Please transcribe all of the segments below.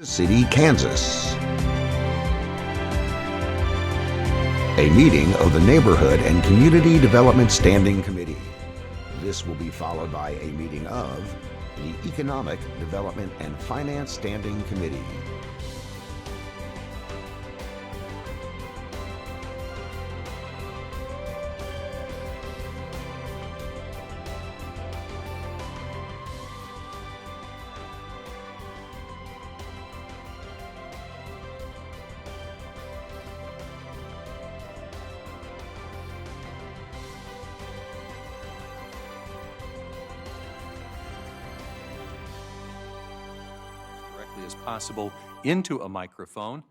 City, Kansas. A meeting of the Neighborhood and Community Development Standing Committee. This will be followed by a meeting of the Economic Development and Finance Standing Committee. As possible into a microphone.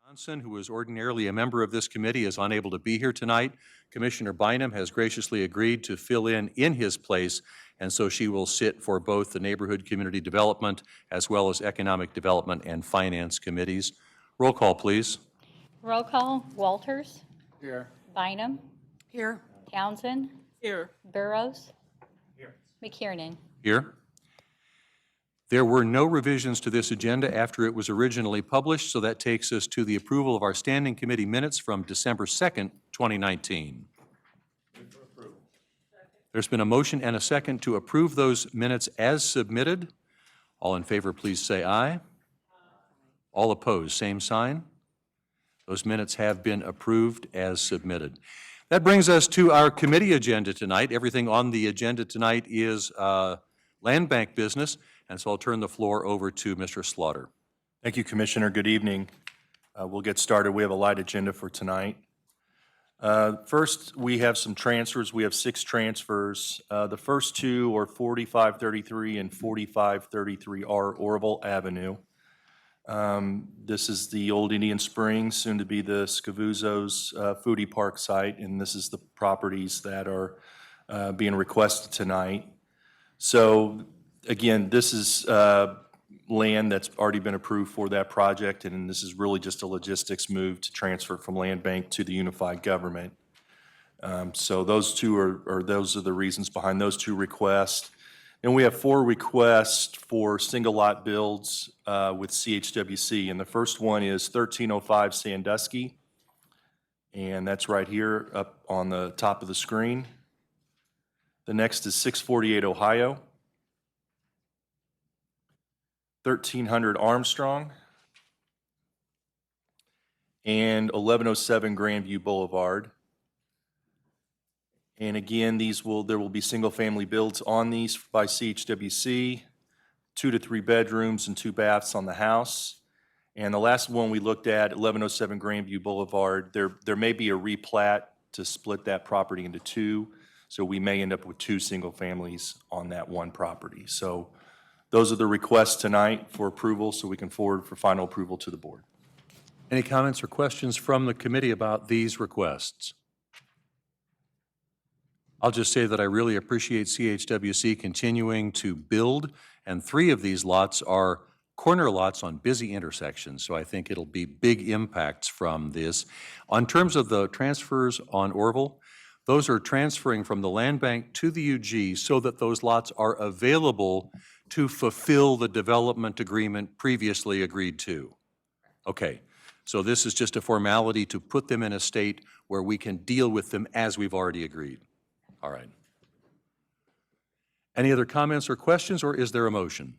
Johnson, who is ordinarily a member of this committee, is unable to be here tonight. Commissioner Bynum has graciously agreed to fill in his place, and so she will sit for both the Neighborhood Community Development as well as Economic Development and Finance committees. Roll call, please. Roll call. Walters. Here. Bynum. Here. Townsend. Here. Burrows. Here. McKiernan. Here. There were no revisions to this agenda after it was originally published, so that takes us to the approval of our standing committee minutes from December 2nd, 2019. There's been a motion and a second to approve those minutes as submitted. All in favor, please say aye. All opposed, same sign. Those minutes have been approved as submitted. That brings us to our committee agenda tonight. Everything on the agenda tonight is land bank business. And so I'll turn the floor over to Mr. Slaughter. Thank you, Commissioner. Good evening. We'll get started. We have a light agenda for tonight. First, we have some transfers. We have 6 transfers. The first 2 are 4533 and 4533R Orville Avenue. This is the old Indian Springs, soon to be the Scavuzzo's Foodie Park site, and this is the properties that are being requested tonight. So again, this is land that's already been approved for that project, and this is really just a logistics move to transfer from land bank to the unified government. So those are the reasons behind those 2 requests. And we have 4 requests for single lot builds with CHWC, and the first one is 1305 Sandusky, and that's right here up on the top of the screen. The next is 648 Ohio. 1300 Armstrong, and 1107 Grandview Boulevard. And again, there will be single-family builds on these by CHWC, 2 to 3 bedrooms and 2 baths on the house. And the last one we looked at, 1107 Grandview Boulevard, there may be a replat to split that property into 2, so we may end up with 2 single families on that one property. So those are the requests tonight for approval, so we can forward for final approval to the board. Any comments or questions from the committee about these requests? I'll just say that I really appreciate CHWC continuing to build, and 3 of these lots are corner lots on busy intersections, so I think it'll be big impacts from this. On terms of the transfers on Orville, those are transferring from the land bank to the UG so that those lots are available to fulfill the development agreement previously agreed to. Okay, so this is just a formality to put them in a state where we can deal with them as we've already agreed. All right. Any other comments or questions, or is there a motion?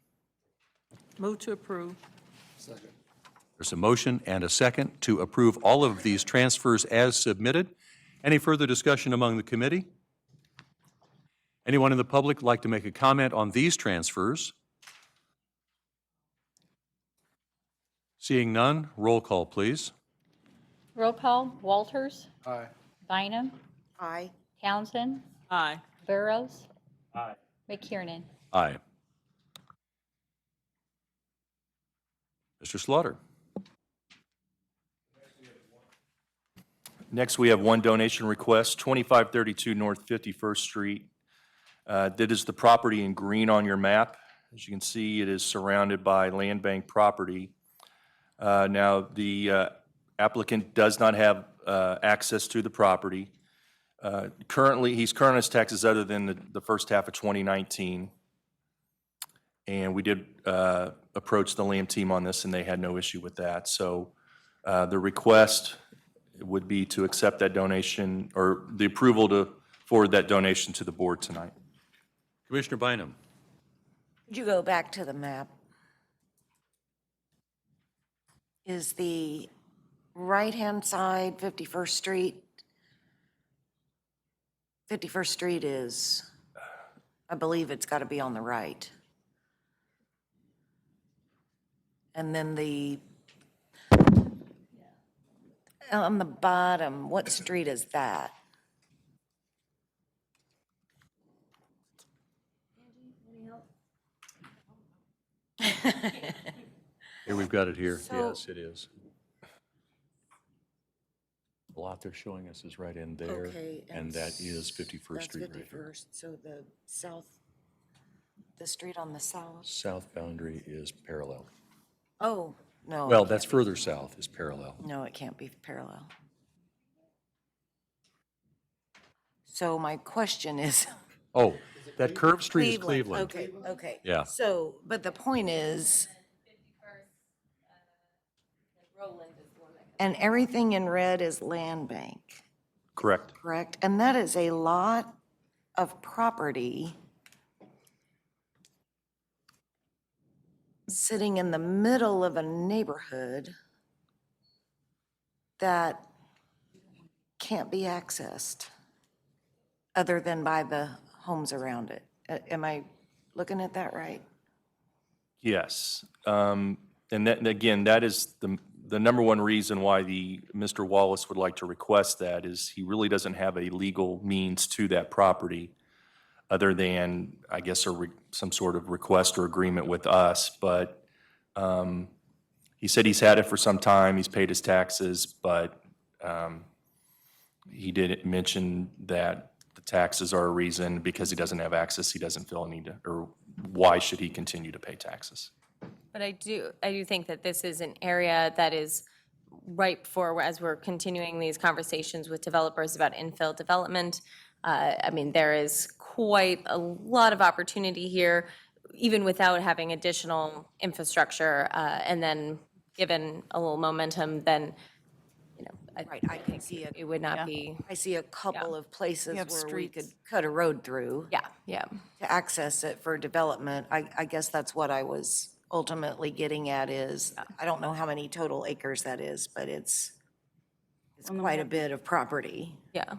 Move to approve. Second. There's a motion and a second to approve all of these transfers as submitted. Any further discussion among the committee? Anyone in the public like to make a comment on these transfers? Seeing none, roll call, please. Roll call. Walters. Aye. Bynum. Aye. Townsend. Aye. Burrows. Aye. McKiernan. Aye. Mr. Slaughter. Next, we have 1 donation request, 2532 North 51st Street. That is the property in green on your map. As you can see, it is surrounded by land bank property. Now, the applicant does not have access to the property. He's current on his taxes other than the first half of 2019. And we did approach the Lamb team on this, and they had no issue with that. So the request would be to accept that donation, or the approval to forward that donation to the board tonight. Commissioner Bynum? Could you go back to the map? Is the right-hand side 51st Street? 51st Street is, I believe it's got to be on the right. And then on the bottom, what street is that? Here, we've got it here. So- Yes, it is. The lot they're showing us is right in there, Okay, and that is 51st Street right here. That's 51st, so the street on the south? South boundary is parallel. Oh, no. Well, it that's can't further south is parallel. be. No, it can't be parallel. So my question is. Oh, that curved street is Cleveland. Okay, okay. Yeah. So, but the point is. And everything in red is land bank, Correct. correct? And that is a lot of property sitting in the middle of a neighborhood that can't be accessed other than by the homes around it. Am I looking at that right? Yes. And that, again, that is the number one reason why Mr. Wallace would like to request that is he really doesn't have a legal means to that property other than, I guess, some sort of request or agreement with us. But he said he's had it for some time, he's paid his taxes, but he did mention that the taxes are a reason because he doesn't have access, he doesn't feel a need to, or why should he continue to pay taxes? But I do think that this is an area that is ripe for, as we're continuing these conversations with developers about infill development. I mean, there is quite a lot of opportunity here, even without having additional infrastructure. And then, given a little momentum, then, you know, Right, I can see it would not be, I see a couple of places have where we could streets. cut a road through yeah. to access it for development. I guess that's what I was ultimately getting at is, I don't know how many total acres that is, but it's quite a bit of property. Yeah.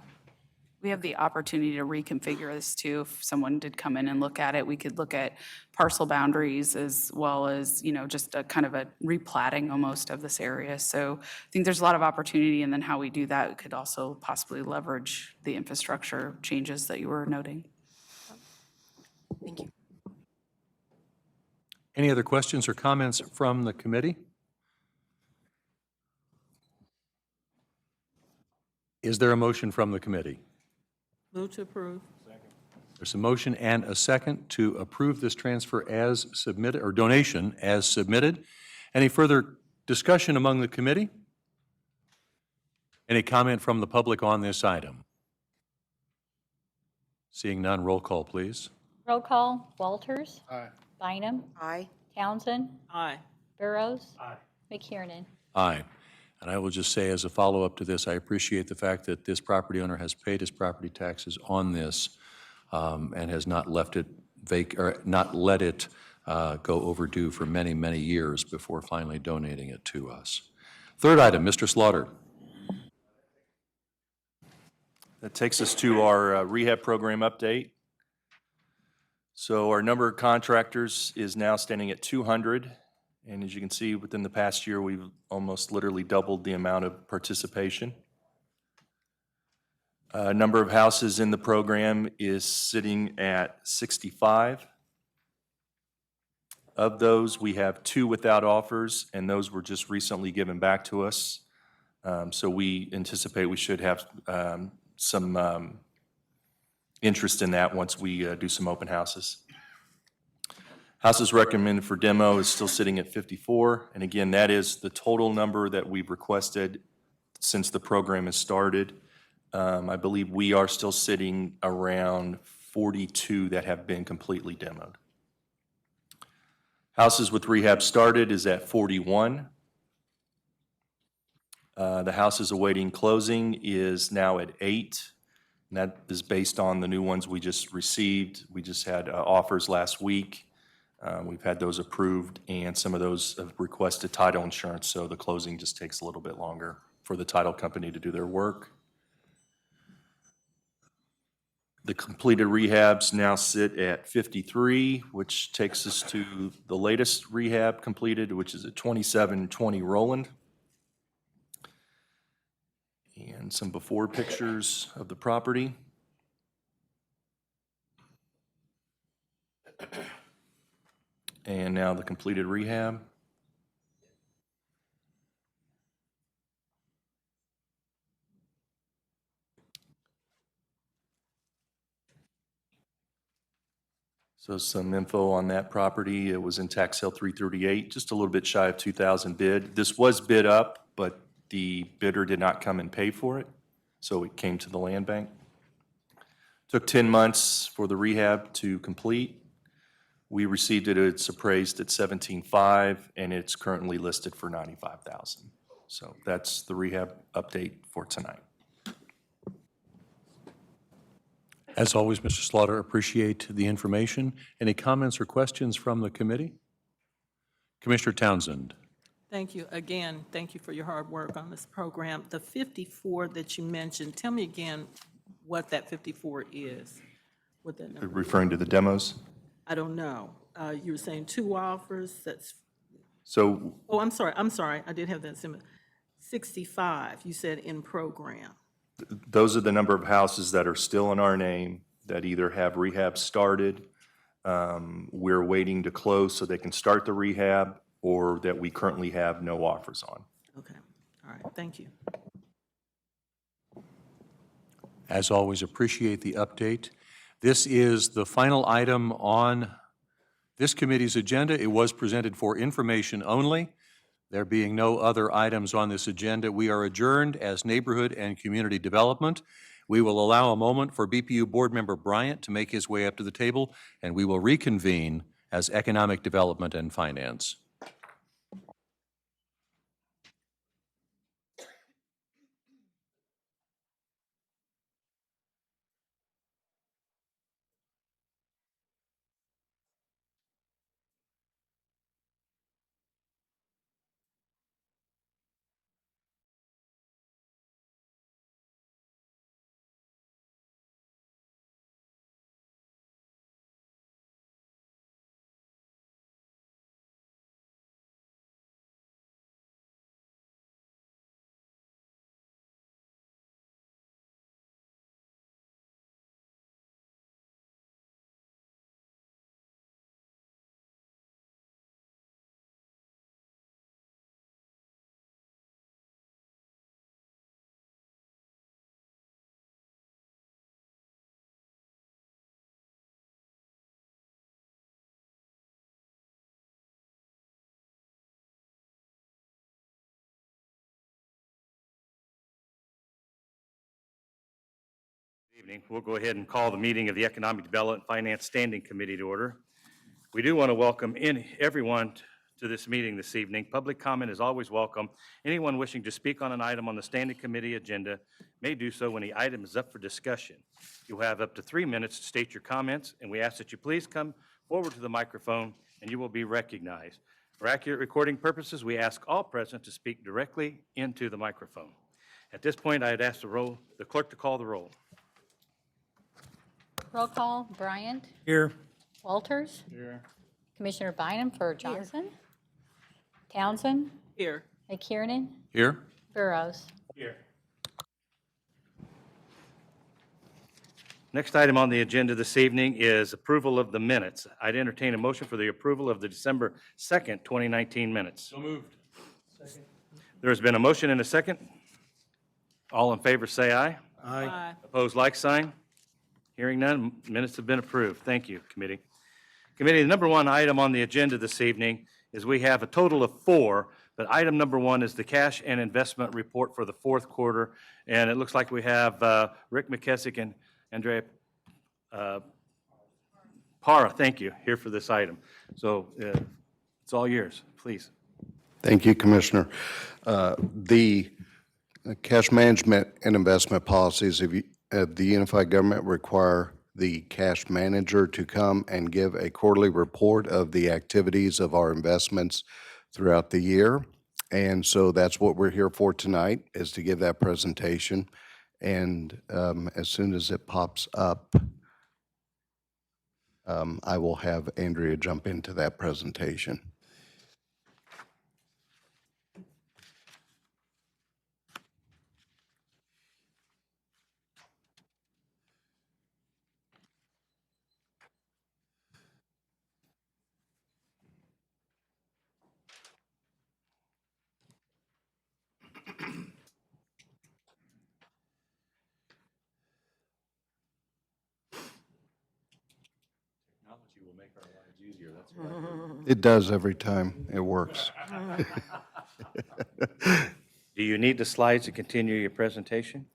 We have the opportunity to reconfigure this too. If someone did come in and look at it, we could look at parcel boundaries as well as, you know, just a kind of a replatting almost of this area. So I think there's a lot of opportunity, and then how we do that could also possibly leverage the infrastructure changes that you were noting. Thank you. Any other questions or comments from the committee? Is there a motion from the committee? Move to approve. There's a motion and a second to approve this transfer as submitted, or donation as submitted. Any further discussion among the committee? Any comment from the public on this item? Seeing none, roll call, please. Roll call, Walters. Aye. Bynum. Aye. Townsend. Aye. Burrows. Aye. McKiernan. Aye. And I will just say, as a follow-up to this, I appreciate the fact that this property owner has paid his property taxes on this and has not left it or not let it go overdue for many, many years before finally donating it to us. Third item, Mr. Slaughter. That takes us to our rehab program update. So our number of contractors is now standing at 200. And as you can see, within the past year, we've almost literally doubled the amount of participation. Number of houses in the program is sitting at 65. Of those, we have 2 without offers, and those were just recently given back to us. So we anticipate we should have some interest in that once we do some open houses. Houses recommended for demo is still sitting at 54, and again, that is the total number that we've requested since the program has started. I believe we are still sitting around 42 that have been completely demoed. Houses with rehab started is at 41. The houses awaiting closing is now at 8. And that is based on the new ones we just received. We just had offers last week. We've had those approved, and some of those have requested title insurance, so the closing just takes a little bit longer for the title company to do their work. The completed rehabs now sit at 53, which takes us to the latest rehab completed, which is at 2720 Roland. And some before pictures of the property. And now the completed rehab. So some info on that property. It was in tax sale 338, just a little bit shy of 2,000 bid. This was bid up, but the bidder did not come and pay for it, so it came to the land bank. Took 10 months for the rehab to complete. We received it, it's appraised at 17.5, and it's currently listed for 95,000. So that's the rehab update for tonight. As always, Mr. Slaughter, appreciate the information. Any comments or questions from the committee? Commissioner Townsend. Thank you. Again, thank you for your hard work on this program. The 54 that you mentioned, tell me again what that 54 is, what that number. Referring to the demos? I don't know. You were saying 2 offers, that's, So oh, I'm sorry, I did have that similar. 65, you said in program. those are the number of houses that are still in our name that either have rehab started, we're waiting to close so they can start the rehab, or that we currently have no offers on. Okay, all right, thank you. As always, appreciate the update. This is the final item on this committee's agenda. It was presented for information only. There being no other items on this agenda, we are adjourned as Neighborhood and Community Development. We will allow a moment for BPU Board Member Bryant to make his way up to the table, and we will reconvene as Economic Development and Finance. Evening. We'll go ahead and call the meeting of the Economic Development and Finance Standing Committee to order. We do want to welcome everyone to this meeting this evening. Public comment is always welcome. Anyone wishing to speak on an item on the Standing Committee agenda may do so when the item is up for discussion. You'll have up to 3 minutes to state your comments, and we ask that you please come forward to the microphone and you will be recognized. For accurate recording purposes, we ask all present to speak directly into the microphone. At this point, I'd ask the clerk to call the roll. Roll call, Bryant. Here. Walters. Here. Commissioner Bynum for Johnson. Townsend. Here. McKiernan. Here? Burrows. Next item on the agenda this evening is approval of the minutes. I'd entertain a motion for the approval of the December 2nd, 2019 minutes. So moved. Second. There has been a motion and a second. All in favor say aye. Aye. Opposed, like sign. Hearing none, minutes have been approved. Thank you, committee. Committee, the number one item on the agenda this evening is we have a total of 4, but item number 1 is the cash and investment report for the 4th quarter. And it looks like we have Rick McKessick and Andrea Para, thank you, here for this item. So It's all yours, please. Thank you, Commissioner. The cash management and investment policies of the unified government require the cash manager to come and give a quarterly report of the activities of our investments throughout the year. And so that's what we're here for tonight, is to give that presentation. And as soon as it pops up, I will have Andrea jump into that presentation. Technology will make our lives easier, that's right. It does every time. It works. Do you need the slides to continue your presentation?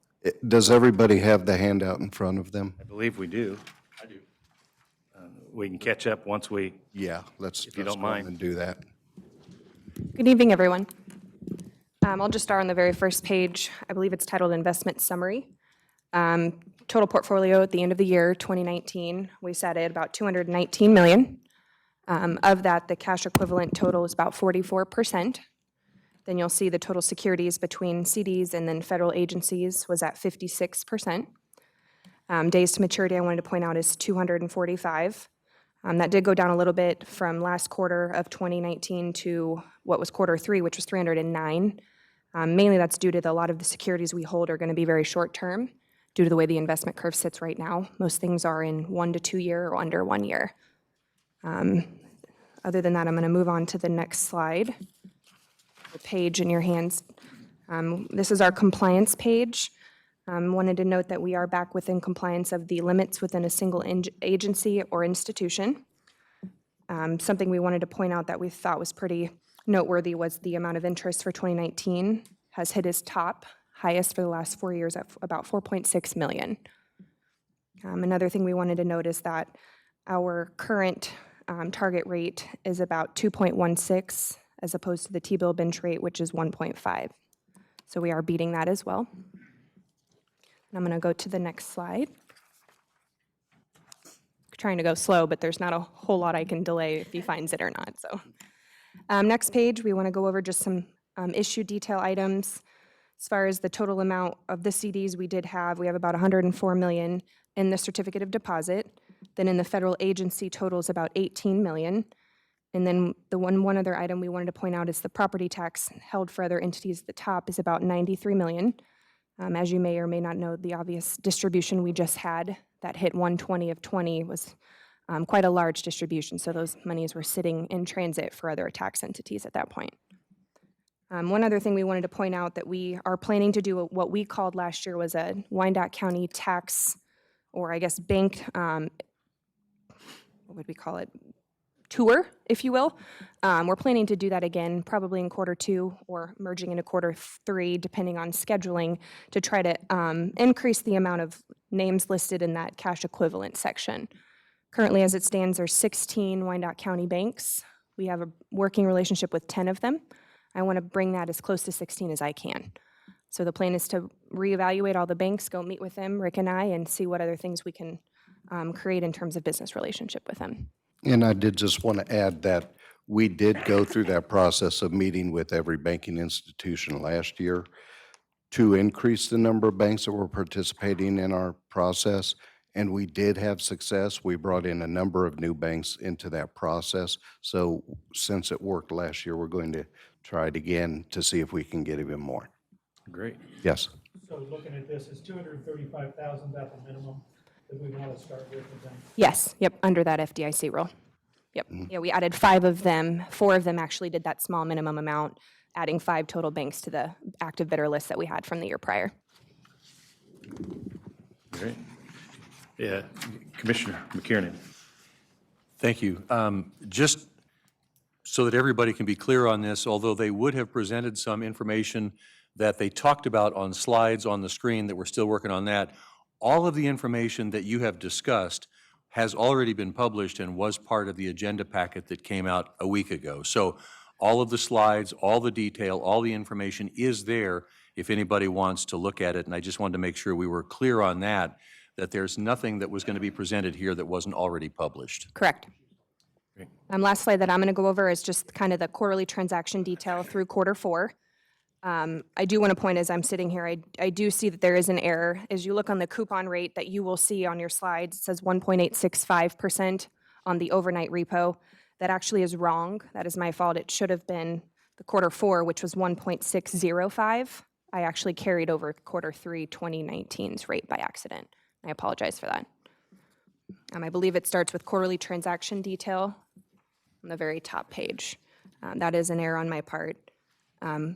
Does everybody have the handout in front of them? I believe we do. I do. We can catch up once we, Yeah, let's If you let's don't go on mind. and do that. Good evening, everyone. I'll just start on the very first page. I believe it's titled Investment Summary. Total portfolio at the end of the year, 2019, we sat at about $219 million. Of that, the cash equivalent total is about 44%. Then you'll see the total securities between CDs and then federal agencies was at 56%. Days to maturity, I wanted to point out, is 245. That did go down a little bit from last quarter of 2019 to what was quarter three, which was 309. Mainly that's due to a lot of the securities we hold are going to be very short term due to the way the investment curve sits right now. Most things are in 1 to 2 year or under 1 year. Other than that, I'm going to move on to the next slide. The page in your hands. This is our compliance page. Wanted to note that we are back within compliance of the limits within a single agency or institution. Something we wanted to point out that we thought was pretty noteworthy was the amount of interest for 2019 has hit its highest for the last 4 years at about 4.6 million. Another thing we wanted to note is that our current target rate is about 2.16 as opposed to the T-bill bench rate, which is 1.5. So we are beating that as well. And I'm going to go to the next slide. Trying to go slow, but there's not a whole lot I can delay if he finds it or not. So, next page, we want to go over just some issue detail items. As far as the total amount of the CDs we have about 104 million in the certificate of deposit. Then in the federal agency totals about 18 million. And then the one other item we wanted to point out is the property tax held for other entities at the top is about 93 million. As you may or may not know, the obvious distribution we just had that hit 120 of 20 was quite a large distribution. So those monies were sitting in transit for other tax entities at that point. One other thing we wanted to point out that we are planning to do what we called last year was a Wyandotte County tax, or I guess bank, what would we call it? Tour, if you will. We're planning to do that again, probably in quarter two or merging into quarter three, depending on scheduling, to try to increase the amount of names listed in that cash equivalent section. Currently, as it stands, there's 16 Wyandotte County banks. We have a working relationship with 10 of them. I want to bring that as close to 16 as I can. So the plan is to reevaluate all the banks, go meet with them, Rick and I, and see what other things we can create in terms of business relationship with them. And I did just want to add that we did go through that process of meeting with every banking institution last year to increase the number of banks that were participating in our process, and we did have success. We brought in a number of new banks into that process. So since it worked last year, we're going to try it again to see if we can get even more. great. Yes. So looking at this, is 235,000 at the minimum that we want to start with them? Yes, yep, under that FDIC rule. Yep, yeah, we added 5 of them. 4 of them actually did that small minimum amount, adding 5 total banks to the active bidder list that we had from the year prior. Great. Yeah, Commissioner McKiernan. Thank you. Just so that everybody can be clear on this, although they would have presented some information that they talked about on slides on the screen that we're still working on that, all of the information that you have discussed has already been published and was part of the agenda packet that came out a week ago. So all of the slides, all the detail, all the information is there if anybody wants to look at it. And I just wanted to make sure we were clear on that, that there's nothing that was going to be presented here that wasn't already published. Correct. Last slide that I'm going to go over is just kind of the quarterly transaction detail through quarter four. I do want to point as I'm sitting here, I do see that there is an error. As you look on the coupon rate that you will see on your slides, it says 1.865% on the overnight repo. That actually is wrong. That is my fault. It should have been the quarter four, which was 1.605. I actually carried over quarter three 2019's rate by accident. I apologize for that. I believe it starts with quarterly transaction detail on the very top page. That is an error on my part. Are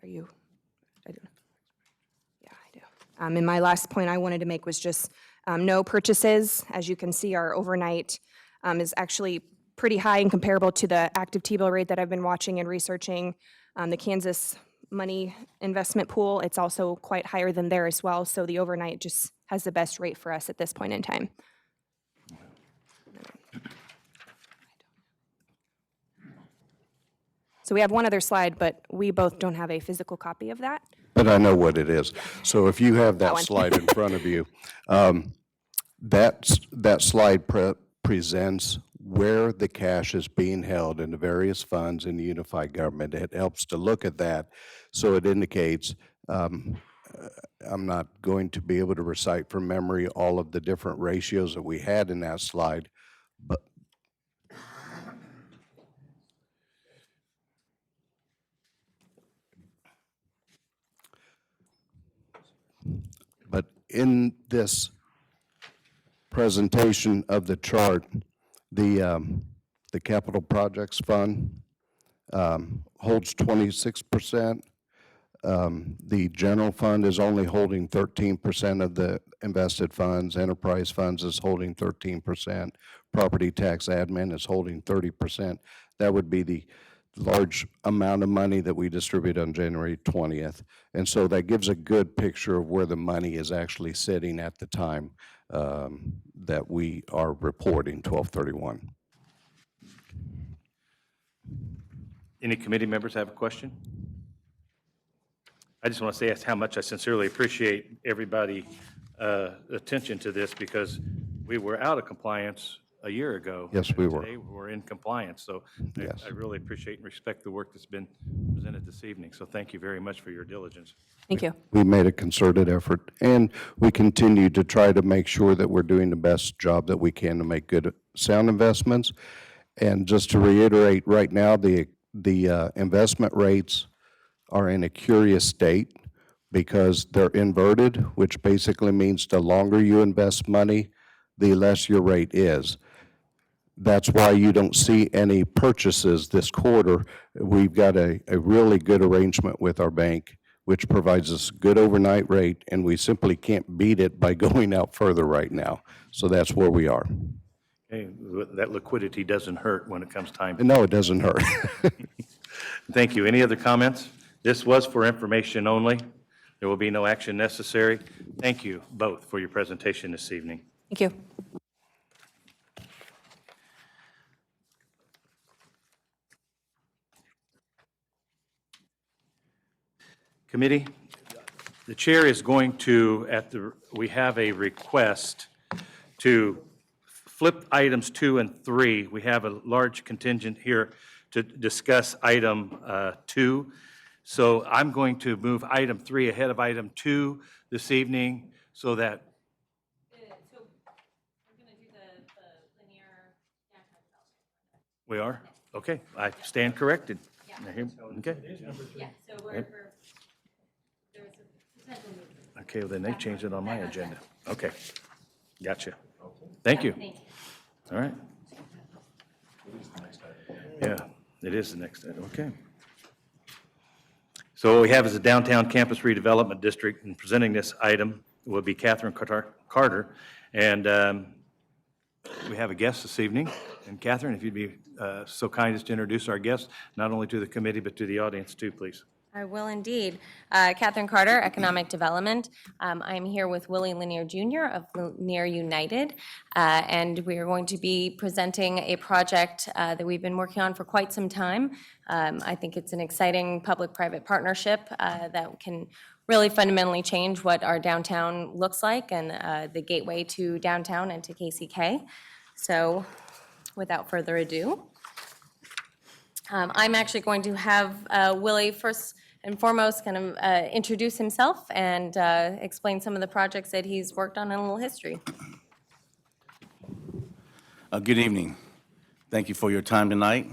you? I do. Yeah, I do. And my last point I wanted to make was just no purchases. As you can see, our overnight is actually pretty high and comparable to the active T-bill rate that I've been watching and researching. The Kansas money investment pool, it's also quite higher than there as well. So the overnight just has the best rate for us at this point in time. So we have one other slide, but we both don't have a physical copy of that. But I know what it is. So if you have that one. slide in front of you, that slide presents where the cash is being held in the various funds in the unified government. It helps to look at that, so it indicates, I'm not going to be able to recite from memory all of the different ratios that we had in that slide, but in this presentation of the chart, the capital projects fund holds 26%. The general fund is only holding 13% of the invested funds. Enterprise funds is holding 13%. Property tax admin is holding 30%. That would be the large amount of money that we distribute on January 20th. And so that gives a good picture of where the money is actually sitting at the time that we are reporting 12/31. Any committee members have a question? I just want to say how much I sincerely appreciate everybody's attention to this, because we were out of compliance a year ago. Yes, we were. Today, we're in compliance, so Yes. I really appreciate and respect the work that's been presented this evening. So thank you very much for your diligence. Thank you. We made a concerted effort, and we continue to try to make sure that we're doing the best job that we can to make good, sound investments. And just to reiterate, right now, the investment rates are in a curious state because they're inverted, which basically means the longer you invest money, the less your rate is. That's why you don't see any purchases this quarter. We've got a really good arrangement with our bank, which provides us good overnight rate, and we simply can't beat it by going out further right now. So that's where we are. Okay, that liquidity doesn't hurt when it comes time. And no, it doesn't hurt. Thank you. Any other comments? This was for information only. There will be no action necessary. Thank you both for your presentation this evening. Thank you. Committee, the chair is going to, we have a request to flip items 2 and 3. We have a large contingent here to discuss item 2. So I'm going to move item 3 ahead of item 2 this evening so that. So we're going to do the linear downtown development. We are? Okay, I stand corrected. Okay. Yeah, so there's a potential movement. Okay, well, then they changed it on my agenda. Okay, gotcha. Thank you. Thank you. All right. Yeah, it is the next item, okay. So what we have is the Downtown Campus Redevelopment District, and presenting this item will be Catherine Carter. And we have a guest this evening. And Catherine, if you'd be so kind as to introduce our guest, not only to the committee, but to the audience too, please. I will indeed. Catherine Carter, Economic Development. I'm here with Willie Lanier Jr. of Lanier United, and we are going to be presenting a project that we've been working on for quite some time. I think it's an exciting public-private partnership that can really fundamentally change what our downtown looks like and the gateway to downtown and to KCK. So without further ado, I'm actually going to have Willie first and foremost kind of introduce himself and explain some of the projects that he's worked on in a little history. Good evening. Thank you for your time tonight.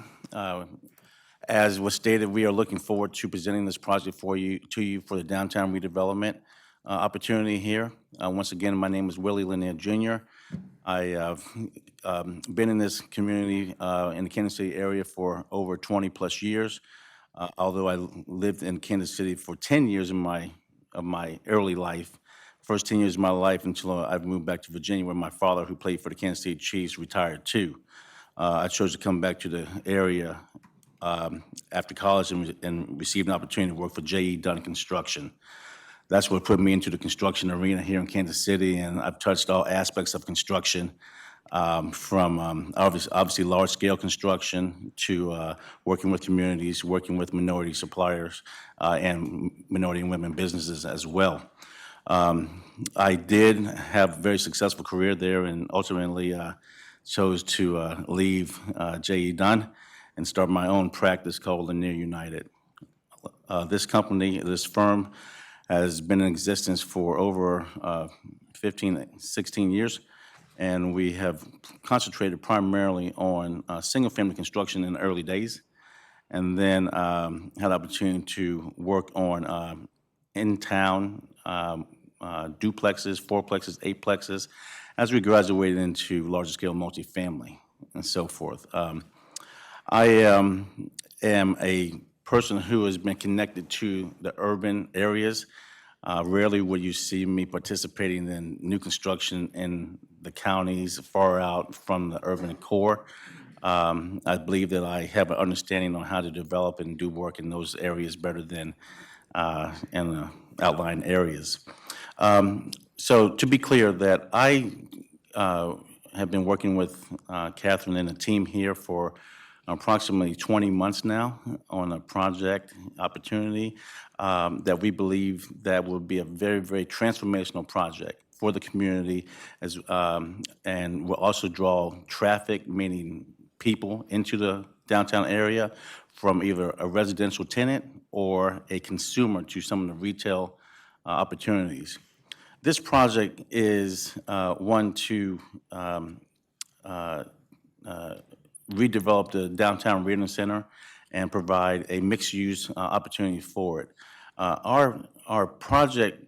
As was stated, we are looking forward to presenting this project to you for the downtown redevelopment opportunity here. Once again, my name is Willie Lanier Jr. I have been in this community in the Kansas City area for over 20-plus years. Although I lived in Kansas City for 10 years of my early life, first 10 years of my life until I've moved back to Virginia, where my father, who played for the Kansas City Chiefs, retired too. I chose to come back to the area after college and received an opportunity to work for J.E. Dunn Construction. That's what put me into the construction arena here in Kansas City, and I've touched all aspects of construction, from obviously large-scale construction to working with communities, working with minority suppliers, and minority and women businesses as well. I did have a very successful career there and ultimately chose to leave J.E. Dunn and start my own practice called Lanier United. This company, this firm, has been in existence for over 15, 16 years, and we have concentrated primarily on single-family construction in the early days, and then had the opportunity to work on in-town duplexes, fourplexes, eightplexes, as we graduated into larger-scale multifamily and so forth. I am a person who has been connected to the urban areas. Rarely will you see me participating in new construction in the counties far out from the urban core. I believe that I have an understanding on how to develop and do work in those areas better than in the outlying areas. So to be clear, that I have been working with Catherine and the team here for approximately 20 months now on a project opportunity that we believe that will be a very, very transformational project for the community, and will also draw traffic, meaning people, into the downtown area from either a residential tenant or a consumer to some of the retail opportunities. This project is one to redevelop the downtown Reardon Center and provide a mixed-use opportunity for it. Our project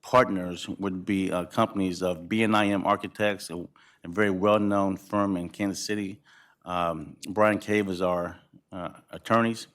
partners would be companies of BNIM Architects, a very well-known firm in Kansas City. Brian Cave is our attorneys.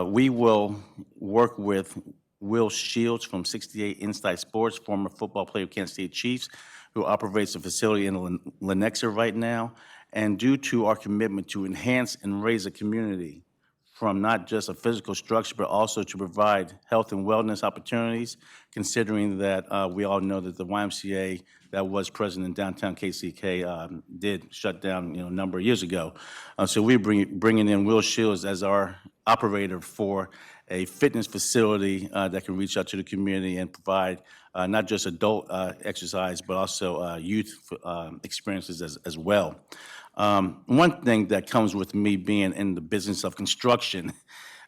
We will work with Will Shields from 68 Inside Sports, former football player of Kansas City Chiefs, who operates a facility in Lenexa right now. And due to our commitment to enhance and raise a community from not just a physical structure, but also to provide health and wellness opportunities, considering that we all know that the YMCA that was present in downtown KCK did shut down a number of years ago. So we're bringing in Will Shields as our operator for a fitness facility that can reach out to the community and provide not just adult exercise, but also youth experiences as well. One thing that comes with me being in the business of construction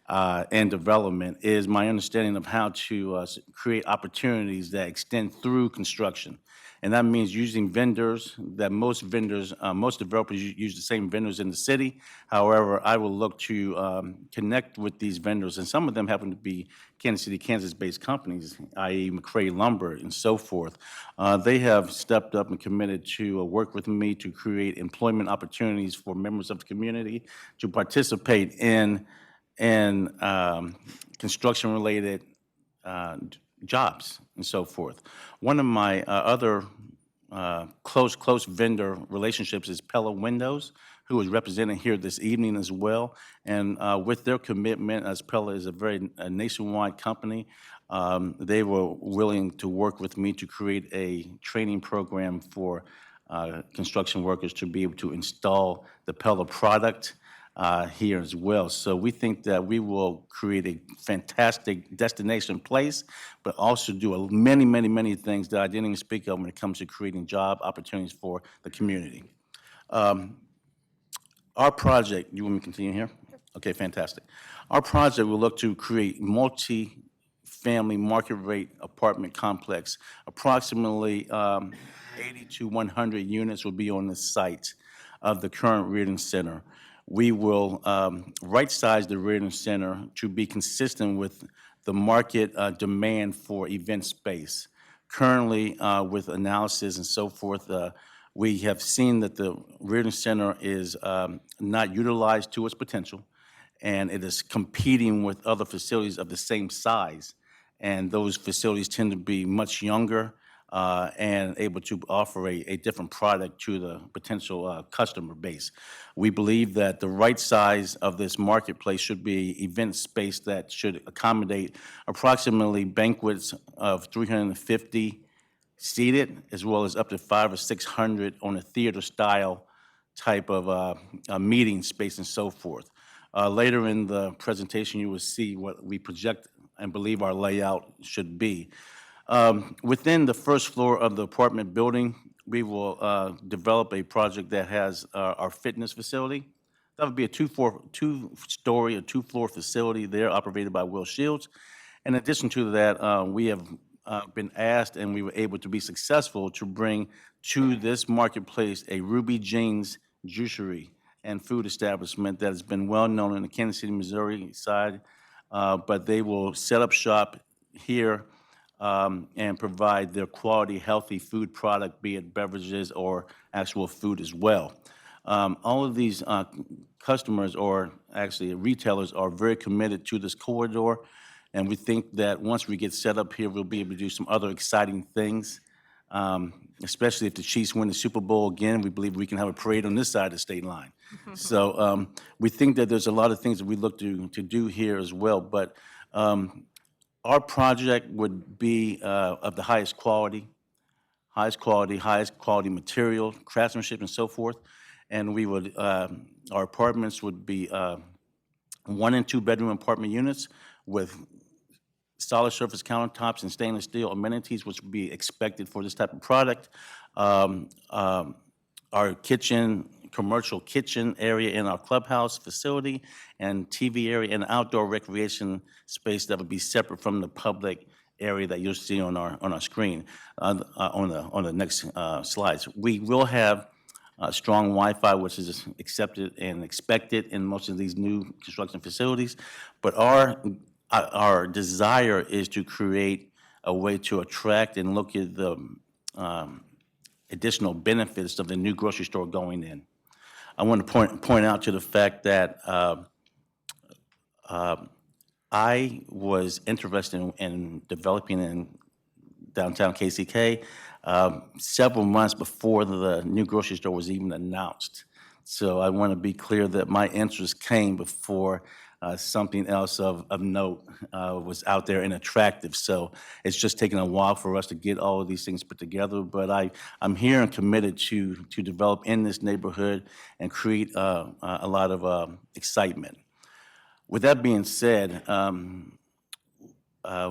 and development is my understanding of how to create opportunities that extend through construction. And that means using vendors that most developers use the same vendors in the city. However, I will look to connect with these vendors, and some of them happen to be Kansas City, Kansas-based companies, i.e. McCray Lumber and so forth. They have stepped up and committed to work with me to create employment opportunities for members of the community to participate in construction-related jobs and so forth. One of my other close vendor relationships is Pella Windows, who is represented here this evening as well. And with their commitment, as Pella is a nationwide company, they were willing to work with me to create a training program for construction workers to be able to install the Pella product here as well. So we think that we will create a fantastic destination place, but also do many, many, many things that I didn't even speak of when it comes to creating job opportunities for the community. Our project, you want me to continue here? Okay, fantastic. Our project will look to create multi-family market rate apartment complex. Approximately 80 to 100 units will be on the site of the current Reardon Center. We will right-size the Reardon Center to be consistent with the market demand for event space. Currently, with analysis and so forth, we have seen that the Reardon Center is not utilized to its potential, and it is competing with other facilities of the same size. And those facilities tend to be much younger and able to offer a different product to the potential customer base. We believe that the right size of this marketplace should be event space that should accommodate approximately banquets of 350 seated, as well as up to 500 or 600 on a theater-style type of meeting space and so forth. Later in the presentation, you will see what we project and believe our layout should be. Within the first floor of the apartment building, we will develop a project that has our fitness facility. That would be a two-story, a two-floor facility there operated by Will Shields. In addition to that, we have been asked, and we were able to be successful to bring to this marketplace a Ruby Jean's juicery and food establishment that has been well known in the Kansas City, Missouri side, but they will set up shop here and provide their quality, healthy food product, be it beverages or actual food as well. All of these customers, or actually retailers, are very committed to this corridor, and we think that once we get set up here, we'll be able to do some other exciting things, especially if the Chiefs win the Super Bowl again. We believe we can have a parade on this side of the state line. So we think that there's a lot of things that we look to do here as well, but our project would be of the highest quality material, craftsmanship, and so forth. And we would, our apartments would be 1 and 2 bedroom apartment units with solid surface countertops and stainless steel amenities, which would be expected for this type of product. Our kitchen, commercial kitchen area in our clubhouse facility, and TV area and outdoor recreation space that would be separate from the public area that you'll see on our screen on the next slides. We will have strong Wi-Fi, which is accepted and expected in most of these new construction facilities, but our desire is to create a way to attract and look at the additional benefits of the new grocery store going in. I want to point out to the fact that I was interested in developing in downtown KCK several months before the new grocery store was even announced. So I want to be clear that my interest came before something else of note was out there and attractive. So it's just taken a while for us to get all of these things put together. But I'm here and committed to develop in this neighborhood and create a lot of excitement. With that being said,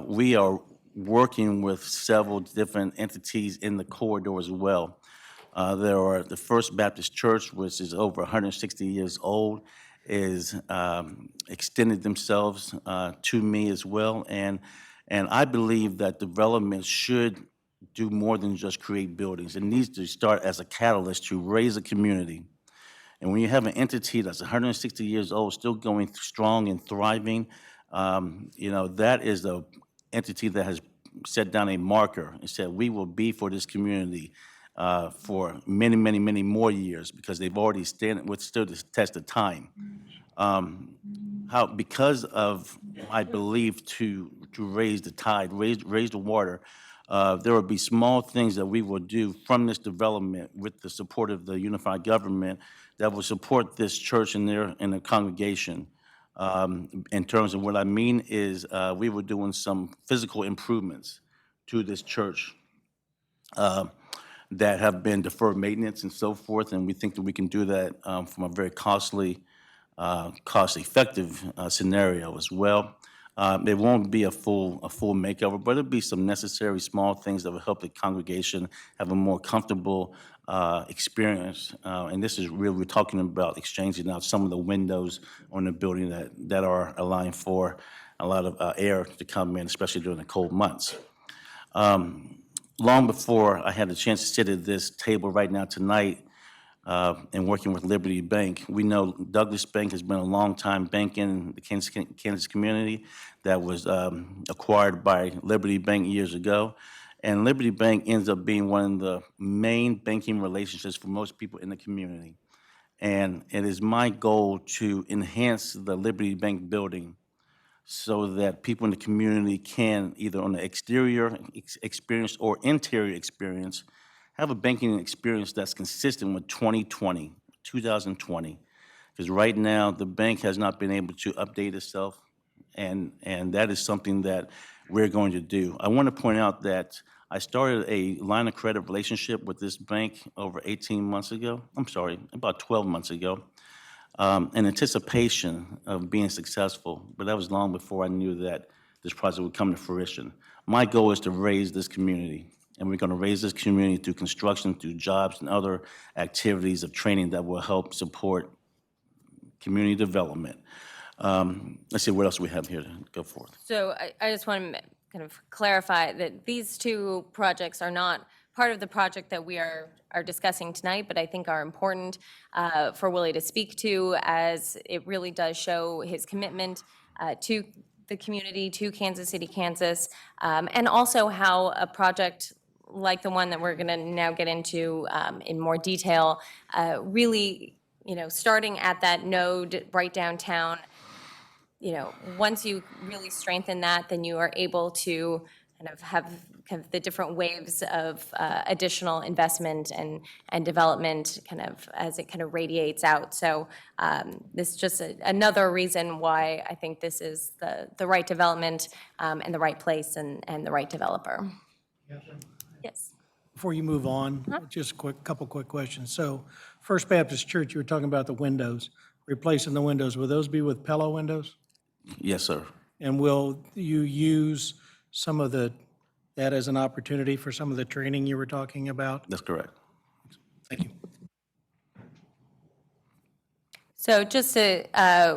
we are working with several different entities in the corridor as well. There are the First Baptist Church, which is over 160 years old, is extended themselves to me as well. And I believe that development should do more than just create buildings. It needs to start as a catalyst to raise a community. And when you have an entity that's 160 years old, still going strong and thriving, that is the entity that has set down a marker and said, we will be for this community for many, many, many more years, because they've already withstood the test of time. Because of, I believe, to raise the tide, raise the water, there will be small things that we will do from this development with the support of the unified government that will support this church in the congregation. In terms of what I mean is, we were doing some physical improvements to this church that have been deferred maintenance and so forth, and we think that we can do that from a very cost-effective scenario as well. It won't be a full makeover, but it'll be some necessary small things that will help the congregation have a more comfortable experience. And this is really, we're talking about exchanging out some of the windows on the building that are allowing for a lot of air to come in, especially during the cold months. Long before I had the chance to sit at this table right now tonight, and working with Liberty Bank, we know Douglas Bank has been a long-time bank in the Kansas community that was acquired by Liberty Bank years ago. And Liberty Bank ends up being one of the main banking relationships for most people in the community. And it is my goal to enhance the Liberty Bank building so that people in the community can, either on the exterior experience or interior experience, have a banking experience that's consistent with 2020. Because right now, the bank has not been able to update itself, and that is something that we're going to do. I want to point out that I started a line of credit relationship with this bank over 18 months ago. I'm sorry, about 12 months ago, in anticipation of being successful, but that was long before I knew that this project would come to fruition. My goal is to raise this community. And we're going to raise this community through construction, through jobs, and other activities of training that will help support community development. Let's see what else we have here to go forth. So I just want to kind of clarify that these two projects are not part of the project that we are discussing tonight, but I think are important for Willie to speak to, as it really does show his commitment to the community, to Kansas City, Kansas, and also how a project like the one that we're going to now get into in more detail, really, starting at that node right downtown, once you really strengthen that, then you are able to kind of have the different waves of additional investment and development kind of as it kind of radiates out. So this is just another reason why I think this is the right development and the right place and the right developer. Yes. Before you move on, just a couple quick questions. So First Baptist Church, you were talking about the windows, replacing the windows. Will those be with Pella windows? Yes, sir. And will you use some of that as an opportunity for some of the training you were talking about? That's correct. Thank you. So just to,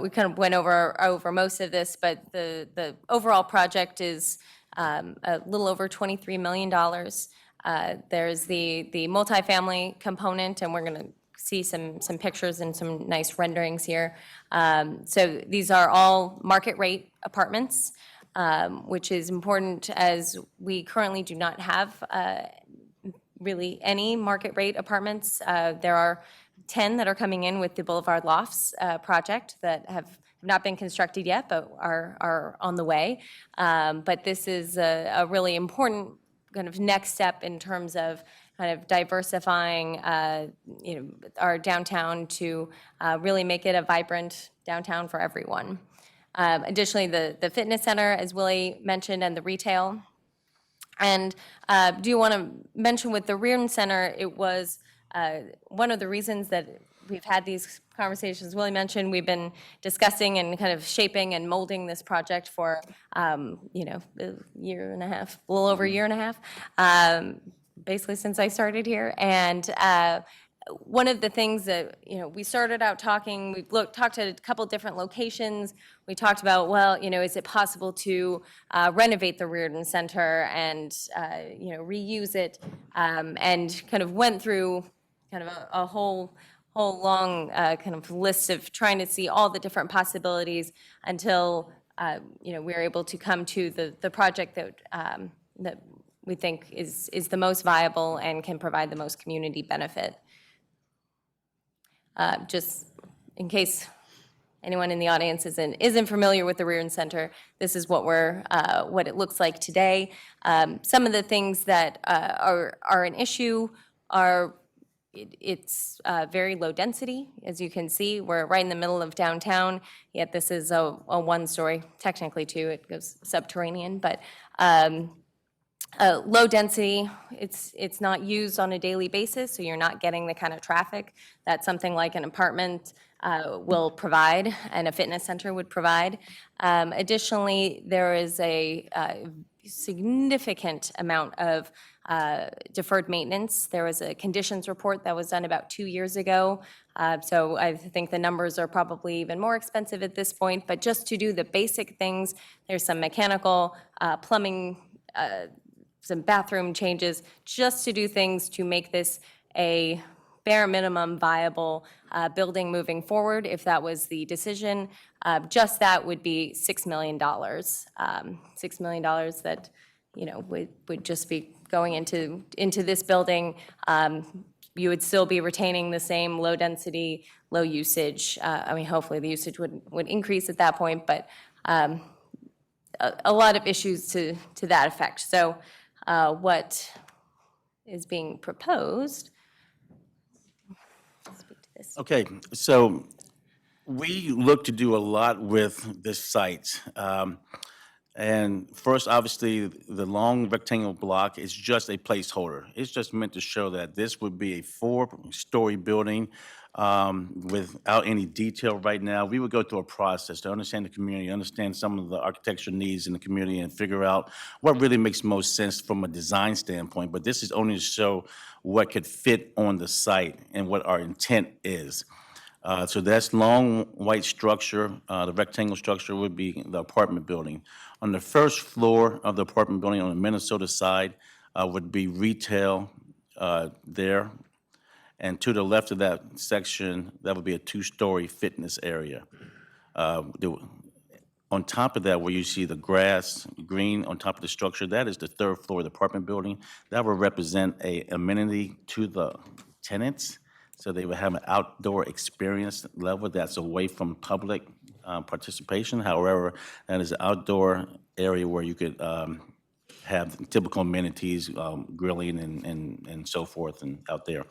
we kind of went over most of this, but the overall project is a little over $23 million. There's the multifamily component, and we're going to see some pictures and some nice renderings here. So these are all market rate apartments, which is important as we currently do not have really any market rate apartments. There are 10 that are coming in with the Boulevard Lofts project that have not been constructed yet, but are on the way. But this is a really important kind of next step in terms of kind of diversifying, our downtown to really make it a vibrant downtown for everyone. Additionally, the fitness center, as Willie mentioned, and the retail. And do want to mention with the Reardon Center, it was one of the reasons that we've had these conversations. Willie mentioned we've been discussing and kind of shaping and molding this project for, a year and a half, a little over a year and a half, basically since I started here. And one of the things that, we started out talking, we talked at a couple different locations. We talked about, well, is it possible to renovate the Reardon Center and, reuse it, and kind of went through kind of a whole long kind of list of trying to see all the different possibilities until, we were able to come to the project that we think is the most viable and can provide the most community benefit. Just in case anyone in the audience isn't familiar with the Reardon Center, this is what it looks like today. Some of the things that are an issue are, It's very low density, as you can see. We're right in the middle of downtown, yet this is a one-story, technically two, it goes subterranean, but low density, it's not used on a daily basis, so you're not getting the kind of traffic that something like an apartment will provide and a fitness center would provide. Additionally, there is a significant amount of deferred maintenance. There was a conditions report that was done about 2 years ago. So I think the numbers are probably even more expensive at this point, but just to do the basic things, there's some mechanical, plumbing, some bathroom changes, just to do things to make this a bare minimum viable building moving forward, if that was the decision. Just that would be $6 million. $6 million that, you know, would just be going into this building. You would still be retaining the same low density, low usage. I mean, hopefully the usage would increase at that point, but a lot of issues to that effect. So what is being proposed, speak to this. Okay, so we look to do a lot with this site. And first, obviously, the long rectangular block is just a placeholder. It's just meant to show that this would be a 4-story building without any detail right now. We would go through a process to understand the community, understand some of the architectural needs in the community, and figure out what really makes most sense from a design standpoint. But this is only to show what could fit on the site and what our intent is. So that's long white structure. The rectangle structure would be the apartment building. On the first floor of the apartment building on the Minnesota side would be retail there. And to the left of that section, that would be a 2-story fitness area. On top of that, where you see the grass, green on top of the structure, that is the 3rd floor of the apartment building. That would represent an amenity to the tenants. So they would have an outdoor experience level that's away from public participation. However, that is an outdoor area where you could have typical amenities, grilling and so forth and out there.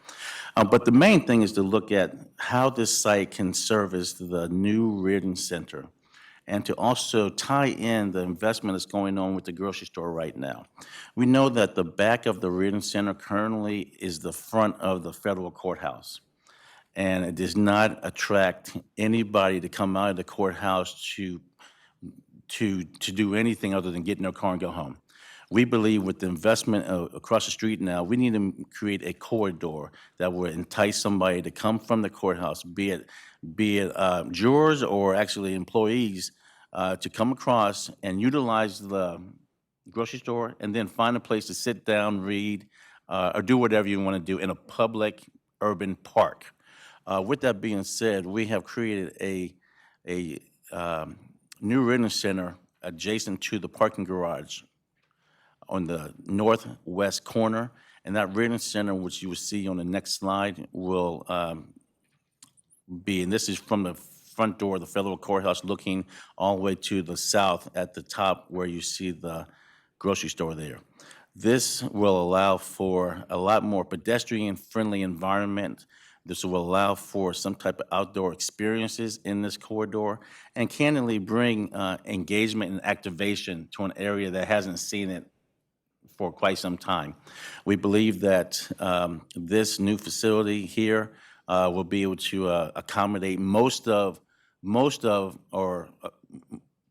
But the main thing is to look at how this site can service the new Reardon Center and to also tie in the investment that's going on with the grocery store right now. We know that the back of the Reardon Center currently is the front of the federal courthouse. And it does not attract anybody to come out of the courthouse to do anything other than get in their car and go home. We believe with the investment across the street now, we need to create a corridor that will entice somebody to come from the courthouse, be it jurors or actually employees, to come across and utilize the grocery store and then find a place to sit down, read, or do whatever you want to do in a public urban park. With that being said, we have created a new Reardon Center adjacent to the parking garage on the northwest corner. And that Reardon Center, which you will see on the next slide, will be, and this is from the front door of the federal courthouse looking all the way to the south at the top where you see the grocery store there. This will allow for a lot more pedestrian-friendly environment. This will allow for some type of outdoor experiences in this corridor and candidly bring engagement and activation to an area that hasn't seen it for quite some time. We believe that this new facility here will be able to accommodate most of, or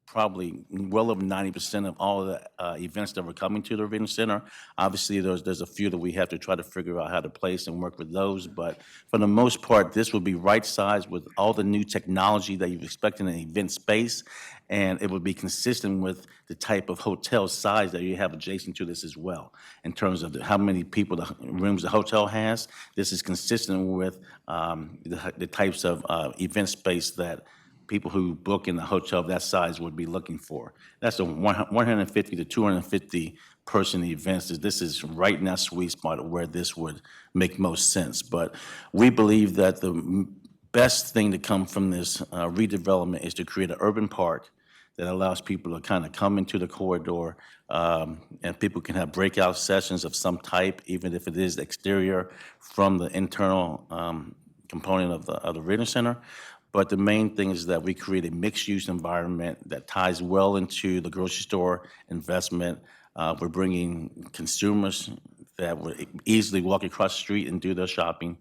probably well over 90% of all of the events that were coming to the Reardon Center. Obviously, there's a few that we have to try to figure out how to place and work with those, but for the most part, this will be right-sized with all the new technology that you expect in an event space, and it will be consistent with the type of hotel size that you have adjacent to this as well. In terms of how many people, the rooms the hotel has, this is consistent with the types of event space that people who book in a hotel of that size would be looking for. That's a 150 to 250 person events. This is right in that sweet spot where this would make most sense. But we believe that the best thing to come from this redevelopment is to create an urban park that allows people to kind of come into the corridor, and people can have breakout sessions of some type, even if it is exterior from the internal component of the Reading Center. But the main thing is that we create a mixed-use environment that ties well into the grocery store investment. We're bringing consumers that would easily walk across the street and do their shopping.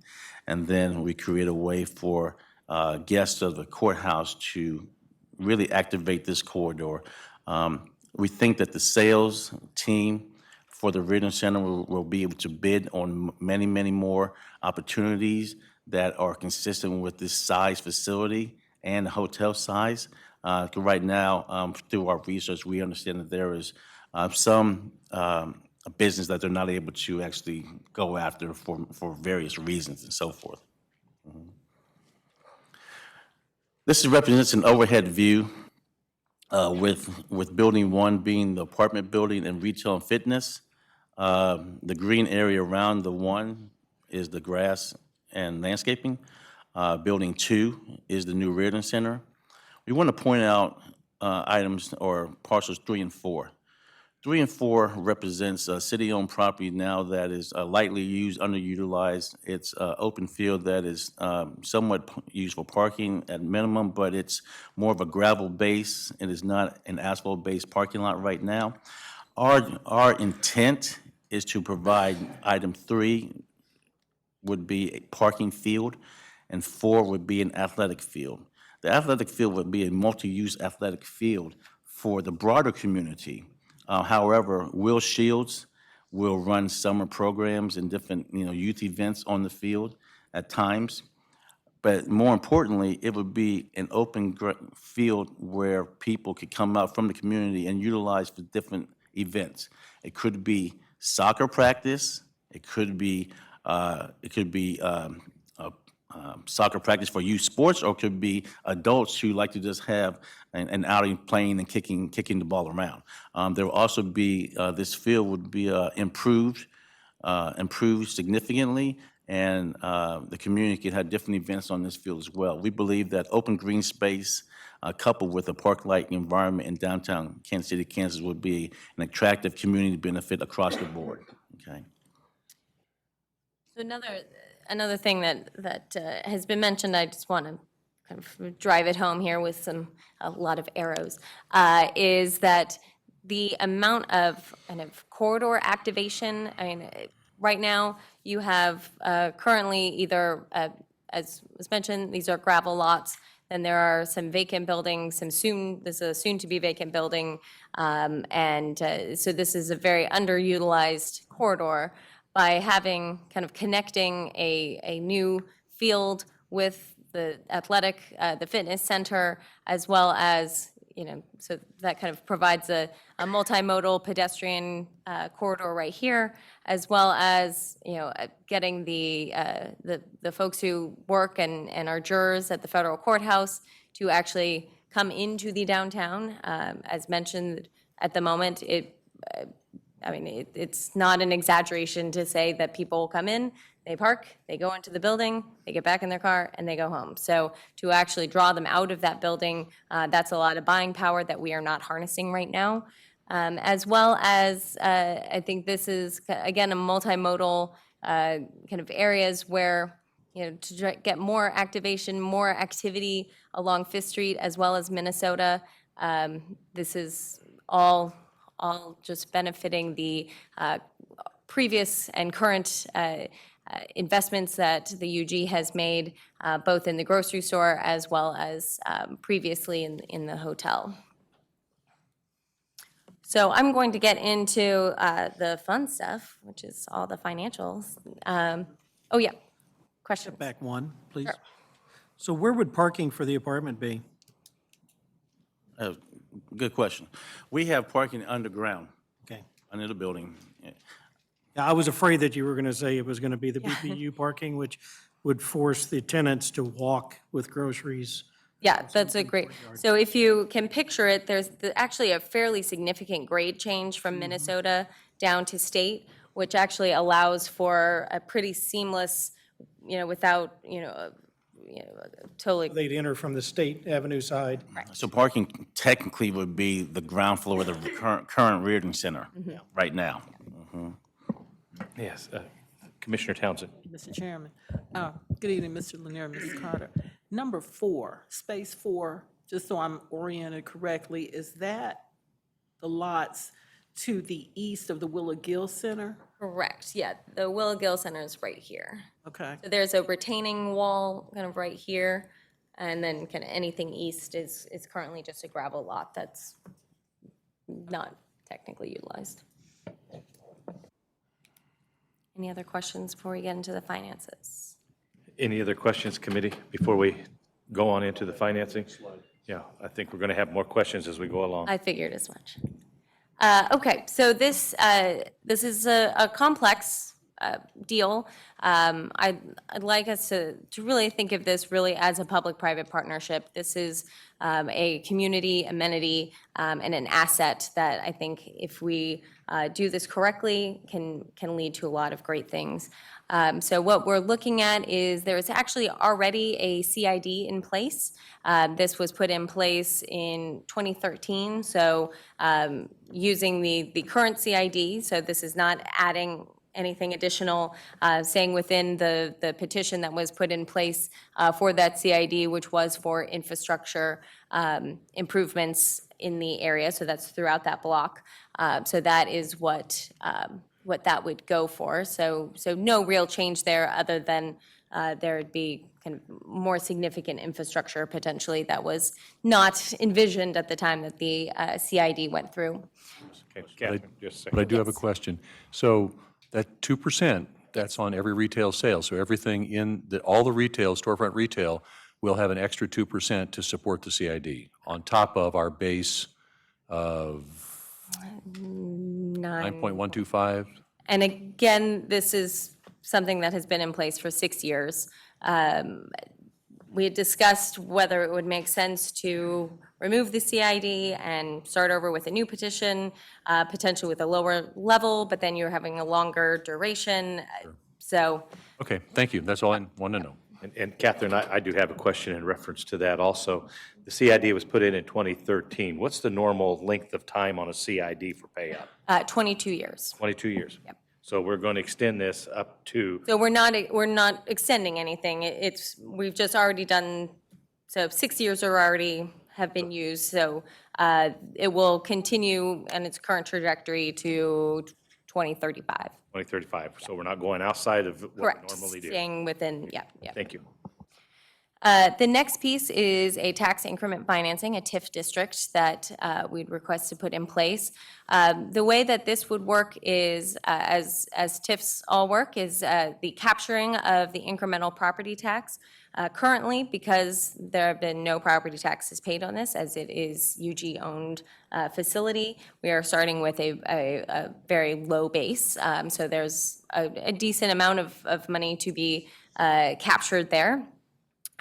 And then we create a way for guests of the courthouse to really activate this corridor. We think that the sales team for the Reading Center will be able to bid on many, many more opportunities that are consistent with this size facility and the hotel size. Right now, through our research, we understand that there is some business that they're not able to actually go after for various reasons and so forth. This represents an overhead view with building 1 being the apartment building and retail and fitness. The green area around the 1 is the grass and landscaping. Building 2 is the new Reardon Center. We want to point out items or parcels 3 and 4. 3 and 4 represents a city-owned property now that is lightly used, underutilized. It's open field that is somewhat used for parking at minimum, but it's more of a gravel base. It is not an asphalt-based parking lot right now. Our intent is to provide item 3 would be a parking field, and 4 would be an athletic field. The athletic field would be a multi-use athletic field for the broader community. However, Will Shields will run summer programs and different, youth events on the field at times. But more importantly, it would be an open field where people could come out from the community and utilize for different events. It could be soccer practice. It could be soccer practice for youth sports, or it could be adults who like to just have an outing playing and kicking the ball around. There will also be, this field would be improved significantly, and the community could have different events on this field as well. We believe that open green space coupled with a park-like environment in downtown Kansas City, Kansas would be an attractive community benefit across the board, okay? So another thing that has been mentioned, I just want to kind of drive it home here with a lot of arrows, is that the amount of kind of corridor activation. I mean, right now you have currently either, as was mentioned, these are gravel lots. Then there are some vacant buildings, there's a soon-to-be vacant building, and so this is a very underutilized corridor. By having, kind of connecting a new field with the athletic, the fitness center, as well as, so that kind of provides a multimodal pedestrian corridor right here, as well as, getting the folks who work and are jurors at the federal courthouse to actually come into the downtown. As mentioned, at the moment, it's not an exaggeration to say that people come in, they park, they go into the building, they get back in their car, and they go home. So to actually draw them out of that building, that's a lot of buying power that we are not harnessing right now. As well as, I think this is, again, a multimodal kind of areas where, to get more activation, more activity along Fifth Street as well as Minnesota. This is all just benefiting the previous and current investments that the UG has made, both in the grocery store as well as previously in the hotel. So I'm going to get into the fun stuff, which is all the financials. Oh, yeah. Question? Back one, please. Sure. So where would parking for the apartment be? Good question. We have parking underground, Okay. under the building. Yeah, I was afraid that you were going to say it was going to be the BPU parking, which would force the tenants to walk with groceries. Yeah, that's a great, so if you can picture it, there's actually a fairly significant grade change from Minnesota down to state, which actually allows for a pretty seamless, without, totally, They'd enter from the State Avenue side. So parking technically would be the ground floor of the current Reardon Center right now. Yes, Commissioner Townsend. Mr. Chairman. Good evening, Mr. Lanier, Ms. Carter. Number 4, space 4, just so I'm oriented correctly, is that the lots to the east of the Willa Gill Center? correct, yeah. The Willa Gill Center is right here. Okay, So there's a retaining wall kind of right here, and then kind of anything east is currently just a gravel lot that's not technically utilized. Any other questions before we get into the finances? Any other questions, committee, before we go on into the financing? Yeah, I think we're going to have more questions as we go along. I figured as much. Okay, so this is a complex deal. I'd like us to really think of this really as a public-private partnership. This is a community amenity and an asset that I think if we do this correctly can lead to a lot of great things. So what we're looking at is there is actually already a CID in place. This was put in place in 2013, so using the current CID, so this is not adding anything additional, staying within the petition that was put in place for that CID, which was for infrastructure improvements in the area, so that's throughout that block. So that is what that would go for. So no real change there other than there would be kind of more significant infrastructure potentially that was not envisioned at the time that the CID went through. Okay, Catherine, just a second. But I do have a question. So that 2%, that's on every retail sale. So everything all the retail, storefront retail, will have an extra 2% to support the CID on top of our base of 9.125? And again, this is something that has been in place for 6 years. We had discussed whether it would make sense to remove the CID and start over with a new petition, potentially with a lower level, but then you're having a longer duration. So Okay, thank you. That's all I wanted to know. And Catherine, I do have a question in reference to that also. The CID was put in 2013. What's the normal length of time on a CID for payout? 22 years. 22 years? Yep. So we're going to extend this up to, So we're not extending anything. We've just already done, so 6 years have been used. So it will continue in its current trajectory to 2035. 2035. So we're not going outside of what we Correct. normally do. Staying within, yeah. Thank you. The next piece is a tax increment financing, a TIF district that we'd request to put in place. The way that this would work is, as TIFs all work, is the capturing of the incremental property tax. Currently, because there have been no property taxes paid on this, as it is UG-owned facility, we are starting with a very low base. So there's a decent amount of money to be captured there.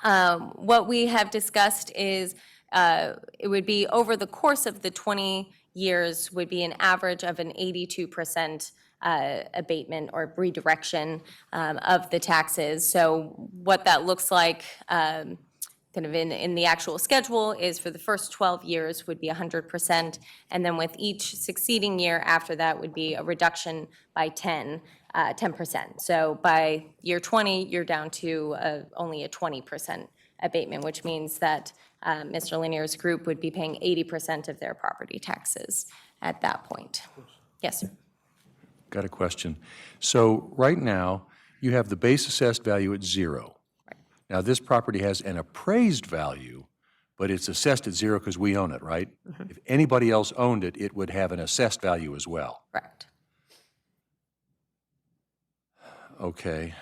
What we have discussed is it would be over the course of the 20 years would be an average of an 82% abatement or redirection of the taxes. So what that looks like kind of in the actual schedule is for the first 12 years would be 100%, and then with each succeeding year after that would be a reduction by 10%. So by year 20, you're down to only a 20% abatement, which means that Mr. Lanier's group would be paying 80% of their property taxes at that point. Yes, sir. Got a question. So right now, you have the base assessed value at 0. Now, this property has an appraised value, but it's assessed at 0 because we own it, right? If anybody else owned it, it would have an assessed value as well. Correct. Okay.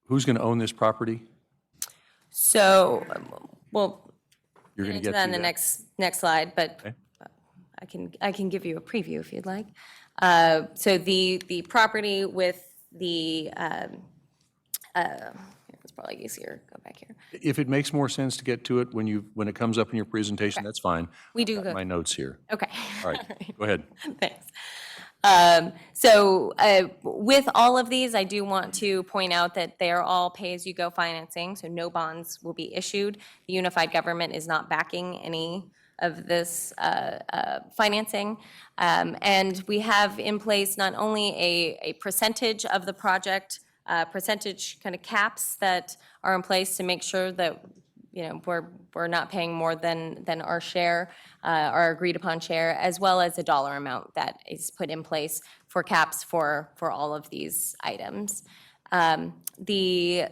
Who's going to own this property? So, we'll You're get going to into get that to in the next slide, but Okay. I can give you a preview if you'd like. So the property with the, it's probably easier, go back here. If it makes more sense to get to it when it comes up in your presentation, that's fine. We do I've got go- my notes here. Okay. All right, go ahead. Thanks. With all of these, I do want to point out that they are all pay-as-you-go financing, so no bonds will be issued. The unified government is not backing any of this financing. And we have in place not only a percentage of the project, percentage kind of caps that are in place to make sure that, you know, we're not paying more than our share, our agreed upon share, as well as a dollar amount that is put in place for caps for all of these items. The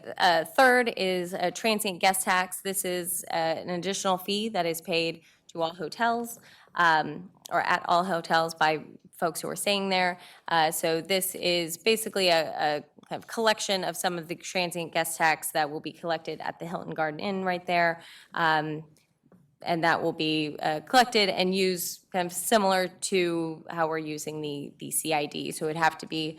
third is a transient guest tax. This is an additional fee that is paid to all hotels, or at all hotels by folks who are staying there. So this is basically a kind of collection of some of the transient guest tax that will be collected at the Hilton Garden Inn right there. And that will be collected and used kind of similar to how we're using the CID. So it'd have to be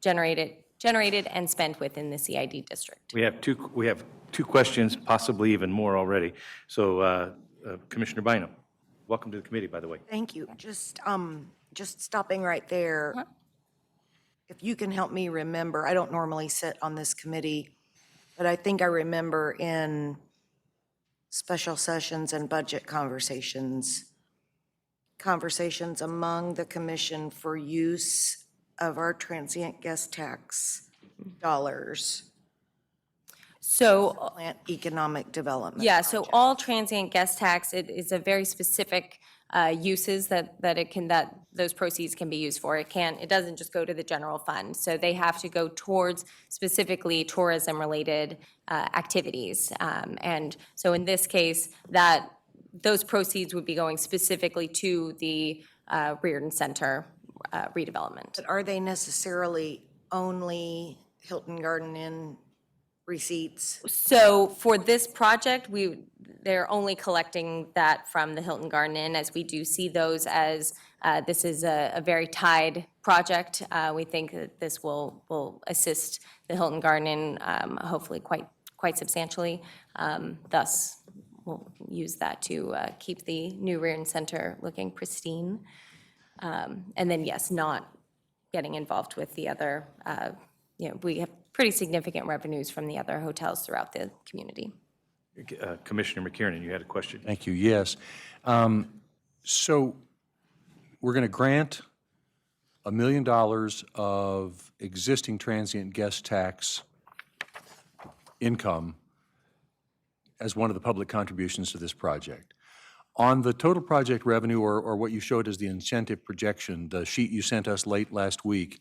generated and spent within the CID district. We have two questions, possibly even more already. So Commissioner Bynum, welcome to the committee, by the way. Thank you. Just stopping right there. If you can help me remember, I don't normally sit on this committee, but I think I remember in special sessions and budget conversations among the commission for use of our transient guest tax dollars. So Plant economic development. yeah, so all transient guest tax, it is a very specific uses that those proceeds can be used for. It doesn't just go to the general fund. So they have to go towards specifically tourism-related activities. And so in this case, those proceeds would be going specifically to the Reardon Center redevelopment. But are they necessarily only Hilton Garden Inn receipts? So for this project, they're only collecting that from the Hilton Garden Inn, as we do see those as, this is a very tied project. We think that this will assist the Hilton Garden Inn, hopefully quite substantially. Thus, we'll use that to keep the new Reardon Center looking pristine. And then, yes, not getting involved with the other, we have pretty significant revenues from the other hotels throughout the community. Commissioner McKiernan, you had a question? Thank you, yes. So we're going to grant $1 million of existing transient guest tax income as one of the public contributions to this project. On the total project revenue, or what you showed as the incentive projection, the sheet you sent us late last week,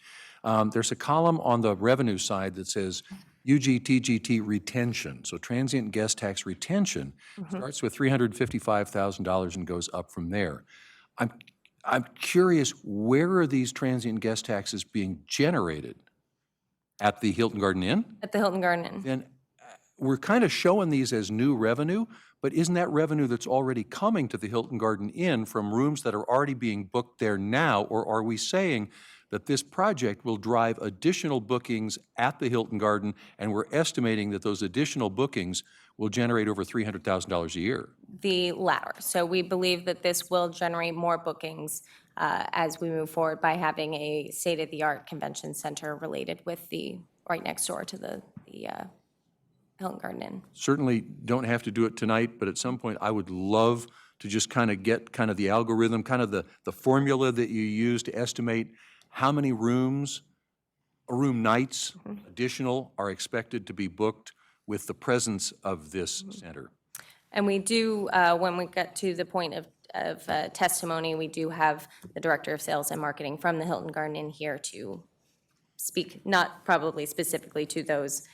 there's a column on the revenue side that says UGTGT retention. So transient guest tax retention starts with $355,000 and goes up from there. I'm curious, where are these transient guest taxes being generated? At the Hilton Garden Inn? At the Hilton Garden Inn. Then we're kind of showing these as new revenue, but isn't that revenue that's already coming to the Hilton Garden Inn from rooms that are already being booked there now? Or are we saying that this project will drive additional bookings at the Hilton Garden, and we're estimating that those additional bookings will generate over $300,000 a year? The latter. So we believe that this will generate more bookings as we move forward by having a state-of-the-art convention center related with right next door to the Hilton Garden Inn. Certainly don't have to do it tonight, but at some point I would love to just kind of get kind of the algorithm, kind of the formula that you use to estimate how many rooms, room nights additional are expected to be booked with the presence of this center. And we do, when we get to the point of testimony, we do have the Director of Sales and Marketing from the Hilton Garden Inn here to speak, not probably specifically to those,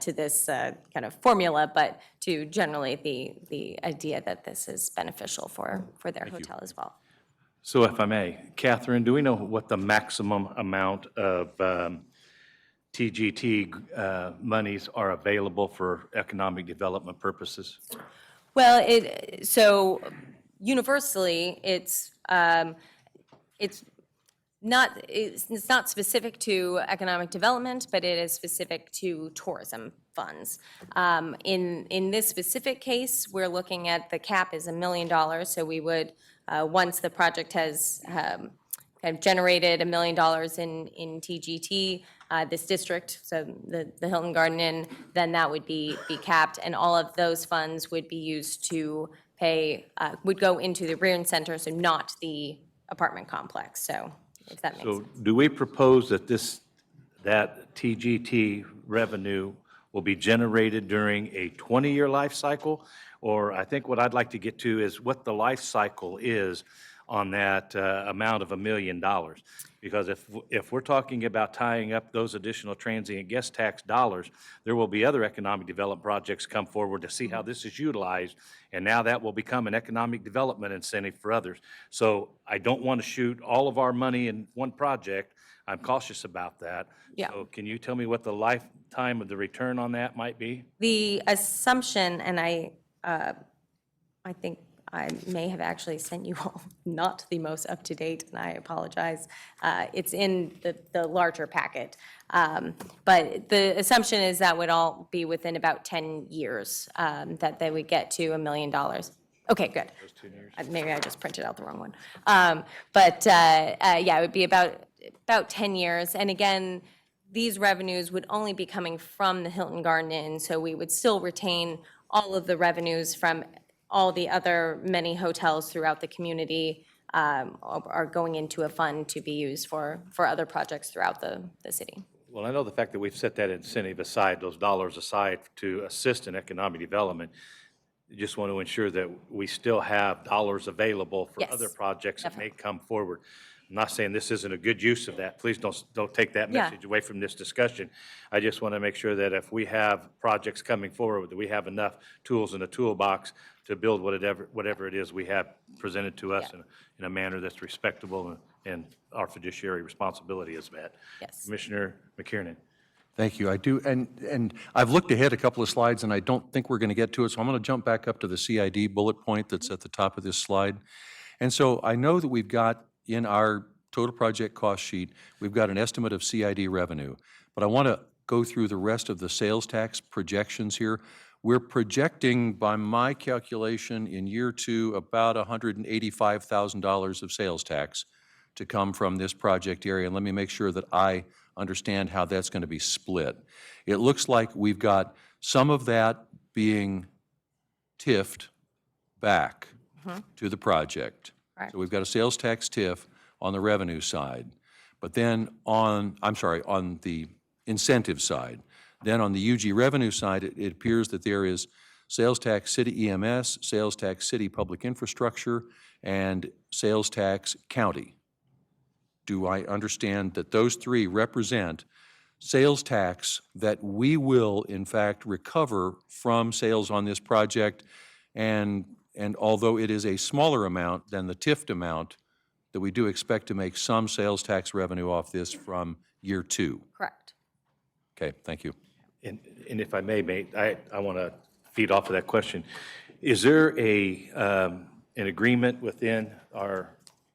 to this kind of formula, but to generally the idea that this is beneficial for their hotel as well. So if I may, Catherine, do we know what the maximum amount of TGT monies are available for economic development purposes? Well, so universally, it's not specific to economic development, but it is specific to tourism funds. In this specific case, we're looking at the cap is $1 million, so we would, once the project has kind of generated $1 million in TGT, this district, so the Hilton Garden Inn, then that would be capped, and all of those funds would be used to pay, would go into the Reardon Center, so not the apartment complex, so if that makes So sense. do we propose that that TGT revenue will be generated during a 20-year life cycle? Or I think what I'd like to get to is what the life cycle is on that amount of $1 million. Because if we're talking about tying up those additional transient guest tax dollars, there will be other economic development projects come forward to see how this is utilized, and now that will become an economic development incentive for others. So I don't want to shoot all of our money in one project. I'm cautious about that. Yeah. So can you tell me what the lifetime of the return on that might be? The assumption, and I think I may have actually sent you all not the most up-to-date, and I apologize. It's in the larger packet. But the assumption is that would all be within about 10 years that they would get to $1 million. Okay, good. Maybe I just printed out the wrong one. Yeah, it would be about 10 years. And again, these revenues would only be coming from the Hilton Garden Inn, so we would still retain all of the revenues from all the other many hotels throughout the community are going into a fund to be used for other projects throughout the city. Well, I know the fact that we've set that incentive aside, those dollars aside to assist in economic development. You just want to ensure that we still have dollars available for Yes, other projects that may come forward. I'm not saying this isn't a good use of that. Please don't take that Yeah. message away from this discussion. I just want to make sure that if we have projects coming forward, that we have enough tools in the toolbox to build whatever it is we have presented to us in a manner that's respectable and our fiduciary responsibility is met. Yes. Commissioner McKiernan. Thank you. I do, and I've looked ahead a couple of slides, and I don't think we're going to get to it, so I'm going to jump back up to the CID bullet point that's at the top of this slide. And so I know that we've got in our total project cost sheet, we've got an estimate of CID revenue, but I want to go through the rest of the sales tax projections here. We're projecting, by my calculation, in year 2, about $185,000 of sales tax to come from this project area. And let me make sure that I understand how that's going to be split. It looks like we've got some of that being TIF'd back to the project. Correct. So we've got a sales tax TIF on the revenue side, but then on the incentive side. Then on the UG revenue side, it appears that there is sales tax city EMS, sales tax city public infrastructure, and sales tax county. Do I understand that those three represent sales tax that we will, in fact, recover from sales on this project? And although it is a smaller amount than the TIFT amount, that we do expect to make some sales tax revenue off this from year 2. Correct. Okay, thank you. And if I may, I want to feed off of that question. Is there an agreement within our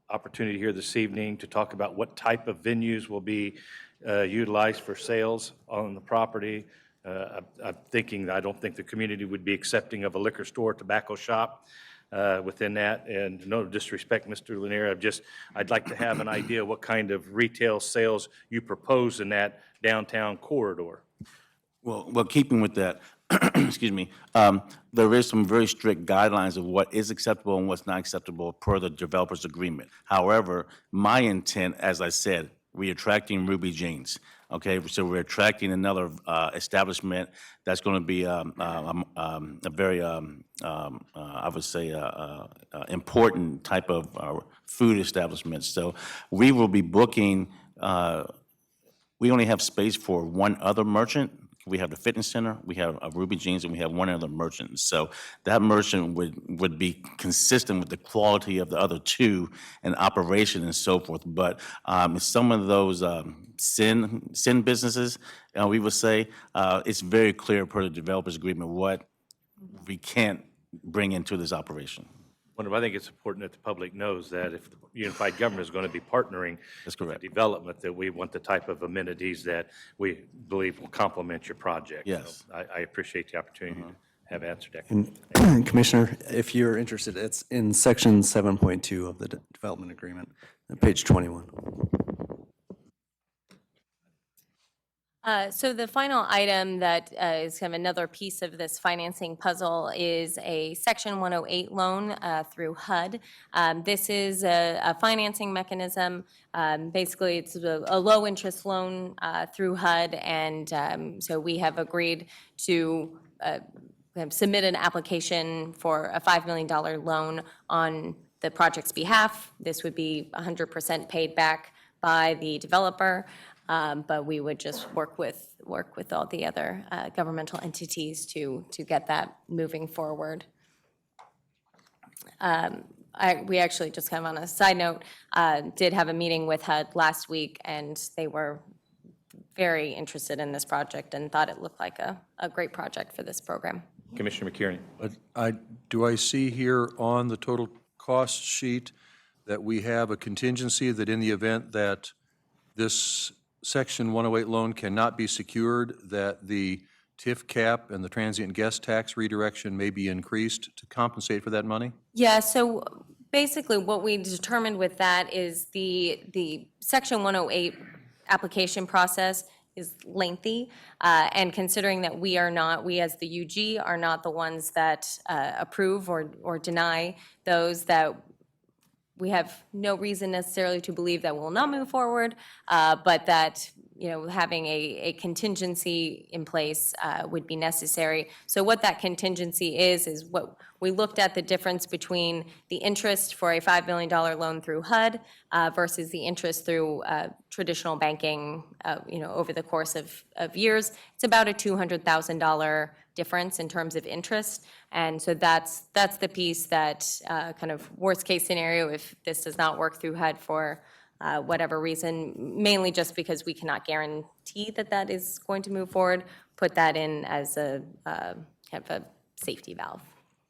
opportunity here this evening to talk about what type of venues will be utilized for sales on the property? I'm thinking, I don't think the community would be accepting of a liquor store, tobacco shop within that. And no disrespect, Mr. Lanier, I'd like to have an idea what kind of retail sales you propose in that downtown corridor. Well, keeping with that, excuse me, there is some very strict guidelines of what is acceptable and what's not acceptable per the developer's agreement. However, my intent, as I said, we're attracting Ruby Jeans, okay? So we're attracting another establishment that's going to be a very, I would say, important type of food establishment. So we will be booking, we only have space for one other merchant. We have the fitness center, we have Ruby Jeans, and we have one other merchant. So that merchant would be consistent with the quality of the other two and operation and so forth. But some of those sin businesses, we would say, it's very clear per the developer's agreement what we can't bring into this operation. Wonder, I think it's important that the public knows that if the unified government is going to be partnering That's with correct. development, that we want the type of amenities that we believe will complement your project. Yes. So I appreciate the opportunity to have answered that. And Commissioner, if you're interested, it's in section 7.2 of the development agreement, page 21. So the final item that is kind of another piece of this financing puzzle is a Section 108 loan through HUD. This is a financing mechanism. Basically, it's a low-interest loan through HUD, and so we have agreed to submit an application for a $5 million loan on the project's behalf. This would be 100% paid back by the developer. But we would just work with all the other governmental entities to get that moving forward. We actually, just kind of on a side note, did have a meeting with HUD last week, and they were very interested in this project and thought it looked like a great project for this program. Commissioner McKierney. Do I see here on the total cost sheet that we have a contingency that in the event that this Section 108 loan cannot be secured, that the TIF cap and the transient guest tax redirection may be increased to compensate for that money? Yeah, so basically what we determined with that is the Section 108 application process is lengthy, and considering that we as the UG are not the ones that approve or deny those, that we have no reason necessarily to believe that we'll not move forward, but that, having a contingency in place would be necessary. So what that contingency is what we looked at, the difference between the interest for a $5 million loan through HUD versus the interest through traditional banking, over the course of years. It's about a $200,000 difference in terms of interest. And so that's the piece that kind of worst case scenario, if this does not work through HUD for whatever reason, mainly just because we cannot guarantee that is going to move forward, put that in as a kind of a safety valve.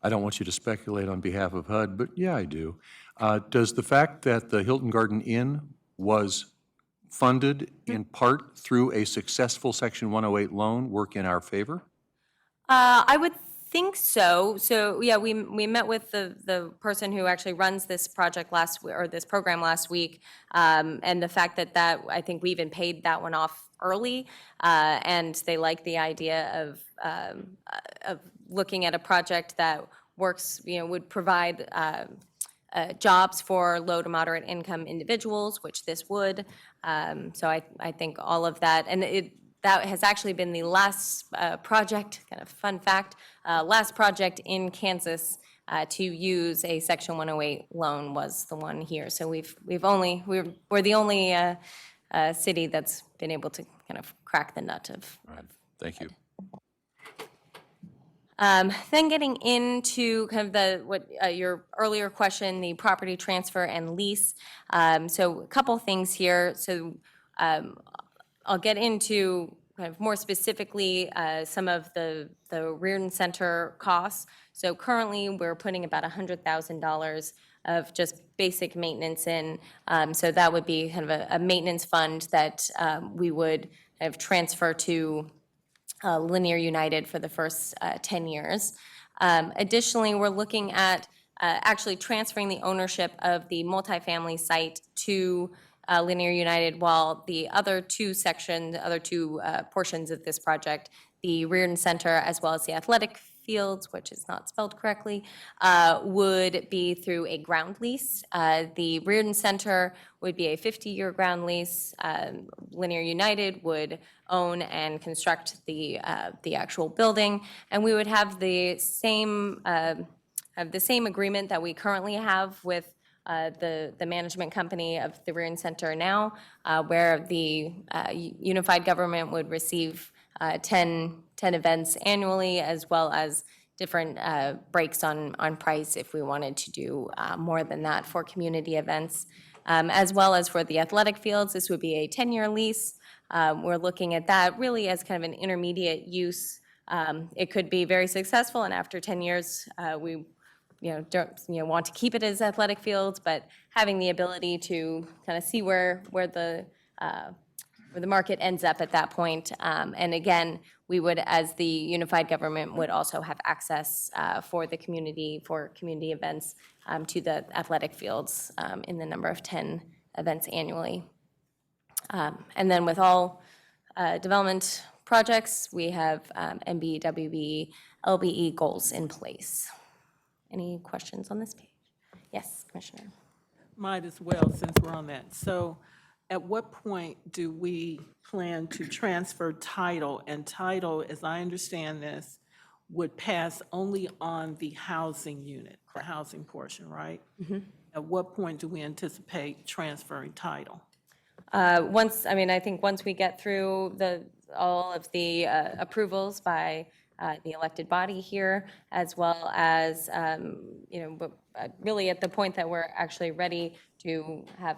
I don't want you to speculate on behalf of HUD, but yeah, I do. Does the fact that the Hilton Garden Inn was funded in part through a successful Section 108 loan work in our favor? I would think so. So yeah, we met with the person who actually runs this project this program last week, and the fact that I think we even paid that one off early, and they like the idea of looking at a project that works, would provide jobs for low to moderate income individuals, which this would. So I think all of that, and that has actually been the last project, kind of fun fact, last project in Kansas to use a Section 108 loan was the one here. So we're the only city that's been able to kind of crack the nut of. Thank you. Then getting into kind of your earlier question, the property transfer and lease. So a couple things here. So I'll get into kind of more specifically some of the Reardon Center costs. So currently, we're putting about $100,000 of just basic maintenance in. So that would be kind of a maintenance fund that we would kind of transfer to Linear United for the first 10 years. Additionally, we're looking at actually transferring the ownership of the multifamily site to Linear United, while the other two portions of this project, the Reardon Center as well as the athletic fields, which is not spelled correctly, would be through a ground lease. The Reardon Center would be a 50-year ground lease. Linear United would own and construct the actual building, and we would have the same agreement that we currently have with the management company of the Reardon Center now, where the unified government would receive 10 events annually, as well as different breaks on price if we wanted to do more than that for community events. As well as for the athletic fields, this would be a 10-year lease. We're looking at that really as kind of an intermediate use. It could be very successful, and after 10 years, we don't want to keep it as athletic fields, but having the ability to kind of see where the where the market ends up at that point. And again, we would, as the unified government, would also have access for community events to the athletic fields in the number of 10 events annually. And then with all development projects, we have MB, WB, LBE goals in place. Any questions on this page? Yes, Commissioner. Might as well, since we're on that. So at what point do we plan to transfer title? And title, as I understand this, would pass only on the housing unit, the housing portion, right? At what point do we anticipate transferring title? I think once we get through all of the approvals by the elected body here, as well as, really at the point that we're actually ready to have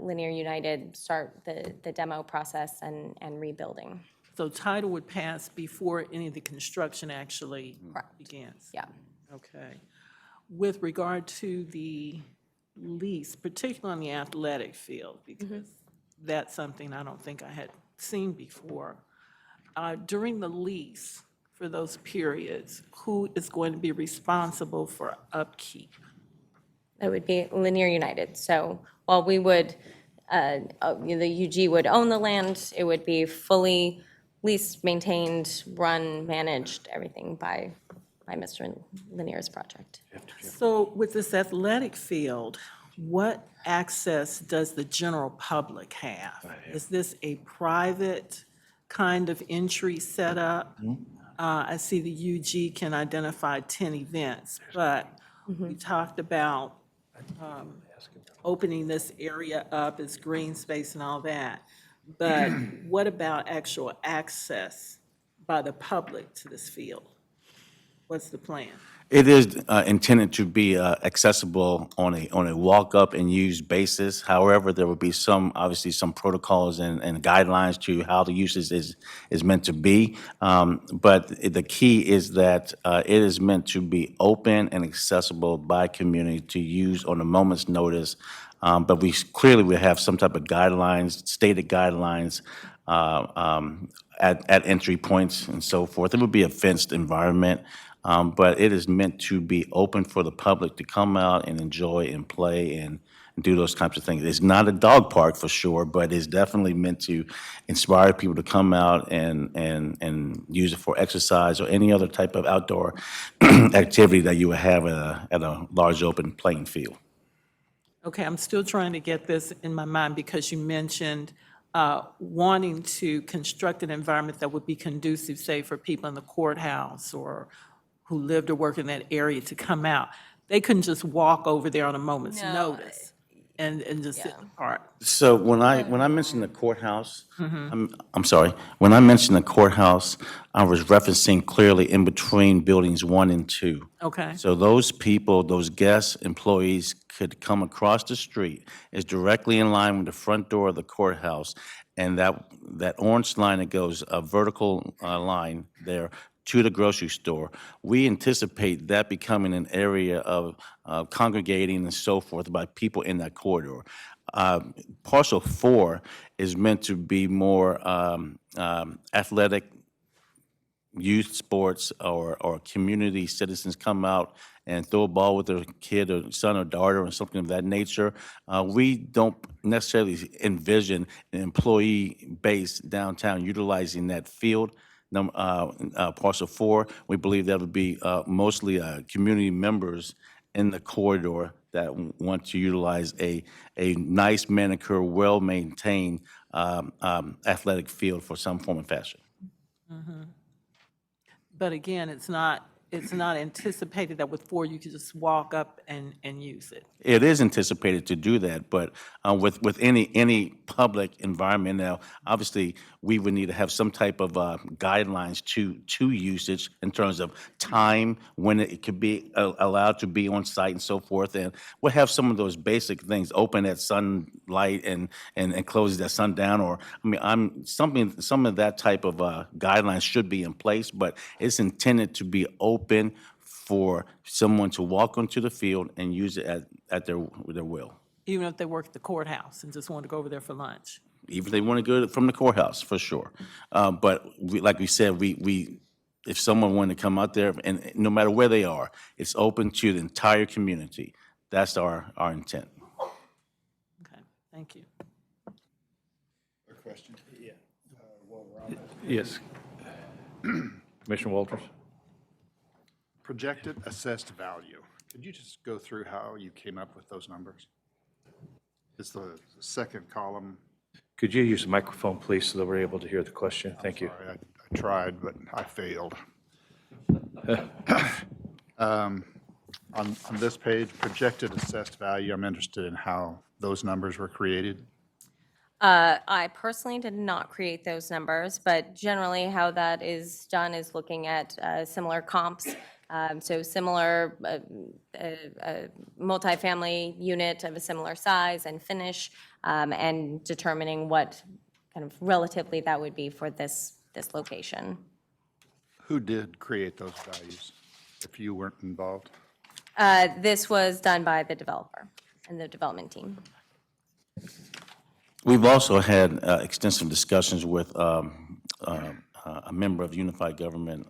Linear United start the demo process and rebuilding. So title would pass before any of the construction actually begins? Yeah. Okay. With regard to the lease, particularly on the athletic field, because that's something I don't think I had seen before. During the lease, for those periods, who is going to be responsible for upkeep? That would be Linear United. So while we would, the UG would own the land, it would be fully leased, maintained, run, managed, everything by Mr. Linear's project. So with this athletic field, what access does the general public have? Is this a private kind of entry setup? I see the UG can identify 10 events, but we talked about opening this area up as green space and all that. But what about actual access by the public to this field? What's the plan? It is intended to be accessible on a walk-up and use basis. However, there will be obviously some protocols and guidelines to how the usage is meant to be. But the key is that it is meant to be open and accessible by community to use on a moment's notice. But we clearly will have some type of guidelines, stated guidelines at entry points and so forth. It would be a fenced environment. But it is meant to be open for the public to come out and enjoy and play and do those types of things. It's not a dog park for sure, but it's definitely meant to inspire people to come out and use it for exercise or any other type of outdoor activity that you would have at a large open playing field. Okay, I'm still trying to get this in my mind because you mentioned wanting to construct an environment that would be conducive, say, for people in the courthouse or who lived or worked in that area to come out. They couldn't just walk over there on a moment's notice and just sit in the park. So when I mentioned the courthouse, I'm sorry, when I mentioned the courthouse, I was referencing clearly in between buildings 1 and 2. Okay. So those people, those guests, employees could come across the street. It's directly in line with the front door of the courthouse. And that orange line that goes, a vertical line there, to the grocery store. We anticipate that becoming an area of congregating and so forth by people in that corridor. Parcel 4 is meant to be more athletic, youth sports, or community citizens come out and throw a ball with their kid or son or daughter or something of that nature. We don't necessarily envision an employee base downtown utilizing that field. Parcel 4, we believe that would be mostly community members in the corridor that want to utilize a nice manicured, well-maintained athletic field for some form of fashion. But again, it's not anticipated that with 4 you could just walk up and use it. It is anticipated to do that, but with any public environment now, obviously, we would need to have some type of guidelines to usage in terms of time, when it could be allowed to be on site and so forth. And we'll have some of those basic things open at sunlight and closes at sundown, or, some of that type of guidelines should be in place, but it's intended to be open for someone to walk onto the field and use it at their will. Even if they work at the courthouse and just want to go over there for lunch. even if they want to go from the courthouse, for sure. But like we said, if someone wanted to come out there, and no matter where they are, it's open to the entire community. That's our intent. Okay, thank you. Yes. Commissioner Walters? Projected assessed value. Could you just go through how you came up with those numbers? It's the second column. Could you use the microphone, please, so that we're able to hear the question? Thank you. Sorry, I tried, but I failed. On this page, projected assessed value, I'm interested in how those numbers were created. I personally did not create those numbers, but generally how that is done is looking at similar comps. So similar multifamily unit of a similar size and finish, and determining what kind of relatively that would be for this location. Who did create those values, if you weren't involved? This was done by the developer and the development team. We've also had extensive discussions with a member of Unified Government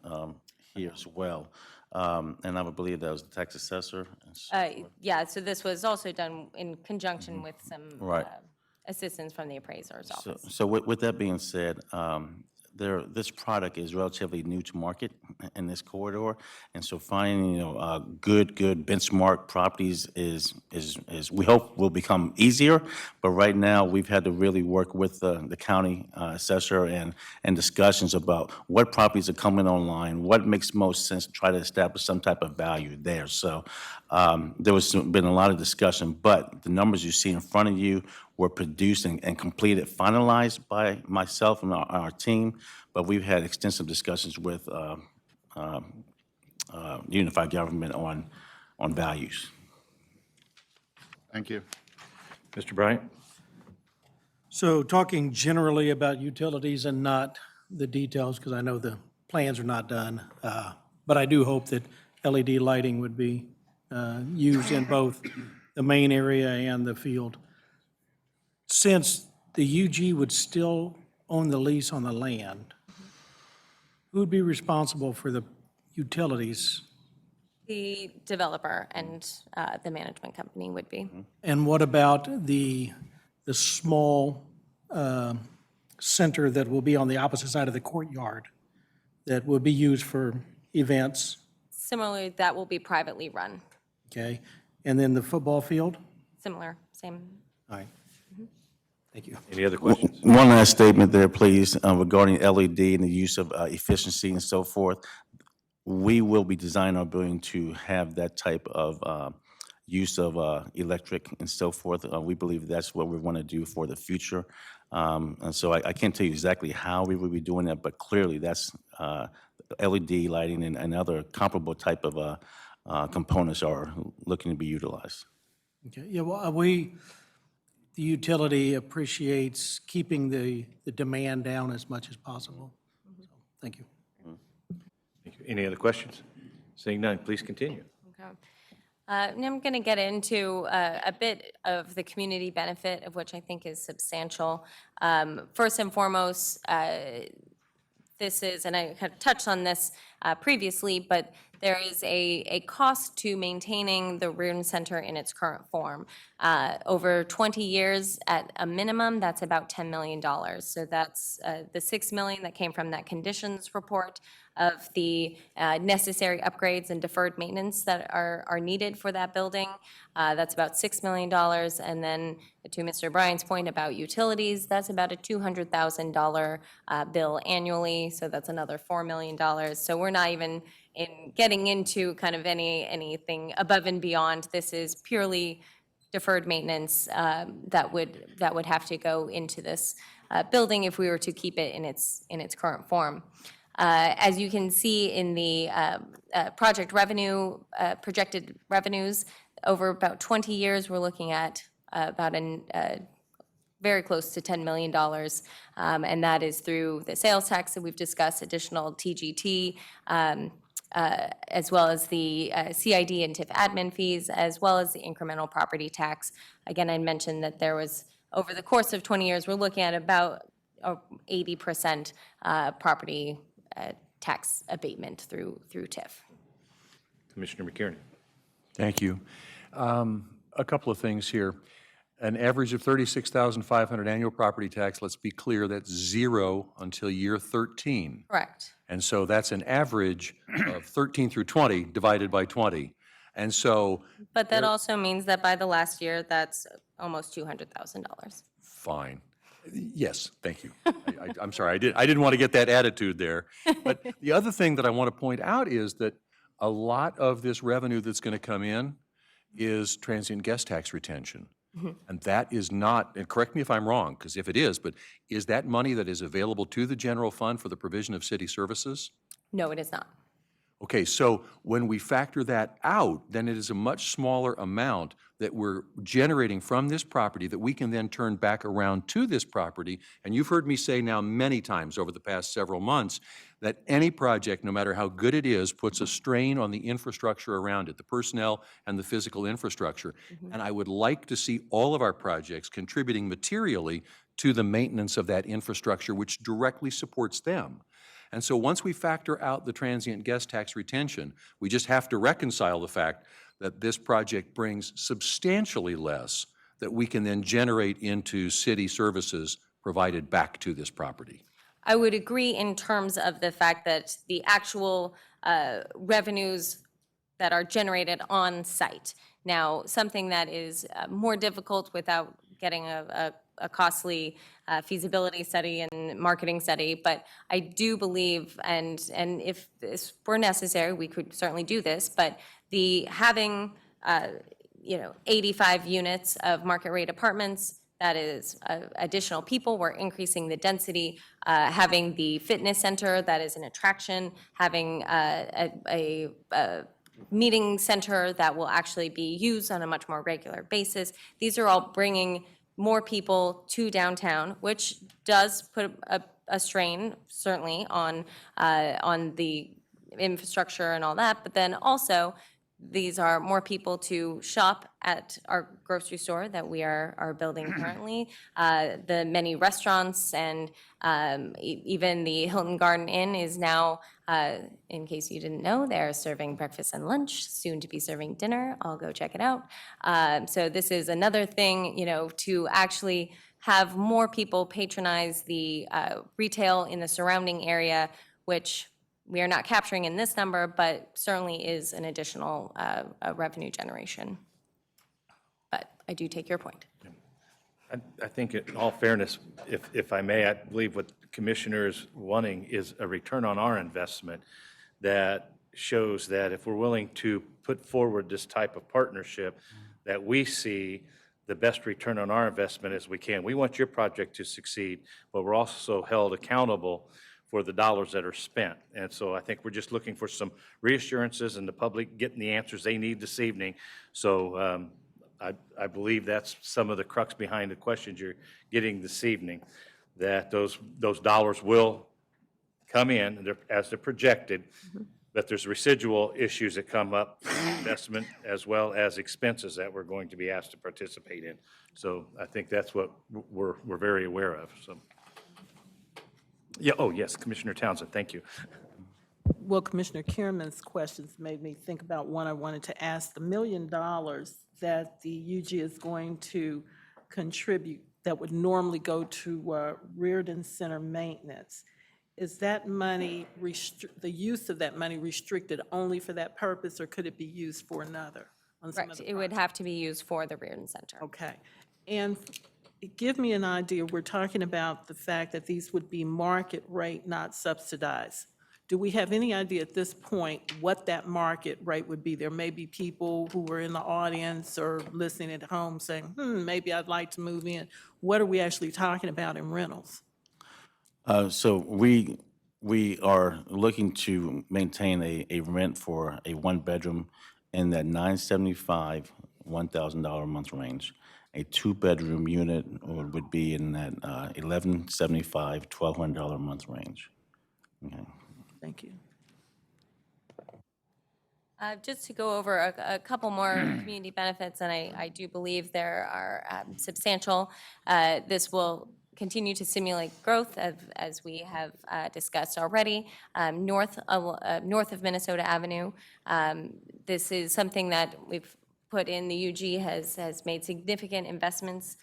here as well. And I would believe that was the tax assessor. Yeah, so this was also done in conjunction with some Right. assistance from the appraiser's office. So with that being said, this product is relatively new to market in this corridor, and so finding good benchmark properties is we hope will become easier. But right now, we've had to really work with the county assessor and discussions about what properties are coming online, what makes most sense to try to establish some type of value there. So there was been a lot of discussion, but the numbers you see in front of you were produced and completed, finalized by myself and our team, but we've had extensive discussions with Unified Government on values. Thank you. Mr. Bryant? So talking generally about utilities and not the details, because I know the plans are not done, but I do hope that LED lighting would be used in both the main area and the field. Since the UG would still own the lease on the land, who would be responsible for the utilities? The developer and the management company would be. And what about the small center that will be on the opposite side of the courtyard that will be used for events, Similarly, that will be privately run. okay? And then the football field? Similar, same. All right. Thank you. Any other questions? One last statement there, please, regarding LED and the use of efficiency and so forth. We will be designing our building to have that type of use of electric and so forth. We believe that's what we want to do for the future. And so I can't tell you exactly how we will be doing that, but clearly that's LED lighting and other comparable type of components are looking to be utilized. Okay, yeah, well, the utility appreciates keeping the demand down as much as possible. So, thank you. Thank you. Any other questions? Seeing none, please continue. Okay. And I'm going to get into a bit of the community benefit, of which I think is substantial. First and foremost, this is, and I kind of touched on this previously, but there is a cost to maintaining the Reardon Center in its current form. Over 20 years at a minimum, that's about $10 million. So that's the $6 million that came from that conditions report of the necessary upgrades and deferred maintenance that are needed for that building. That's about $6 million. And then to Mr. Bryan's point about utilities, that's about a $200,000 bill annually. So that's another $4 million. So we're not even getting into kind of anything above and beyond. This is purely deferred maintenance that would have to go into this building if we were to keep it in its current form. As you can see in the project revenue, projected revenues, over about 20 years, we're looking at about very close to $10 million. And that is through the sales tax that we've discussed, additional TGT, as well as the CID and TIF admin fees, as well as the incremental property tax. Again, I mentioned that there was over the course of 20 years, we're looking at about 80% property tax abatement through TIF. Commissioner McKiernan. Thank you. A couple of things here. An average of $36,500 annual property tax, let's be clear, that's zero until year 13. Correct. And so that's an average of 13 through 20 divided by 20. And so, But that also means that by the last year, that's almost $200,000. fine. Yes, thank you. I'm sorry, I didn't want to get that attitude there. But the other thing that I want to point out is that a lot of this revenue that's going to come in is transient guest tax retention. And that is not, and correct me if I'm wrong, because if it is, but is that money that is available to the general fund for the provision of city services? No, it is not. Okay, so when we factor that out, then it is a much smaller amount that we're generating from this property that we can then turn back around to this property. And you've heard me say now many times over the past several months that any project, no matter how good it is, puts a strain on the infrastructure around it, the personnel and the physical infrastructure. And I would like to see all of our projects contributing materially to the maintenance of that infrastructure, which directly supports them. And so once we factor out the transient guest tax retention, we just have to reconcile the fact that this project brings substantially less that we can then generate into city services provided back to this property. I would agree in terms of the fact that the actual revenues that are generated on site. Now, something that is more difficult without getting a costly feasibility study and marketing study, but I do believe, and if this were necessary, we could certainly do this, but having 85 units of market rate apartments, that is additional people, we're increasing the density, having the fitness center, that is an attraction, having a meeting center that will actually be used on a much more regular basis. These are all bringing more people to downtown, which does put a strain, certainly, on the infrastructure and all that, but then also, these are more people to shop at our grocery store that we are building currently, the many restaurants, and even the Hilton Garden Inn is now, in case you didn't know, they're serving breakfast and lunch, soon to be serving dinner. I'll go check it out. So this is another thing, to actually have more people patronize the retail in the surrounding area, which we are not capturing in this number, but certainly is an additional revenue generation. But I do take your point. I think in all fairness, if I may, I believe what the commissioner is wanting is a return on our investment that shows that if we're willing to put forward this type of partnership, that we see the best return on our investment as we can. We want your project to succeed, but we're also held accountable for the dollars that are spent. And so I think we're just looking for some reassurances and the public getting the answers they need this evening. So I believe that's some of the crux behind the questions you're getting this evening, that those dollars will come in as they're projected, but there's residual issues that come up, investment as well as expenses that we're going to be asked to participate in. So I think that's what we're very aware of, so. Yeah, oh, yes, Commissioner Townsend, thank you. Well, Commissioner Kierman's questions made me think about one I wanted to ask. The $1 million that the UG is going to contribute that would normally go to Reardon Center maintenance, is that money, the use of that money restricted only for that purpose, or could it be used for another? Correct. It would have to be used for the Reardon Center. Okay. And give me an idea, we're talking about the fact that these would be market rate, not subsidized. Do we have any idea at this point what that market rate would be? There may be people who are in the audience or listening at home saying, maybe I'd like to move in. What are we actually talking about in rentals? So we are looking to maintain a rent for a one-bedroom in that $975, $1,000 a month range. A two-bedroom unit would be in that $1,175, $1,200 a month range. Okay. Thank you. Just to go over a couple more community benefits, and I do believe there are substantial. This will continue to stimulate growth, as we have discussed already, north of Minnesota Avenue. This is something that we've put in. The UG has made significant investments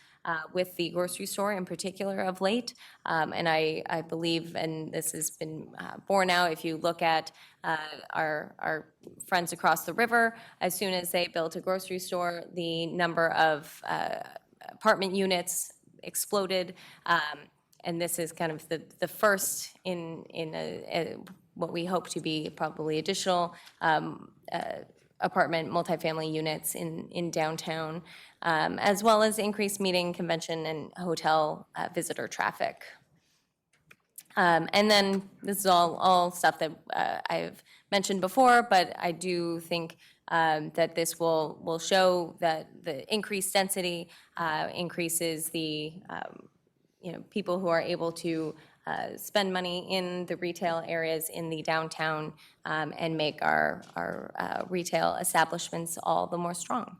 with the grocery store in particular of late. And I believe, and this has been borne out, if you look at our friends across the river, as soon as they built a grocery store, the number of apartment units exploded. And this is kind of the first in what we hope to be probably additional apartment, multifamily units in downtown, as well as increased meeting, convention, and hotel visitor traffic. And then this is all stuff that I've mentioned before, but I do think that this will show that the increased density increases the people who are able to spend money in the retail areas in the downtown and make our retail establishments all the more strong.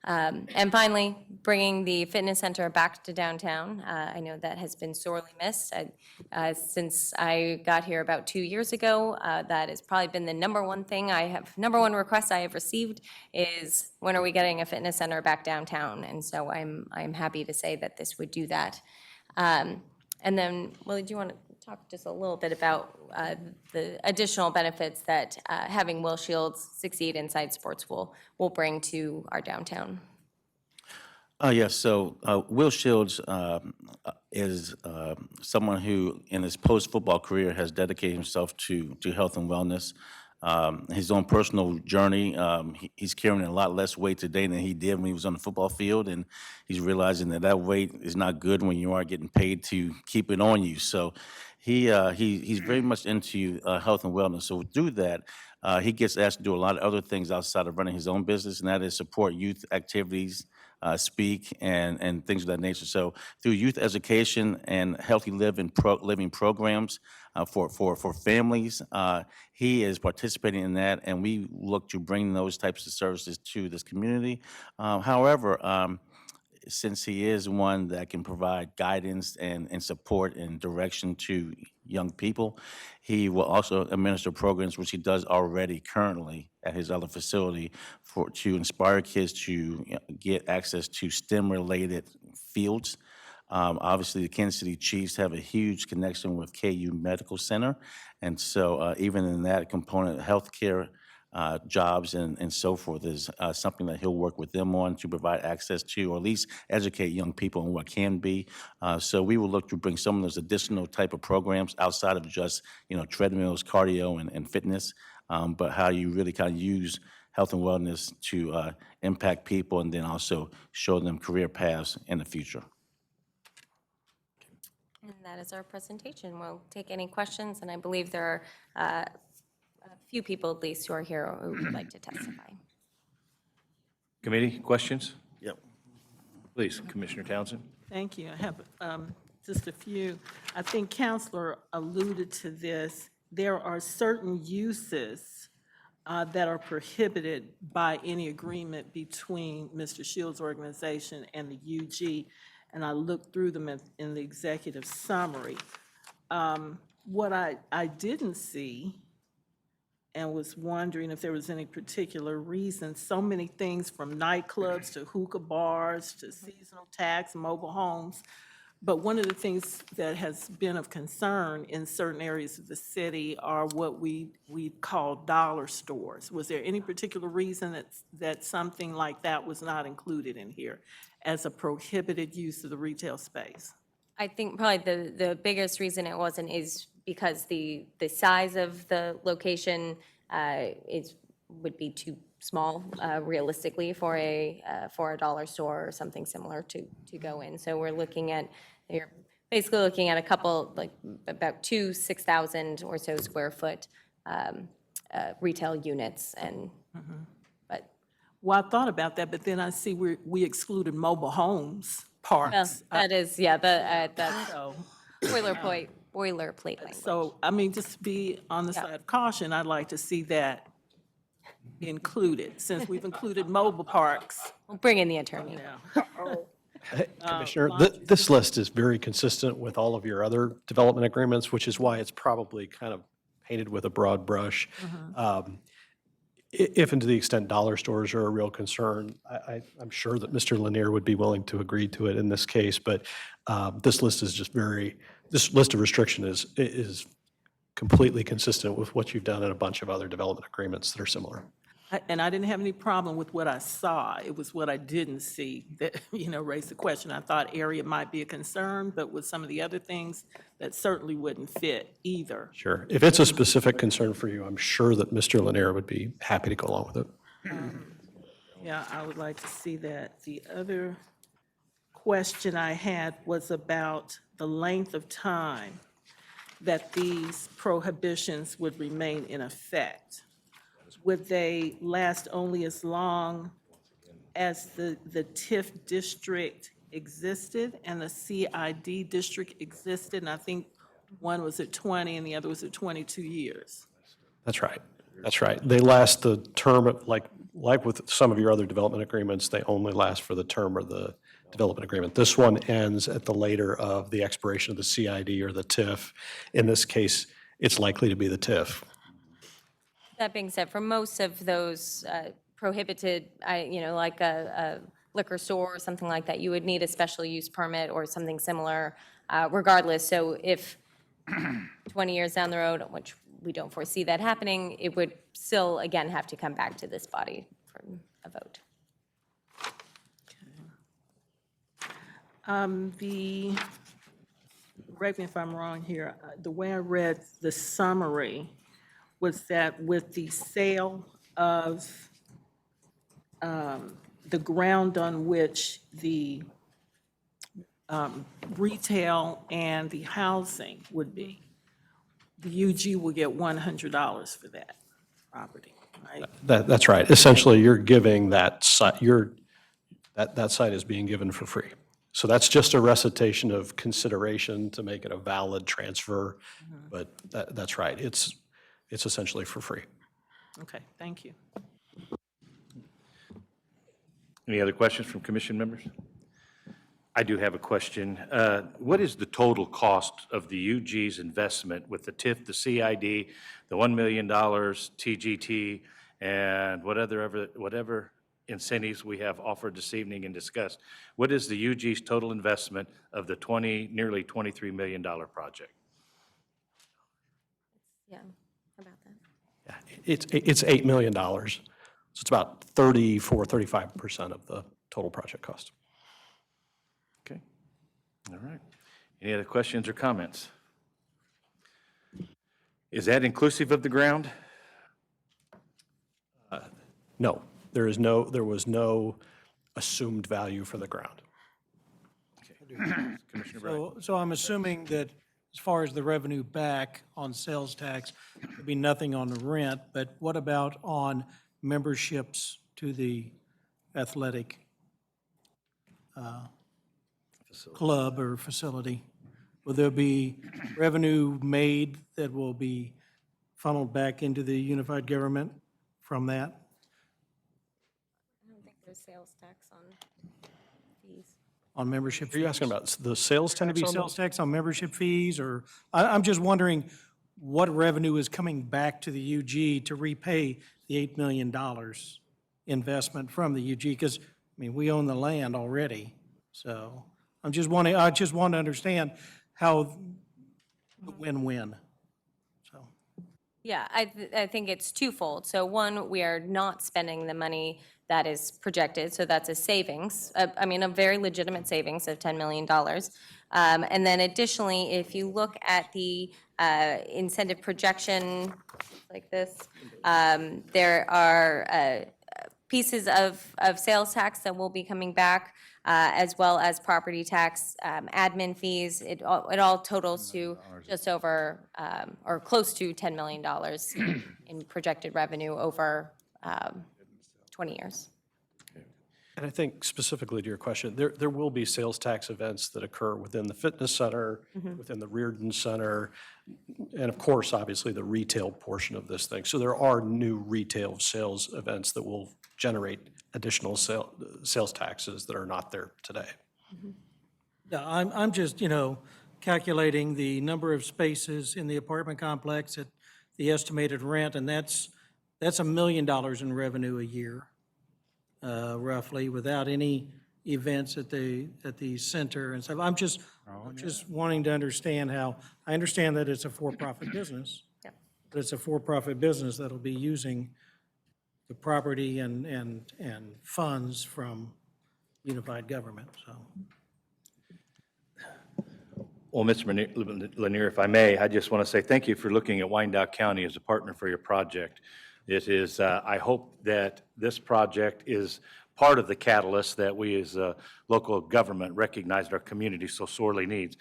And finally, bringing the fitness center back to downtown. I know that has been sorely missed. Since I got here about 2 years ago, that has probably been the number one request I have received is, when are we getting a fitness center back downtown? And so I'm happy to say that this would do that. And then, Willie, do you want to talk just a little bit about the additional benefits that having Will Shields succeed inside sports will bring to our downtown? Yes, so Will Shields is someone who, in his post-football career, has dedicated himself to health and wellness. His own personal journey, he's carrying a lot less weight today than he did when he was on the football field, and he's realizing that weight is not good when you aren't getting paid to keep it on you. So he's very much into health and wellness. So through that, he gets asked to do a lot of other things outside of running his own business, and that is support youth activities, speak, and things of that nature. So through youth education and healthy living programs for families, he is participating in that, and we look to bring those types of services to this community. However, since he is one that can provide guidance and support and direction to young people, he will also administer programs, which he does already currently at his other facility, to inspire kids to get access to STEM-related fields. Obviously, the Kansas City Chiefs have a huge connection with KU Medical Center, and so even in that component, healthcare jobs and so forth is something that he'll work with them on to provide access to, or at least educate young people on what can be. So we will look to bring some of those additional type of programs outside of just treadmills, cardio, and fitness, but how you really kind of use health and wellness to impact people and then also show them career paths in the future. And that is our presentation. We'll take any questions, and I believe there are a few people at least who are here who would like to testify. Committee, questions? Yep. Please, Commissioner Townsend. Thank you. I have just a few. I think Counselor alluded to this. There are certain uses that are prohibited by any agreement between Mr. Shields' organization and the UG, and I looked through them in the executive summary. What I didn't see, and was wondering if there was any particular reason, so many things from nightclubs to hookah bars to seasonal tax, mobile homes. But one of the things that has been of concern in certain areas of the city are what we call dollar stores. Was there any particular reason that something like that was not included in here as a prohibited use of the retail space? I think probably the biggest reason it wasn't is because the size of the location would be too small realistically for a dollar store or something similar to go in. So you're basically looking at a couple, like about 6,000 or so square foot retail units, and but. Well, I thought about that, but then I see we excluded mobile homes, Well, parks. that is, yeah, that's So, boilerplate language. so, I mean, just to be on the side of caution, I'd like to see that included, since we've included mobile parks We'll bring in the attorney. now. Commissioner, this list is very consistent with all of your other development agreements, which is why it's probably kind of painted with a broad brush. If and to the extent dollar stores are a real concern, I'm sure that Mr. Lanier would be willing to agree to it in this case, but this list is just this list of restriction is completely consistent with what you've done in a bunch of other development agreements that are similar. And I didn't have any problem with what I saw. It was what I didn't see that, raised the question. I thought area might be a concern, but with some of the other things, that certainly wouldn't fit either. Sure. If it's a specific concern for you, I'm sure that Mr. Lanier would be happy to go along with it. Yeah, I would like to see that. The other question I had was about the length of time that these prohibitions would remain in effect. Would they last only as long as the TIF district existed and the CID district existed? And I think one was at 20 and the other was at 22 years. That's right. That's right. They last the term, like with some of your other development agreements, they only last for the term of the development agreement. This one ends at the later of the expiration of the CID or the TIF. In this case, it's likely to be the TIF. That being said, for most of those prohibited, like a liquor store or something like that, you would need a special use permit or something similar regardless. So if 20 years down the road, which we don't foresee that happening, it would still, again, have to come back to this body for a vote. Correct me if I'm wrong here, the way I read the summary was that with the sale of the ground on which the retail and the housing would be, the UG will get $100 for that property, right? That's right. Essentially, you're giving that site, that site is being given for free. So that's just a recitation of consideration to make it a valid transfer, but that's right. It's essentially for free. Okay, thank you. Any other questions from commission members? I do have a question. What is the total cost of the UG's investment with the TIF, the CID, the $1 million, TGT, and whatever incentives we have offered this evening and discussed? What is the UG's total investment of the nearly $23 million project? Yeah, how about that? It's $8 million. So it's about 35% of the total project cost. Okay, all right. Any other questions or comments? Is that inclusive of the ground? No, there was no assumed value for the ground. Commissioner Bryan? So I'm assuming that as far as the revenue back on sales tax, there'd be nothing on the rent, but what about on memberships to the athletic club or facility? Will there be revenue made that will be funneled back into the unified government from that? I don't think there's sales tax on fees. On membership Are you asking about the sales Going tax? to be on sales those? tax on membership fees, or, I'm just wondering what revenue is coming back to the UG to repay the $8 million investment from the UG? Because, we own the land already, so I just want to understand how the win-win, so. Yeah, I think it's twofold. So one, we are not spending the money that is projected, so that's a savings, a very legitimate savings of $10 million. And then additionally, if you look at the incentive projection like this, there are pieces of sales tax that will be coming back, as well as property tax, admin fees. It all totals to just over, or close to $10 million in projected revenue over 20 years. And I think specifically to your question, there will be sales tax events that occur within the fitness center, within the Reardon Center, and of course, obviously, the retail portion of this thing. So there are new retail sales events that will generate additional sales taxes that are not there today. Yeah, I'm just, calculating the number of spaces in the apartment complex at the estimated rent, and that's $1 million in revenue a year, roughly, without any events at the center and stuff. I'm just wanting to understand how, I understand that it's a for-profit business. Yep. But it's a for-profit business that'll be using the property and funds from unified government, so. Well, Mr. Lanier, if I may, I just want to say thank you for looking at Wyandotte County as a partner for your project. It is, I hope that this project is part of the catalyst that we as a local government recognize our community so sorely needs.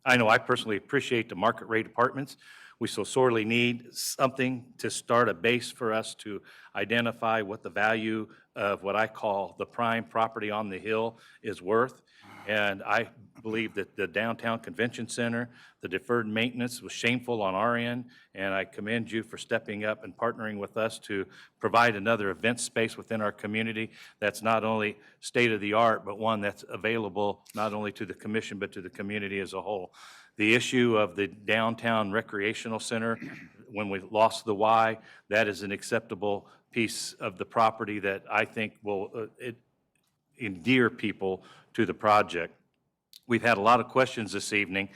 I know I personally appreciate the market rate apartments. We so sorely need something to start a base for us to identify what the value of what I call the prime property on the hill is worth. And I believe that the downtown convention center, the deferred maintenance was shameful on our end, and I commend you for stepping up and partnering with us to provide another event space within our community that's not only state-of-the-art, but one that's available not only to the commission, but to the community as a whole. The issue of the downtown recreational center, when we lost the Y, that is an acceptable piece of the property that I think will endear people to the project. We've had a lot of questions this evening.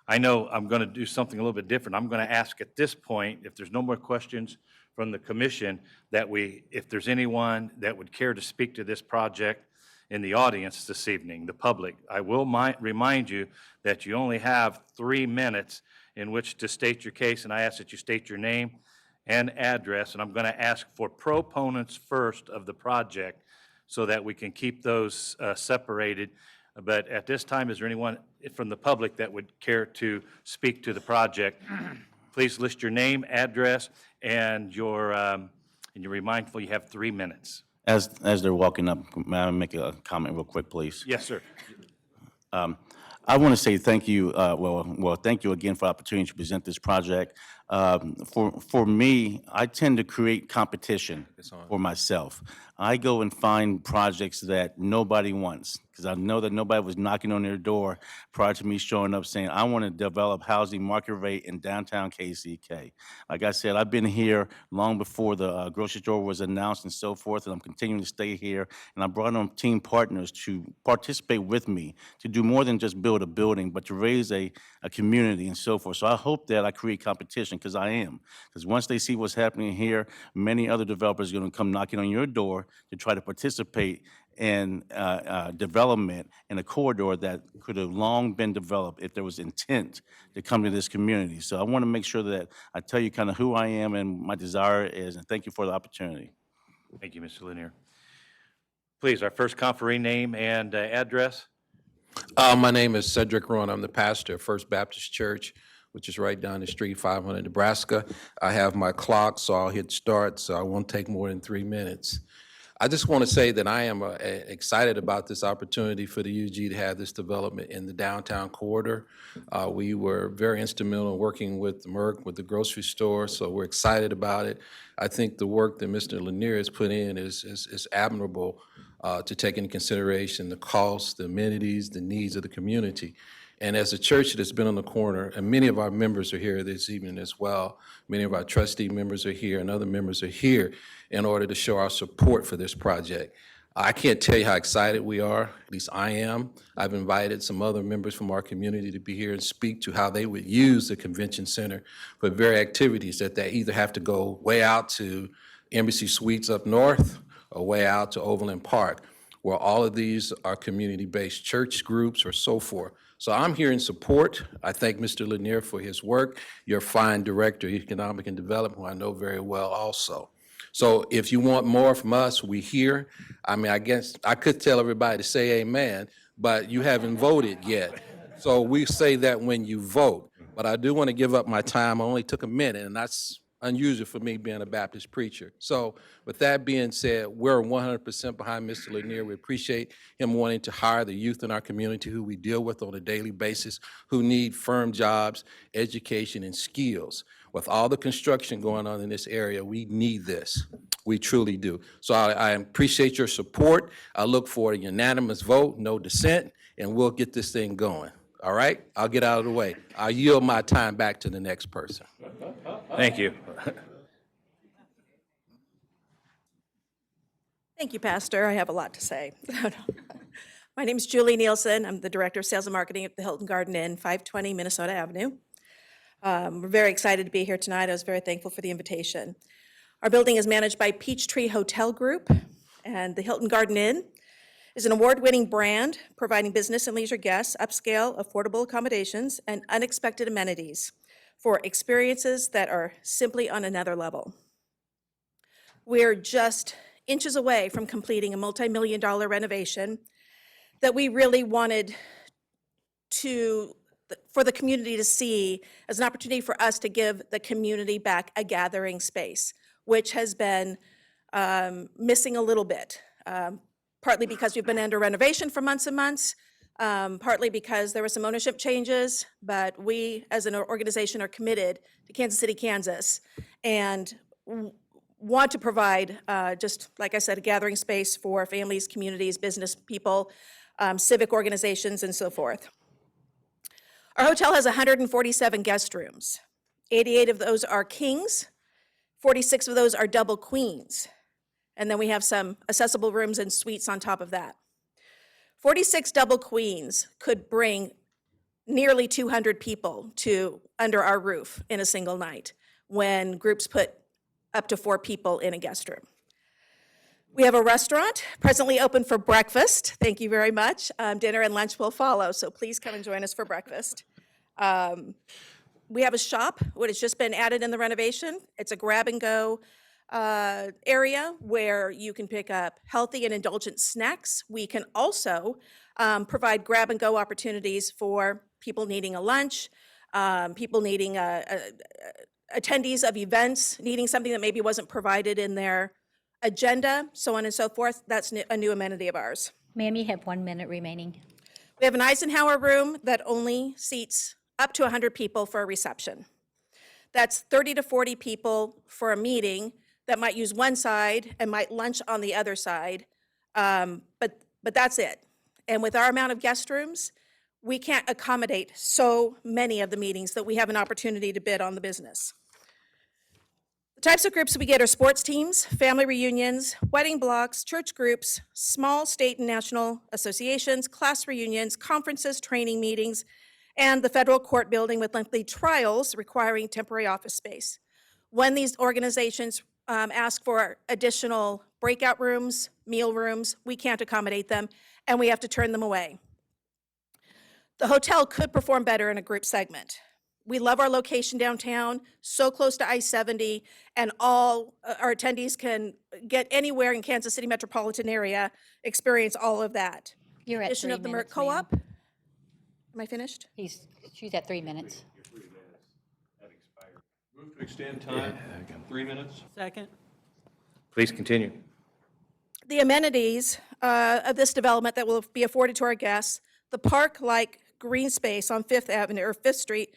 I know I'm going to do something a little bit different. I'm going to ask at this point, if there's no more questions from the commission, that if there's anyone that would care to speak to this project in the audience this evening, the public, I will remind you that you only have 3 minutes in which to state your case, and I ask that you state your name and address, and I'm going to ask for proponents first of the project so that we can keep those separated. But at this time, is there anyone from the public that would care to speak to the project? Please list your name, address, and you're mindful you have 3 minutes. As they're walking up, may I make a comment real quick, please? Yes, sir. I want to say thank you, thank you again for the opportunity to present this project. For me, I tend to create competition for myself. I go and find projects that nobody wants, because I know that nobody was knocking on their door prior to me showing up saying, I want to develop housing market rate in downtown KCK. Like I said, I've been here long before the grocery store was announced and so forth, and I'm continuing to stay here. And I brought on team partners to participate with me, to do more than just build a building, but to raise a community and so forth. So I hope that I create competition, because I am. Because once they see what's happening here, many other developers are going to come knocking on your door to try to participate in development in a corridor that could have long been developed if there was intent to come to this community. So I want to make sure that I tell you kind of who I am and my desire is, and thank you for the opportunity. Thank you, Mr. Lanier. Please, our first conferee name and address. My name is Cedric Rowan. I'm the pastor of First Baptist Church, which is right down the street, 500 Nebraska. I have my clock, so I'll hit start, so I won't take more than 3 minutes. I just want to say that I am excited about this opportunity for the UG to have this development in the downtown corridor. We were very instrumental in working with Merck, with the grocery store, so we're excited about it. I think the work that Mr. Lanier has put in is admirable to take into consideration the costs, the amenities, the needs of the community. And as a church that's been on the corner, and many of our members are here this evening as well, many of our trustee members are here and other members are here in order to show our support for this project. I can't tell you how excited we are, at least I am. I've invited some other members from our community to be here and speak to how they would use the convention center for various activities that they either have to go way out to Embassy Suites up north or way out to Overland Park, where all of these are community-based church groups or so forth. So I'm here in support. I thank Mr. Lanier for his work. You're a fine director of economic and development, who I know very well also. So if you want more from us, we're here. I mean, I guess I could tell everybody to say amen, but you haven't voted yet. So we say that when you vote. But I do want to give up my time. I only took a minute, and that's unusual for me being a Baptist preacher. So with that being said, we're 100% behind Mr. Lanier. We appreciate him wanting to hire the youth in our community who we deal with on a daily basis, who need firm jobs, education, and skills. With all the construction going on in this area, we need this. We truly do. So I appreciate your support. I look for a unanimous vote, no dissent, and we'll get this thing going. All right? I'll get out of the way. I'll yield my time back to the next person. Thank you. Thank you, Pastor. I have a lot to say. My name is Julie Nielsen. I'm the Director of Sales and Marketing at the Hilton Garden Inn, 520 Minnesota Avenue. We're very excited to be here tonight. I was very thankful for the invitation. Our building is managed by Peachtree Hotel Group, and the Hilton Garden Inn is an award-winning brand providing business and leisure guests upscale, affordable accommodations and unexpected amenities for experiences that are simply on another level. We're just inches away from completing a multi-million-dollar renovation that we really wanted for the community to see as an opportunity for us to give the community back a gathering space, which has been missing a little bit, partly because we've been under renovation for months and months, partly because there were some ownership changes, but we as an organization are committed to Kansas City, Kansas, and want to provide, just like I said, a gathering space for families, communities, business people, civic organizations, and so forth. Our hotel has 147 guest rooms. 88 of those are kings, 46 of those are double queens, and then we have some accessible rooms and suites on top of that. 46 double queens could bring nearly 200 people to under our roof in a single night when groups put up to 4 people in a guest room. We have a restaurant presently open for breakfast. Thank you very much. Dinner and lunch will follow, so please come and join us for breakfast. We have a shop, which has just been added in the renovation. It's a grab-and-go area where you can pick up healthy and indulgent snacks. We can also provide grab-and-go opportunities for people needing a lunch, people needing attendees of events, needing something that maybe wasn't provided in their agenda, so on and so forth. That's a new amenity of ours. Ma'am, you have 1 minute remaining. We have an Eisenhower room that only seats up to 100 people for a reception. That's 30 to 40 people for a meeting that might use one side and might lunch on the other side, but that's it. And with our amount of guest rooms, we can't accommodate so many of the meetings that we have an opportunity to bid on the business. The types of groups we get are sports teams, family reunions, wedding blocks, church groups, small state and national associations, class reunions, conferences, training meetings, and the federal court building with lengthy trials requiring temporary office space. When these organizations ask for additional breakout rooms, meal rooms, we can't accommodate them, and we have to turn them away. The hotel could perform better in a group segment. We love our location downtown, so close to I-70, and all our attendees can get anywhere in Kansas City metropolitan area, experience all of that. You're at Addition 3 of the Merck minutes, Co-op. Am I finished? She's at 3 minutes. Move to extend time, 3 minutes. Second. Please continue. The amenities of this development that will be afforded to our guests, the park-like green space on Fifth Avenue or Fifth Street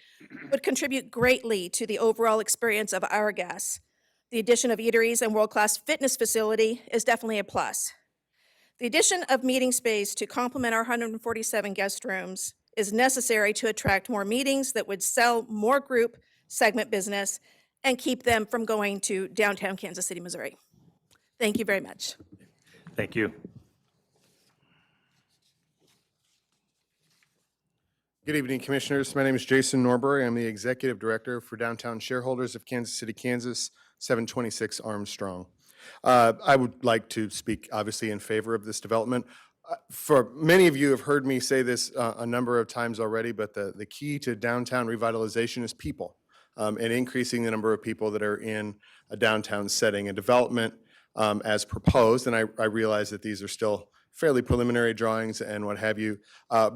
would contribute greatly to the overall experience of our guests. The addition of eateries and world-class fitness facility is definitely a plus. The addition of meeting space to complement our 147 guest rooms is necessary to attract more meetings that would sell more group segment business and keep them from going to downtown Kansas City, Missouri. Thank you very much. Thank you. Good evening, Commissioners. My name is Jason Norbury. I'm the Executive Director for Downtown Shareholders of Kansas City, Kansas, 726 Armstrong. I would like to speak, obviously, in favor of this development. For many of you have heard me say this a number of times already, but the key to downtown revitalization is people and increasing the number of people that are in a downtown setting. And development as proposed, and I realize that these are still fairly preliminary drawings and what have you,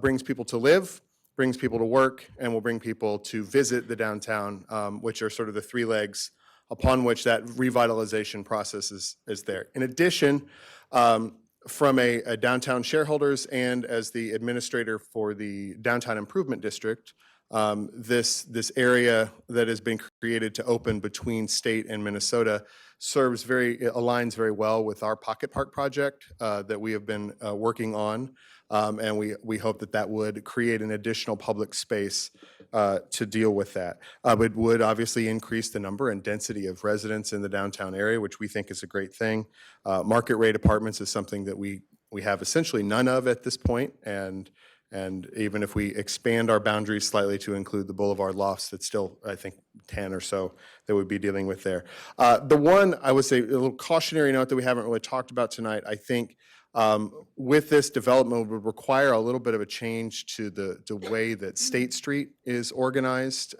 brings people to live, brings people to work, and will bring people to visit the downtown, which are sort of the 3 legs upon which that revitalization process is there. In addition, from a downtown shareholders and as the administrator for the Downtown Improvement District, this area that has been created to open between state and Minnesota aligns very well with our Pocket Park project that we have been working on. And we hope that that would create an additional public space to deal with that. It would obviously increase the number and density of residents in the downtown area, which we think is a great thing. Market rate apartments is something that we have essentially none of at this point, and even if we expand our boundaries slightly to include the Boulevard Lofts, it's still, I think, 10 or so that we'd be dealing with there. The one, I would say, a little cautionary note that we haven't really talked about tonight, I think, with this development would require a little bit of a change to the way that State Street is organized.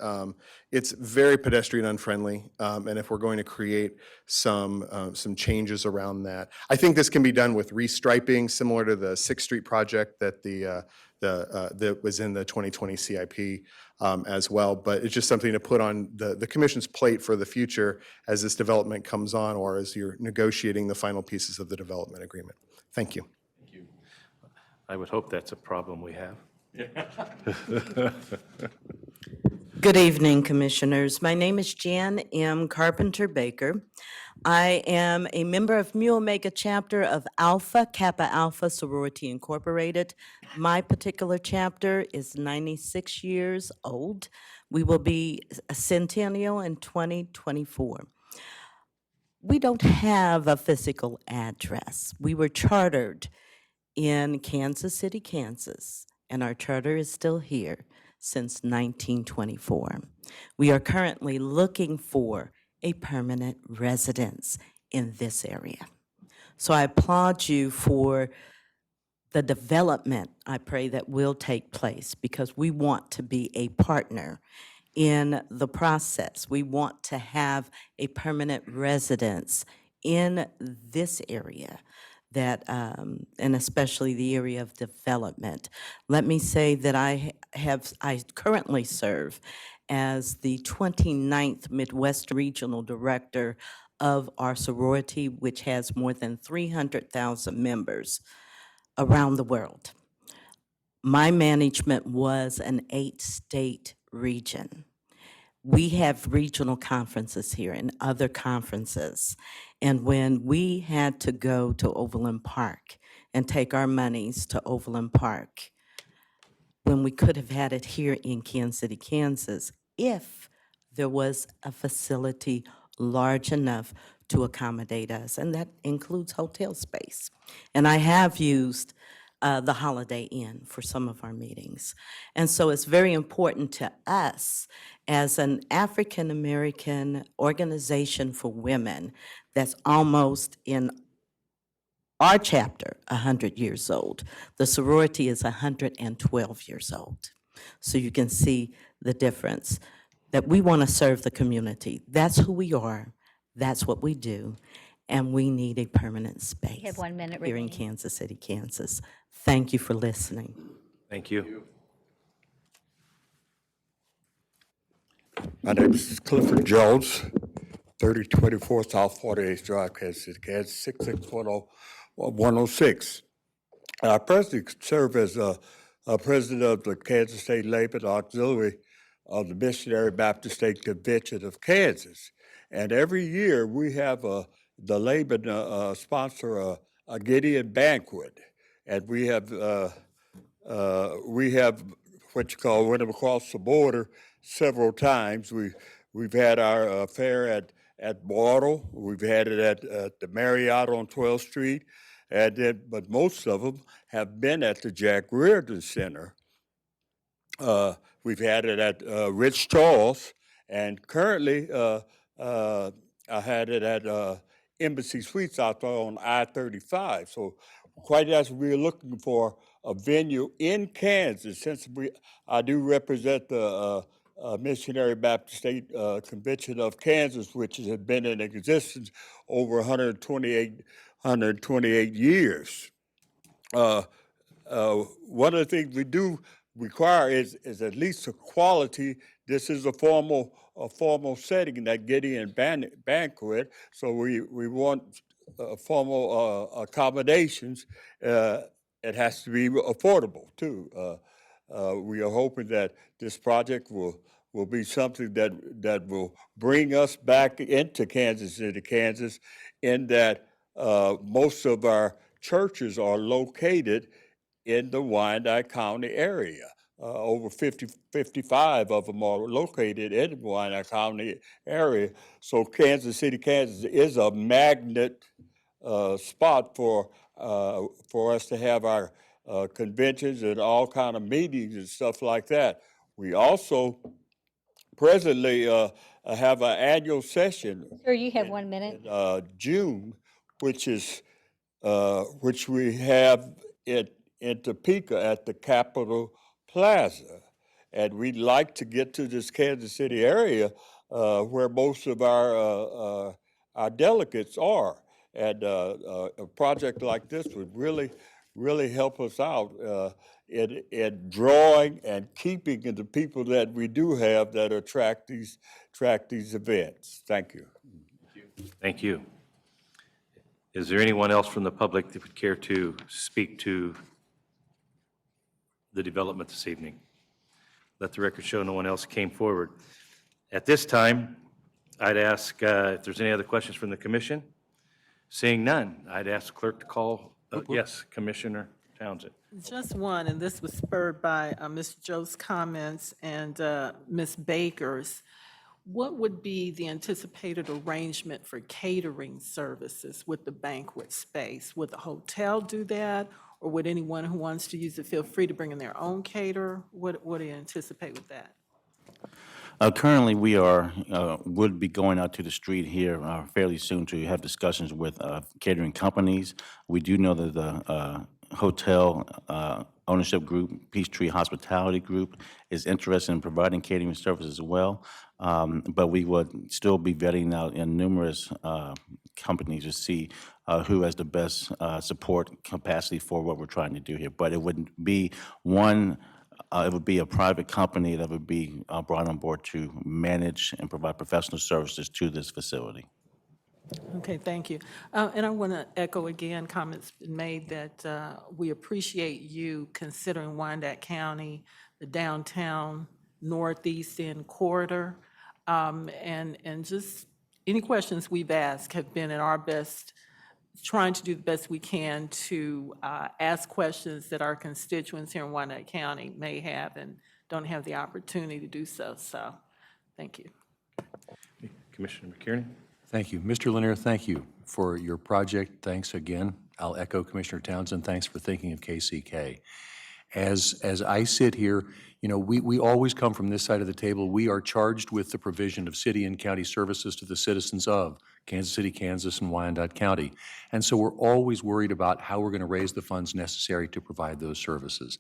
It's very pedestrian unfriendly, and if we're going to create some changes around that, I think this can be done with restriping, similar to the 6th Street project that that was in the 2020 CIP as well. But it's just something to put on the commission's plate for the future as this development comes on or as you're negotiating the final pieces of the development agreement. Thank you. Thank you. I would hope that's a problem we have. Good evening, Commissioners. My name is Jan M. Carpenter Baker. I am a member of Mu Omega chapter of Alpha Kappa Alpha Sorority Incorporated. My particular chapter is 96 years old. We will be a centennial in 2024. We don't have a physical address. We were chartered in Kansas City, Kansas, and our charter is still here since 1924. We are currently looking for a permanent residence in this area. So I applaud you for the development, I pray, that will take place, because we want to be a partner in the process. We want to have a permanent residence in this area that, and especially the area of development. Let me say that I currently serve as the 29th Midwest Regional Director of our sorority, which has more than 300,000 members around the world. My management was an 8-state region. We have regional conferences here and other conferences. And when we had to go to Overland Park and take our monies to Overland Park, when we could have had it here in Kansas City, Kansas, if there was a facility large enough to accommodate us, and that includes hotel space. And I have used the Holiday Inn for some of our meetings. And so it's very important to us as an African-American organization for women that's almost in our chapter 100 years old. The sorority is 112 years old. So you can see the difference, that we want to serve the community. That's who we are. That's what we do. And we need a permanent space. We have 1 minute here in remaining. Kansas City, Kansas. Thank you for listening. Thank you. My name is Clifford Jones, 3024 South 48th Drive, Kansas City, Kansas, 6610106. I presently serve as president of the Kansas State Laban Auxiliary of the Missionary Baptist State Convention of Kansas. And every year we have the Laban sponsor a Gideon banquet. And we have what you call went across the border several times. We've had our fair at Mortal. We've had it at the Marriott on 12th Street, and then, but most of them have been at the Jack Reardon Center. We've had it at Rich Charles, and currently I had it at Embassy Suites out there on I-35. So quite as we're looking for a venue in Kansas, since I do represent the Missionary Baptist State Convention of Kansas, which has been in existence over 128 years. One of the things we do require is at least a quality. This is a formal a formal setting that Gideon banquet, so we want formal accommodations. It has to be affordable too. We are hoping that this project will be something that will bring us back into Kansas City, Kansas, in that most of our churches are located in the Wyandotte County area. Over 55 of them are located in the Wyandotte County area. So Kansas City, Kansas is a magnet spot for us to have our conventions and all kind of meetings and stuff like that. We also presently have an annual session Sir, you have 1 minute. in June, which we have in Topeka at the Capitol Plaza. And we'd like to get to this Kansas City area where most of our delegates are. And a project like this would really help us out in drawing and keeping the people that we do have that attract these events. Thank you. Thank you. Is there anyone else from the public that would care to speak to the development this evening? Let the record show no one else came forward. At this time, I'd ask if there's any other questions from the commission. Seeing none, I'd ask the clerk to call. Yes, Commissioner Townsend. Just one, and this was spurred by Mr. Joe's comments and Ms. Baker's. What would be the anticipated arrangement for catering services with the banquet space? Would the hotel do that, or would anyone who wants to use it feel free to bring in their own caterer? What do you anticipate with that? Currently, we would be going out to the street here fairly soon to have discussions with catering companies. We do know that the hotel ownership group, Peachtree Hospitality Group, is interested in providing catering services as well. But we would still be vetting out in numerous companies to see who has the best support capacity for what we're trying to do here. But it wouldn't be it would be a private company that would be brought on board to manage and provide professional services to this facility. Okay, thank you. And I want to echo again comments been made that we appreciate you considering Wyandotte County, the downtown northeast end corridor. And just any questions we've asked have been at our best, trying to do the best we can to ask questions that our constituents here in Wyandotte County may have and don't have the opportunity to do so. So, thank you. Commissioner McKierney. Thank you. Mr. Lanier, thank you for your project. Thanks again. I'll echo Commissioner Townsend. Thanks for thinking of KCK. As I sit here, you know, we always come from this side of the table. We are charged with the provision of city and county services to the citizens of Kansas City, Kansas, and Wyandotte County. And so we're always worried about how we're going to raise the funds necessary to provide those services.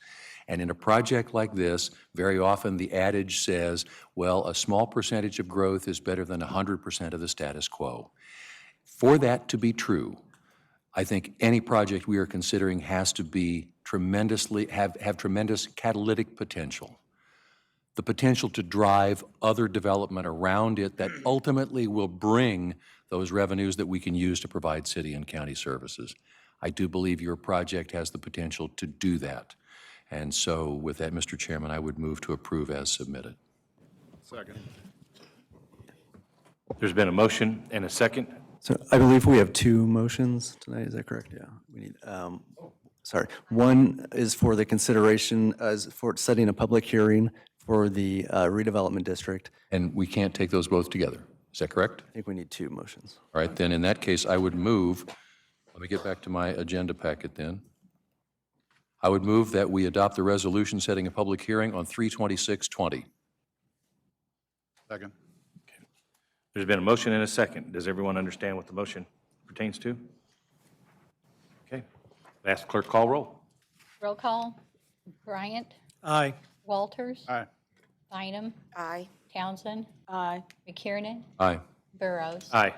And in a project like this, very often the adage says, well, a small percentage of growth is better than 100% of the status quo. For that to be true, I think any project we are considering has to be have tremendous catalytic potential. The potential to drive other development around it that ultimately will bring those revenues that we can use to provide city and county services. I do believe your project has the potential to do that. And so with that, Mr. Chairman, I would move to approve as submitted. Second. There's been a motion and a second. So I believe we have two motions tonight, is that correct? Yeah, we need, sorry. One is for the consideration as for setting a public hearing for the redevelopment district. And we can't take those both together. Is that correct? I think we need two motions. All right, then in that case, I would move, let me get back to my agenda packet then. I would move that we adopt the resolution setting a public hearing on 3/26/20. Second. There's been a motion and a second. Does everyone understand what the motion pertains to? Okay. Ask the clerk call roll. Roll call. Bryant. Aye. Walters. Aye. Bynum. Aye. Townsend. Aye. McKiernan. Aye. Burrows. Aye.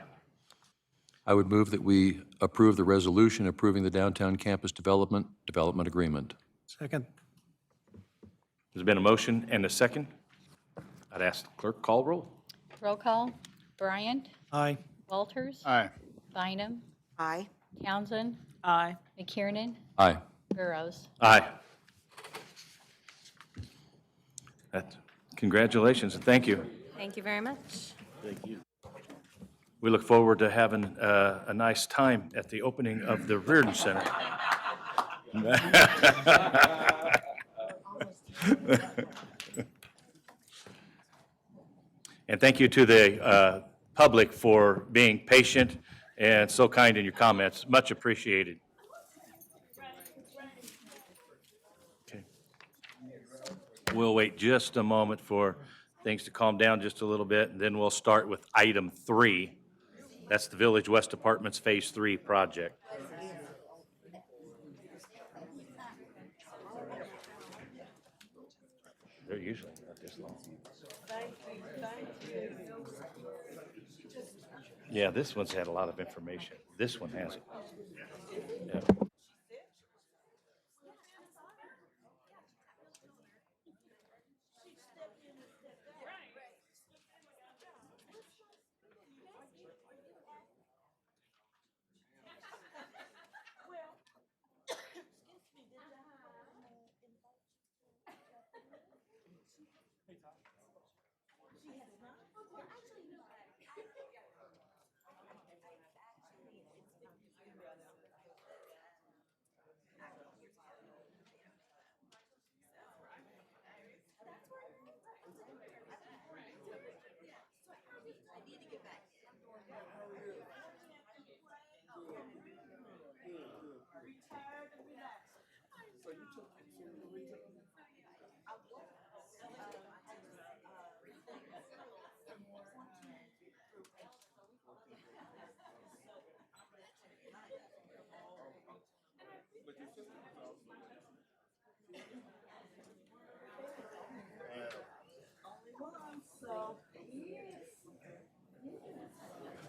I would move that we approve the resolution approving the downtown campus development agreement. Second. There's been a motion and a second. I'd ask the clerk call roll. Roll call. Bryant. Aye. Walters. Aye. Bynum. Aye. Townsend. Aye. McKiernan. Aye. Burrows. Aye. Congratulations and thank you. Thank you very much. We look forward to having a nice time at the opening of the Reardon Center. And thank you to the public for being patient and so kind in your comments. Much appreciated. Okay. We'll wait just a moment for things to calm down just a little bit, and then we'll start with item 3. That's the Village West Apartments Phase 3 project. They're usually not this long. Yeah, this one's had a lot of information. This one hasn't. Yeah.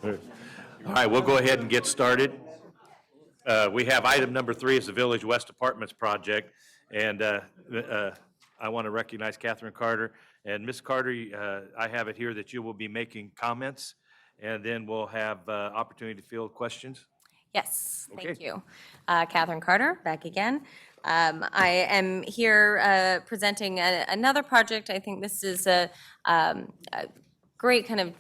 All right, we'll go ahead and get started. We have item number 3 is the Village West Apartments project, and I want to recognize Catherine Carter. And Ms. Carter, I have it here that you will be making comments, and then we'll have opportunity to field questions. Yes, thank Okay. you. Catherine Carter, back again. I am here presenting another project. I think this is a great kind of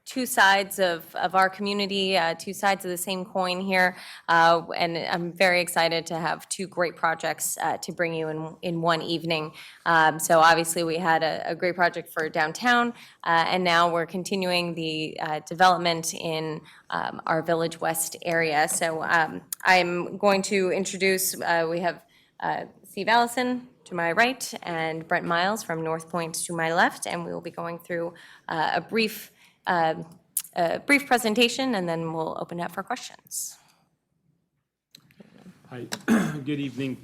two sides of our community, two sides of the same coin here. And I'm very excited to have two great projects to bring you in one evening. So obviously, we had a great project for downtown, and now we're continuing the development in our Village West area. So I'm going to introduce, we have Steve Allison to my right and Brent Miles from North Point to my left, and we will be going through a brief presentation, and then we'll open it up for questions. Hi, good evening.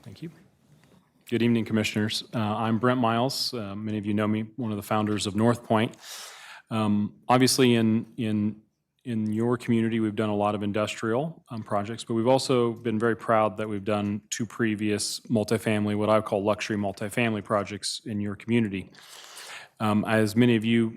Thank you. Good evening, Commissioners. I'm Brent Miles. Many of you know me, one of the founders of North Point. Obviously, in your community, we've done a lot of industrial projects, but we've also been very proud that we've done 2 previous multifamily, what I call luxury multifamily projects in your community. As many of you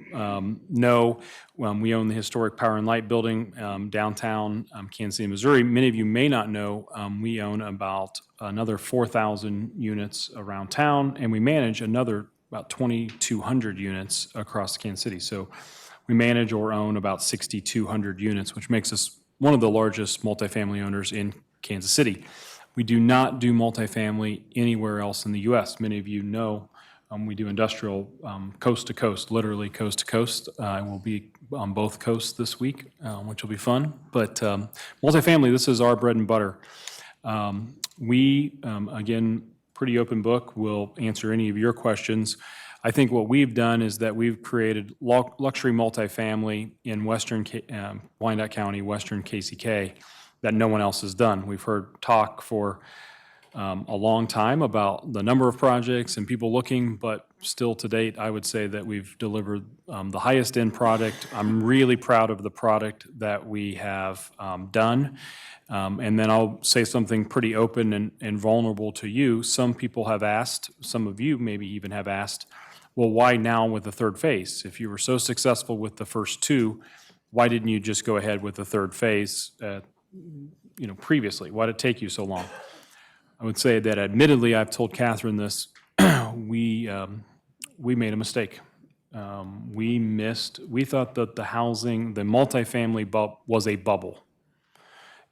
know, we own the historic Power and Light Building downtown Kansas City, Missouri. Many of you may not know, we own about another 4,000 units around town, and we manage another about 2,200 units across Kansas City. So we manage or own about 6,200 units, which makes us one of the largest multifamily owners in Kansas City. We do not do multifamily anywhere else in the U.S. Many of you know we do industrial coast to coast, literally coast to coast. I will be on both coasts this week, which will be fun. But multifamily, this is our bread and butter. We, again, pretty open book, will answer any of your questions. I think what we've done is that we've created luxury multifamily in western Wyandotte County, western KCK, that no one else has done. We've heard talk for a long time about the number of projects and people looking, but still to date, I would say that we've delivered the highest end product. I'm really proud of the product that we have done. And then I'll say something pretty open and vulnerable to you. Some people have asked, some of you maybe even have asked, well, why now with the third phase? If you were so successful with the first two, why didn't you just go ahead with the third phase, previously? Why did it take you so long? I would say that admittedly, I've told Catherine this, we made a mistake. We thought that the housing, the multifamily was a bubble.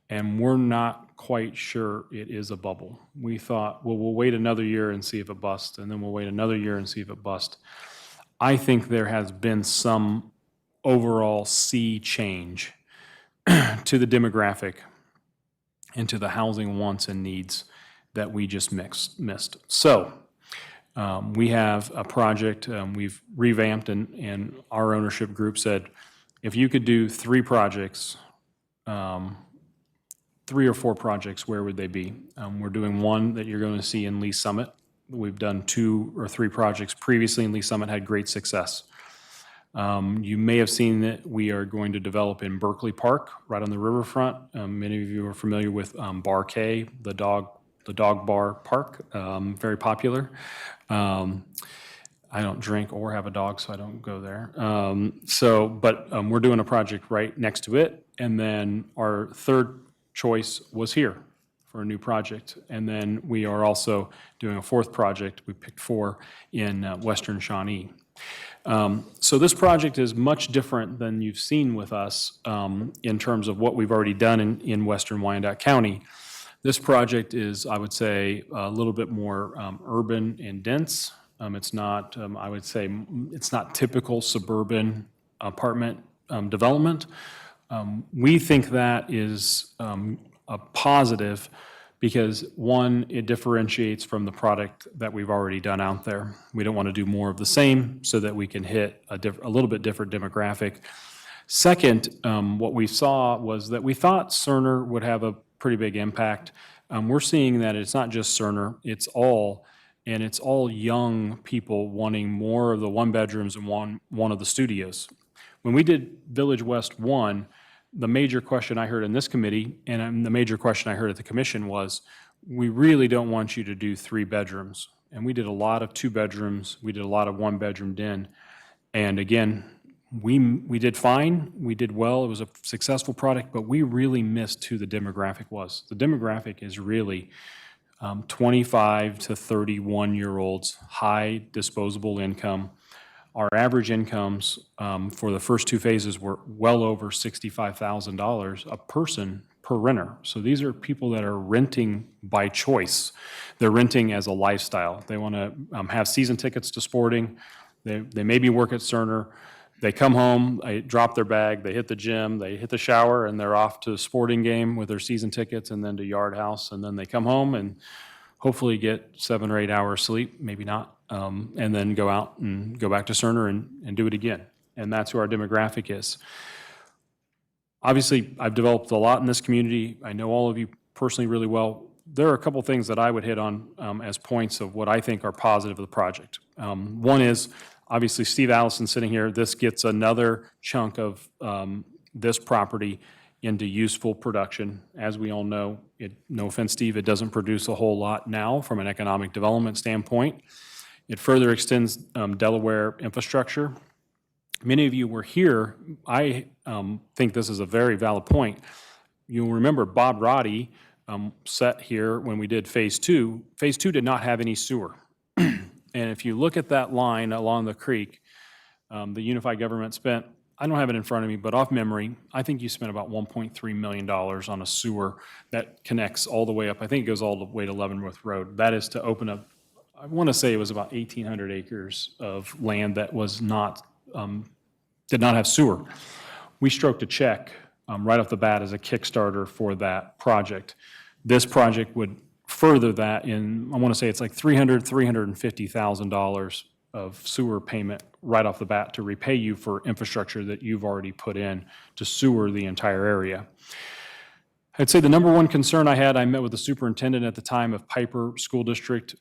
And we're not quite sure it is a bubble. We thought, well, we'll wait another year and see if it busts, and then we'll wait another year and see if it busts. I think there has been some overall sea change to the demographic and to the housing wants and needs that we just missed. So we have a project we've revamped, and our ownership group said, if you could do 3 projects, 3 or 4 projects, where would they be? We're doing one that you're going to see in Lee Summit. We've done 2 or 3 projects previously in Lee Summit, had great success. You may have seen that we are going to develop in Berkeley Park, right on the riverfront. Many of you are familiar with Bar K, the dog bar park, very popular. I don't drink or have a dog, so I don't go there. But we're doing a project right next to it, and then our third choice was here for a new project. And then we are also doing a 4th project. We picked 4 in Western Shawnee. So this project is much different than you've seen with us in terms of what we've already done in Western Wyandotte County. This project is, I would say, a little bit more urban and dense. It's not, I would say, it's not typical suburban apartment development. We think that is a positive because, one, it differentiates from the product that we've already done out there. We don't want to do more of the same so that we can hit a little bit different demographic. Second, what we saw was that we thought Cerner would have a pretty big impact. We're seeing that it's not just Cerner, it's all young people wanting more of the 1-bedrooms and one of the studios. When we did Village West 1, the major question I heard in this committee, and the major question I heard at the commission was, we really don't want you to do 3 bedrooms. And we did a lot of 2 bedrooms, we did a lot of 1-bedroom den. And again, we did fine, we did well, it was a successful product, but we really missed who the demographic was. The demographic is really 25 to 31-year-olds, high disposable income. Our average incomes for the first 2 phases were well over $65,000 a person per renter. So these are people that are renting by choice. They're renting as a lifestyle. They want to have season tickets to sporting. They maybe work at Cerner. They come home, they drop their bag, they hit the gym, they hit the shower, and they're off to a sporting game with their season tickets and then to Yard House. And then they come home and hopefully get 7 or 8 hours sleep, maybe not, and then go out and go back to Cerner and do it again. And that's who our demographic is. Obviously, I've developed a lot in this community. I know all of you personally really well. There are a couple things that I would hit on as points of what I think are positive of the project. One is, obviously, Steve Allison sitting here, this gets another chunk of this property into useful production. As we all know, no offense, Steve, it doesn't produce a whole lot now from an economic development standpoint. It further extends Delaware infrastructure. Many of you were here. I think this is a very valid point. You'll remember Bob Roddy sat here when we did Phase 2. Phase 2 did not have any sewer. And if you look at that line along the creek, the unified government spent, I don't have it in front of me, but off memory, I think you spent about $1.3 million on a sewer that connects all the way up. I think it goes all the way to Leavenworth Road. That is to open up, I want to say it was about 1,800 acres of land that was not, did not have sewer. We stroked a check right off the bat as a Kickstarter for that project. This project would further that in, I want to say it's like $350,000 of sewer payment right off the bat to repay you for infrastructure that you've already put in to sewer the entire area. I'd say the number one concern I had, I met with the superintendent at the time of Piper School District,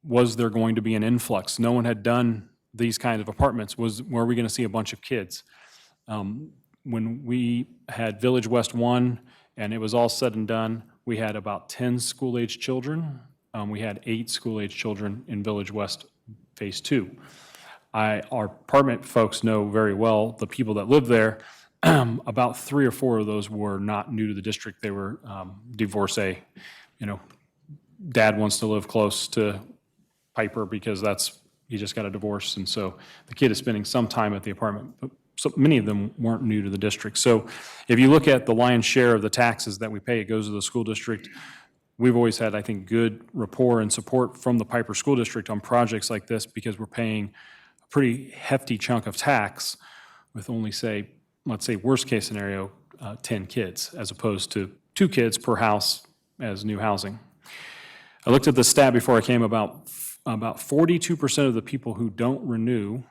was there going to be an influx? No one had done these kinds of apartments. Were we going to see a bunch of kids? When we had Village West 1 and it was all said and done, we had about 10 school-age children. We had 8 school-age children in Village West Phase 2. Our apartment folks know very well, the people that live there, about 3 or 4 of those were not new to the district. They were divorcee. Dad wants to live close to Piper because he just got a divorce, and so the kid is spending some time at the apartment. But so many of them weren't new to the district. So if you look at the lion's share of the taxes that we pay, it goes to the school district. We've always had, I think, good rapport and support from the Piper School District on projects like this because we're paying a pretty hefty chunk of tax with only, let's say, worst-case scenario, 10 kids, as opposed to 2 kids per house as new housing. I looked at the stat before I came about 42% of the people who don't renew,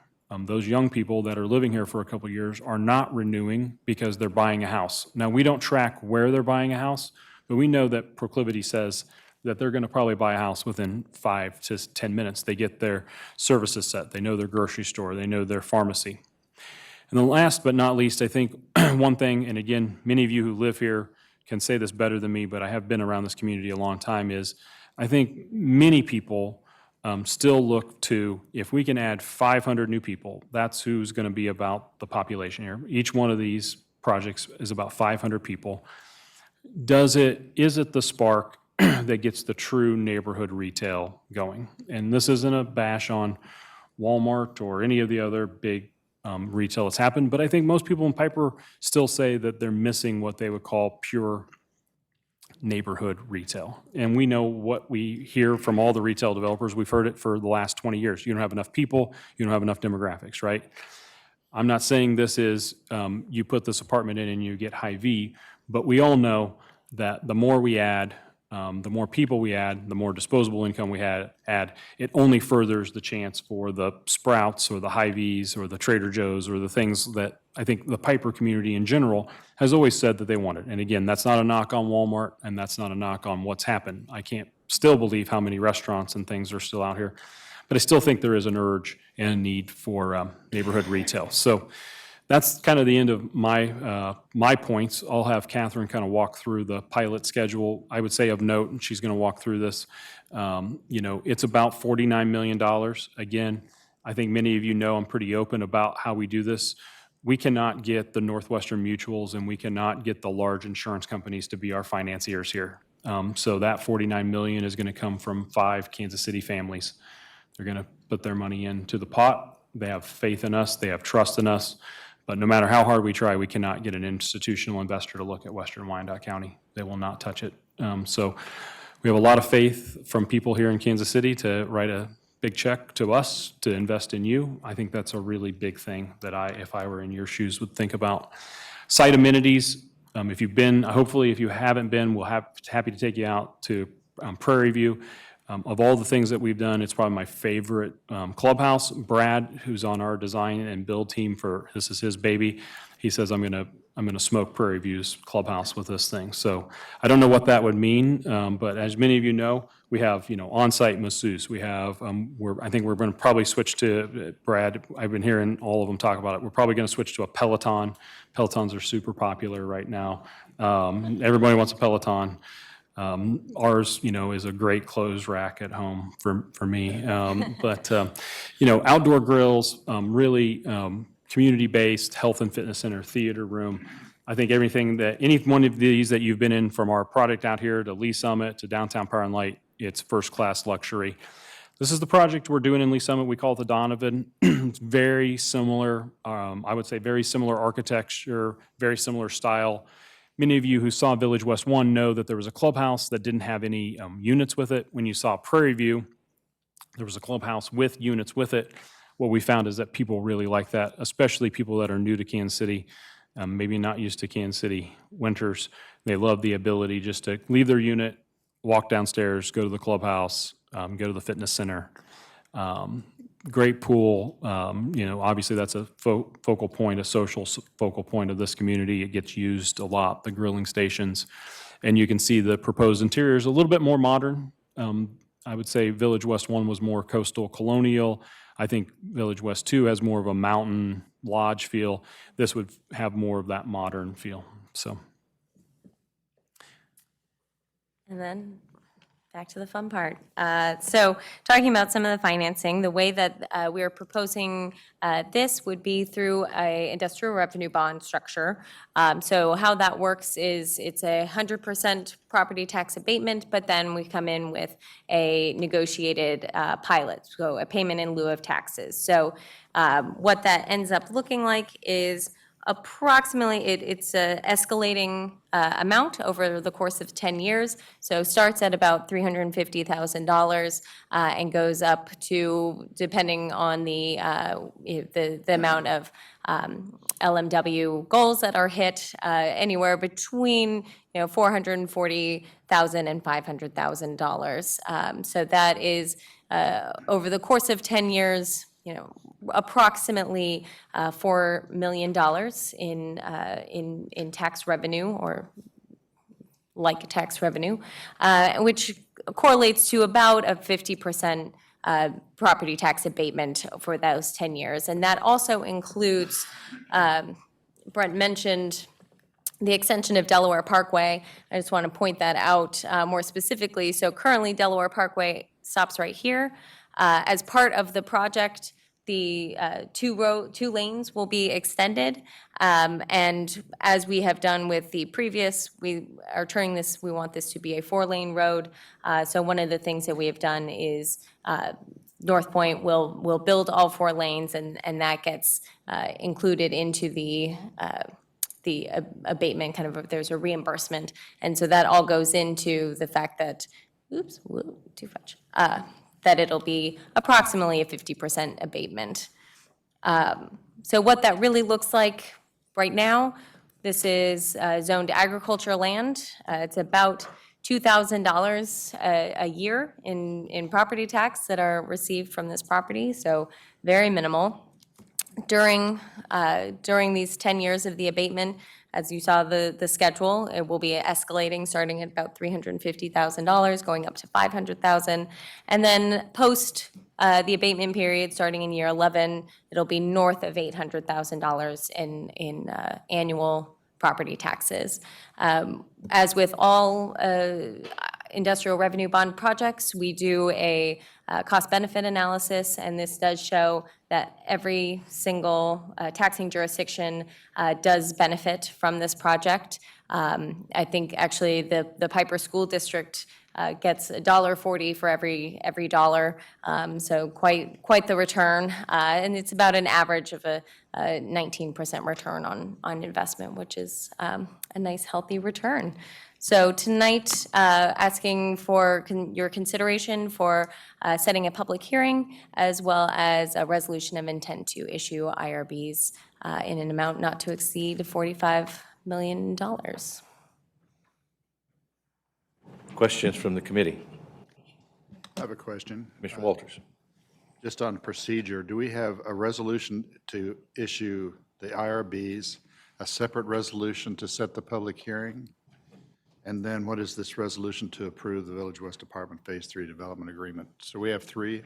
those young people that are living here for a couple of years, are not renewing because they're buying a house. Now, we don't track where they're buying a house, but we know that proclivity says that they're going to probably buy a house within 5 to 10 minutes. They get their services set. They know their grocery store. They know their pharmacy. And then last but not least, I think one thing, and again, many of you who live here can say this better than me, but I have been around this community a long time, is I think many people still look to, if we can add 500 new people, that's who's going to be about the population here. Each one of these projects is about 500 people. Is it the spark that gets the true neighborhood retail going? And this isn't a bash on Walmart or any of the other big retail that's happened, but I think most people in Piper still say that they're missing what they would call pure neighborhood retail. And we know what we hear from all the retail developers. We've heard it for the last 20 years. You don't have enough people, you don't have enough demographics, right? I'm not saying this is you put this apartment in and you get Hy-Vee, but we all know that the more we add, the more people we add, the more disposable income we add, it only furthers the chance for the Sprouts or the Hy-Vees or the Trader Joe's or the things that I think the Piper community in general has always said that they wanted. And again, that's not a knock on Walmart, and that's not a knock on what's happened. I can't still believe how many restaurants and things are still out here. But I still think there is an urge and a need for neighborhood retail. So that's kind of the end of my points. I'll have Catherine kind of walk through the pilot schedule. I would say of note, and she's going to walk through this, it's about $49 million. Again, I think many of you know I'm pretty open about how we do this. We cannot get the Northwestern Mutuals and we cannot get the large insurance companies to be our financiers here. So that $49 million is going to come from 5 Kansas City families. They're going to put their money into the pot. They have faith in us. They have trust in us. But no matter how hard we try, we cannot get an institutional investor to look at Western Wyandotte County. They will not touch it. So we have a lot of faith from people here in Kansas City to write a big check to us to invest in you. I think that's a really big thing that if I were in your shoes, would think about. Site amenities, if you've been, hopefully if you haven't been, we'll happy to take you out to Prairie View. Of all the things that we've done, it's probably my favorite clubhouse. Brad, who's on our design and build team this is his baby, he says, I'm gonna smoke Prairie View's clubhouse with this thing. So I don't know what that would mean, but as many of you know, we have, on-site masseuse. We have, I think we're gonna probably switch to, Brad, I've been hearing all of them talk about it. We're probably gonna switch to a Peloton. Pelotons are super popular right now. Everybody wants a Peloton. Ours, is a great clothes rack at home for me. But outdoor grills, really community-based health and fitness center, theater room. I think any one of these that you've been in, from our product out here to Lee Summit to downtown Power and Light, it's first-class luxury. This is the project we're doing in Lee Summit. We call it the Donovan. It's very similar, I would say very similar architecture, very similar style. Many of you who saw Village West 1 know that there was a clubhouse that didn't have any units with it. When you saw Prairie View, there was a clubhouse with units with it. What we found is that people really like that, especially people that are new to Kansas City, maybe not used to Kansas City winters. They love the ability just to leave their unit, walk downstairs, go to the clubhouse, go to the fitness center. Great pool, obviously that's a focal point, a social focal point of this community. It gets used a lot, the grilling stations. And you can see the proposed interior is a little bit more modern. I would say Village West 1 was more coastal colonial. I think Village West 2 has more of a mountain lodge feel. This would have more of that modern feel, so. And then Back to the fun part. So talking about some of the financing, the way that we are proposing this would be through a industrial revenue bond structure. So how that works is it's a 100% property tax abatement, but then we come in with a negotiated pilot, so a payment in lieu of taxes. So what that ends up looking like is approximately, it's a escalating amount over the course of 10 years. So starts at about $350,000 and goes up to, depending on the amount of LMW goals that are hit, anywhere between $440,000 and $500,000. So that is over the course of 10 years, approximately $4 million in tax revenue, or like tax revenue, which correlates to about a 50% property tax abatement for those 10 years. And that also includes, Brent mentioned, the extension of Delaware Parkway. I just want to point that out more specifically. So currently, Delaware Parkway stops right here. As part of the project, the two lanes will be extended. And as we have done with the previous, we are turning this, we want this to be a 4-lane road. So one of the things that we have done is North Point will build all 4 lanes, and that gets included into the abatement, kind of, there's a reimbursement. And so that all goes into the fact that, oops, whoa, too much. That it'll be approximately a 50% abatement. So what that really looks like right now, this is zoned agricultural land. It's about $2,000 a year in property tax that are received from this property, so very minimal. During these 10 years of the abatement, as you saw the schedule, it will be escalating, starting at about $350,000, going up to $500,000. And then post the abatement period, starting in year 11, it'll be north of $800,000 in annual property taxes. As with all industrial revenue bond projects, we do a cost-benefit analysis, and this does show that every single taxing jurisdiction does benefit from this project. I think actually the Piper School District gets $1.40 for every dollar, so quite the return. And it's about an average of a 19% return on investment, which is a nice, healthy return. So tonight, asking for your consideration for setting a public hearing, as well as a resolution of intent to issue IRBs in an amount not to exceed $45 million. Questions from the committee? I have a question. Commissioner Walters. Just on procedure, do we have a resolution to issue the IRBs, a separate resolution to set the public hearing? And then what is this resolution to approve the Village West Apartment Phase 3 Development Agreement? So we have 3?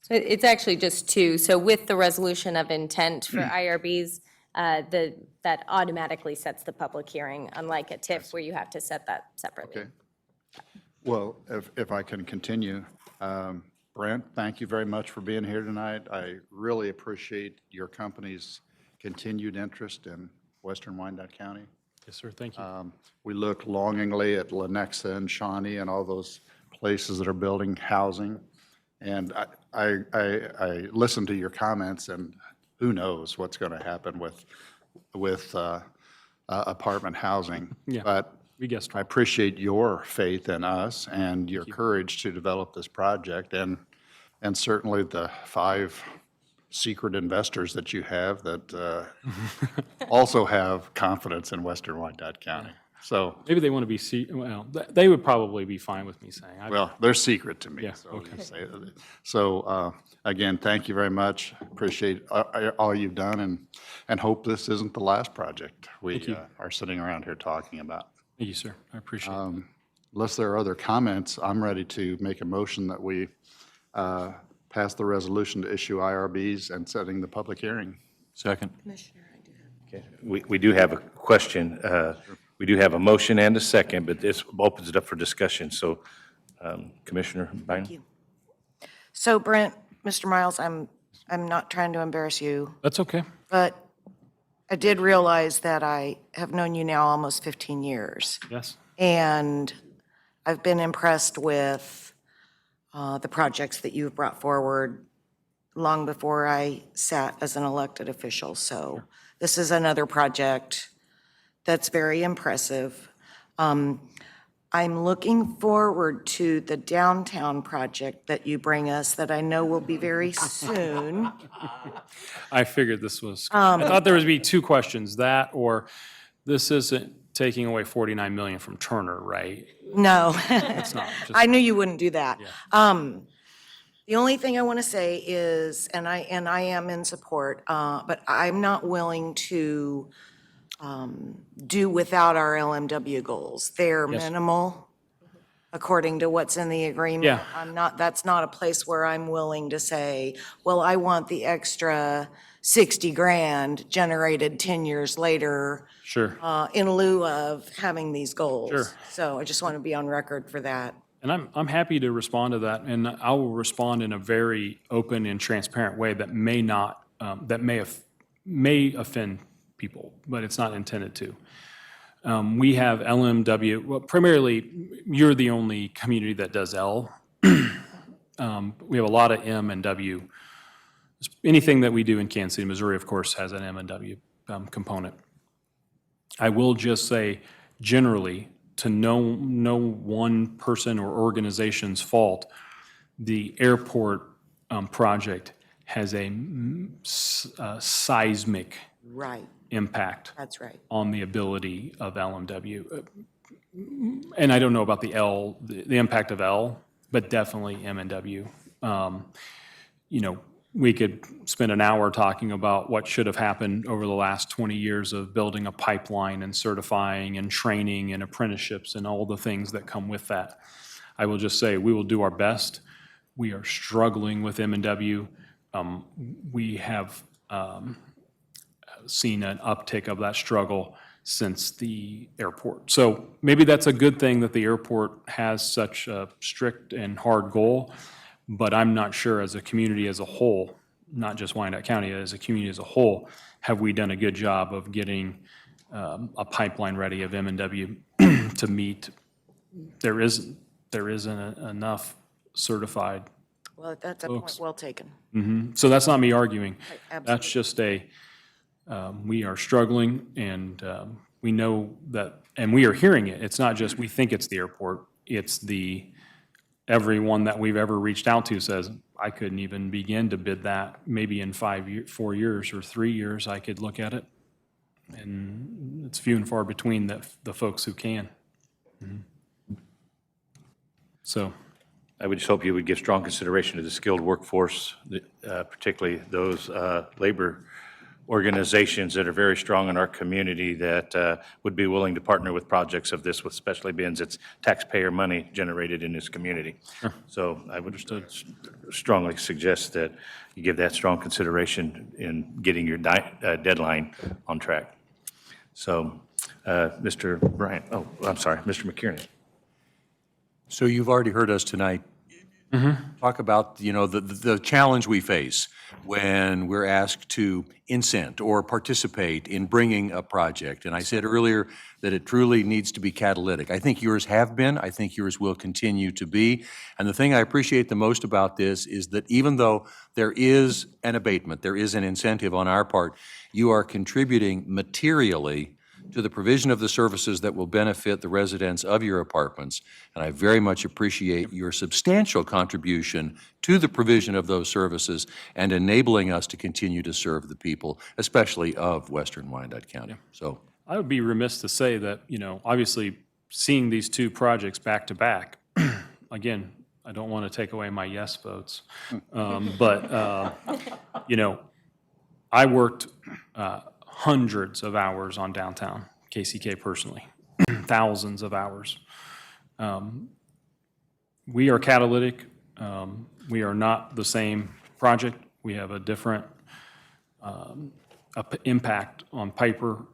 So it's actually just 2. So with the resolution of intent for IRBs, that automatically sets the public hearing, unlike a TIF where you have to set that separately. Okay. Well, if I can continue, Brent, thank you very much for being here tonight. I really appreciate your company's continued interest in Western Wyandotte County. Yes, sir, thank you. We look longingly at Lenexa and Shawnee and all those places that are building housing. And I listened to your comments, and who knows what's going to happen with apartment housing. Yeah, But we guessed. I appreciate your faith in us and your courage to develop this project, and certainly the 5 secret investors that you have that also have confidence in Western Wyandotte County. So, Maybe they want to be, well, they would probably be fine with me saying. well, they're secret to me. Yeah, So, okay. So again, thank you very much. Appreciate all you've done, and hope this isn't the last project we are sitting around here talking about. Thank you, sir. I appreciate it. Unless there are other comments, I'm ready to make a motion that we pass the resolution to issue IRBs and setting the public hearing. Second. Okay. We do have a question. We do have a motion and a second, but this opens it up for discussion. So Commissioner Bynum? you. So Brent, Mr. Miles, I'm not trying to embarrass you, That's okay. but I did realize that I have known you now almost 15 years. Yes. And I've been impressed with the projects that you've brought forward long before I sat as an elected official. So this is another project that's very impressive. I'm looking forward to the downtown project that you bring us that I know will be very soon. I figured this was, I thought there would be two questions, that or this isn't taking away 49 million from Turner, right? No. It's not. Just- I knew you wouldn't do that. The only thing I want to say is, and I am in support, but I'm not willing to do without our LMW goals. They're Yes. minimal according to what's in the agreement. Yeah. That's not a place where I'm willing to say, well, I want the extra 60 grand generated 10 years later Sure. in lieu of having these goals. Sure. So I just want to be on record for that. And I'm happy to respond to that, and I will respond in a very open and transparent way that may not, that may offend people, but it's not intended to. We have LMW, well, primarily, you're the only community that does L. We have a lot of M and W. Anything that we do in Kansas City, Missouri, of course, has an M and W component. I will just say, generally, to no one person or organization's fault, the airport project has a seismic Right. impact That's right. on the ability of LMW. And I don't know about the impact of L, but definitely M and W. You know, we could spend an hour talking about what should have happened over the last 20 years of building a pipeline and certifying and training and apprenticeships and all the things that come with that. I will just say, we will do our best. We are struggling with M&W. We have seen an uptick of that struggle since the airport. So maybe that's a good thing that the airport has such a strict and hard goal, but I'm not sure as a community as a whole, not just Wyandotte County, as a community as a whole, have we done a good job of getting a pipeline ready of M&W to meet. There isn't enough certified. Well, that's a folks. point well taken. So that's not me arguing. Right, That's just we are struggling, and we know that, and we are hearing it. It's not just we think it's the airport, it's everyone that we've ever reached out to says, I couldn't even begin to bid that. Maybe in 4 years or 3 years, I could look at it. And it's few and far between the folks who can. So. I would just hope you would give strong consideration to the skilled workforce, particularly those labor organizations that are very strong in our community that would be willing to partner with projects of this, with especially being it's taxpayer money generated in this community. So I would strongly suggest that you give that strong consideration in getting your deadline on track. So, Mr. Bryant, I'm sorry, Mr. McKiernan. So you've already heard us tonight talk about, the challenge we face when we're asked to incent or participate in bringing a project. And I said earlier that it truly needs to be catalytic. I think yours have been. I think yours will continue to be. And the thing I appreciate the most about this is that even though there is an abatement, there is an incentive on our part, you are contributing materially to the provision of the services that will benefit the residents of your apartments. And I very much appreciate your substantial contribution to the provision of those services and enabling us to continue to serve the people, especially of Western Wyandotte County. So I would be remiss to say that, obviously, seeing these two projects back to back, again, I don't want to take away my yes votes, but I worked hundreds of hours on downtown KCK personally, thousands of hours. We are catalytic. We are not the same project. We have a different impact on Piper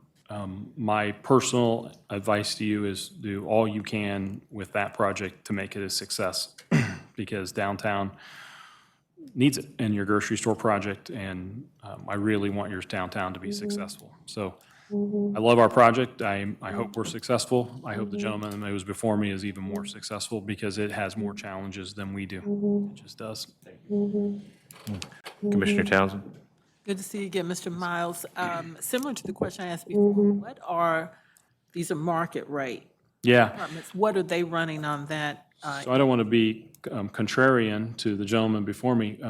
My personal advice to you is do all you can with that project to make it a success, because downtown needs it, and your grocery store project, and I really want your downtown to be successful. So I love our project. I hope we're successful. I hope the gentleman that was before me is even more successful, because it has more challenges than we do. It just does. Commissioner Townsend? Good to see you again, Mr. Miles. Similar to the question I asked before, these are market rate Yeah. apartments. What are they running on that? So I don't want to be contrarian to the gentleman before me.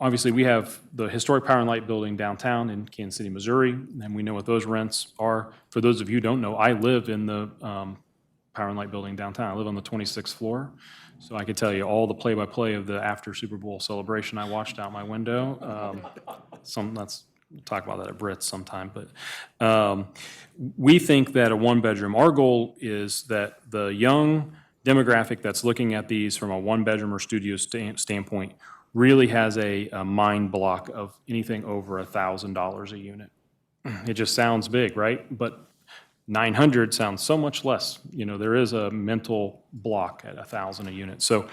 Obviously, we have the historic Power and Light building downtown in Kansas City, Missouri, and we know what those rents are. For those of you who don't know, I live in the Power and Light building downtown. I live on the 26th floor, so I could tell you all the play-by-play of the after Super Bowl celebration I watched out my window. Let's talk about that at Brits sometime, but we think that a one-bedroom, our goal is that the young demographic that's looking at these from a one-bedroom or studio standpoint really has a mind block of anything over $1,000 a unit. It just sounds big, right? But 900 sounds so much less. There is a mental block at 1,000 a unit. So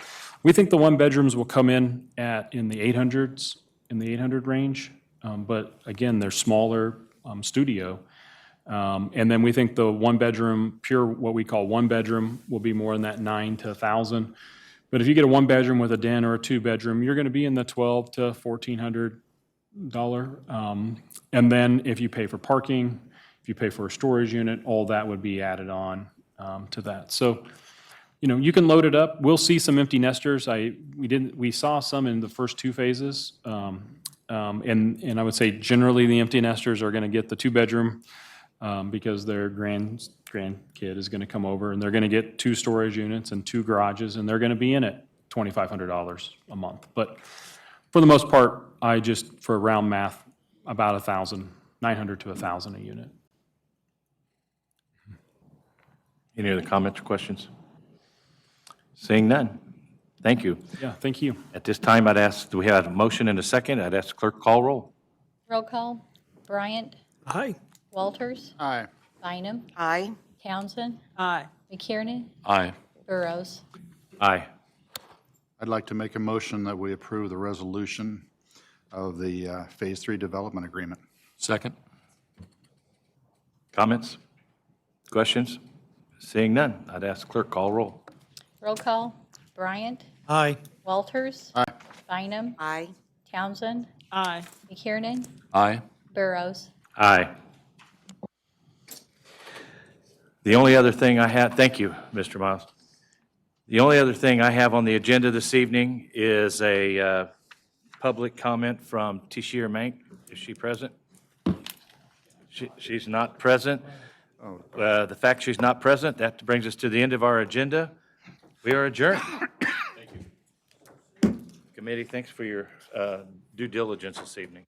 we think the one-bedrooms will come in in the 800s, in the 800 range. But again, they're smaller studio. And then we think the one-bedroom, pure what we call one-bedroom, will be more in that 9 to 1,000. But if you get a one-bedroom with a den or a two-bedroom, you're going to be in the $1,200 to $1,400. And then if you pay for parking, if you pay for a storage unit, all that would be added on to that. So, you can load it up. We'll see some empty nesters. We saw some in the first two phases. And I would say generally the empty nesters are going to get the two-bedroom because their grandkid is going to come over, and they're going to get 2 storage units and 2 garages, and they're going to be in it $2,500 a month. But for the most part, for round math, about 1,000, 900 to 1,000 a unit. Any other comments or questions? Seeing none. Thank you. Yeah, thank you. At this time, do we have a motion and a second? I'd ask the clerk to call roll. Roll call. Bryant. Aye. Walters. Aye. Bynum. Aye. Townsend. Aye. McKiernan. Aye. Burrows. Aye. I'd like to make a motion that we approve the resolution of the Phase 3 development agreement. Second? Comments? Questions? Seeing none, I'd ask the clerk to call roll. Roll call. Bryant. Aye. Walters. Aye. Bynum. Aye. Townsend. Aye. McKiernan. Aye. Burrows. Aye. The only other thing I have, thank you, Mr. Miles. The only other thing I have on the agenda this evening is a public comment from Tishir Mank. Is she present? She's not present. The fact she's not present, that brings us to the end of our agenda. We are adjourned. Thank you. Committee, thanks for your due diligence this evening.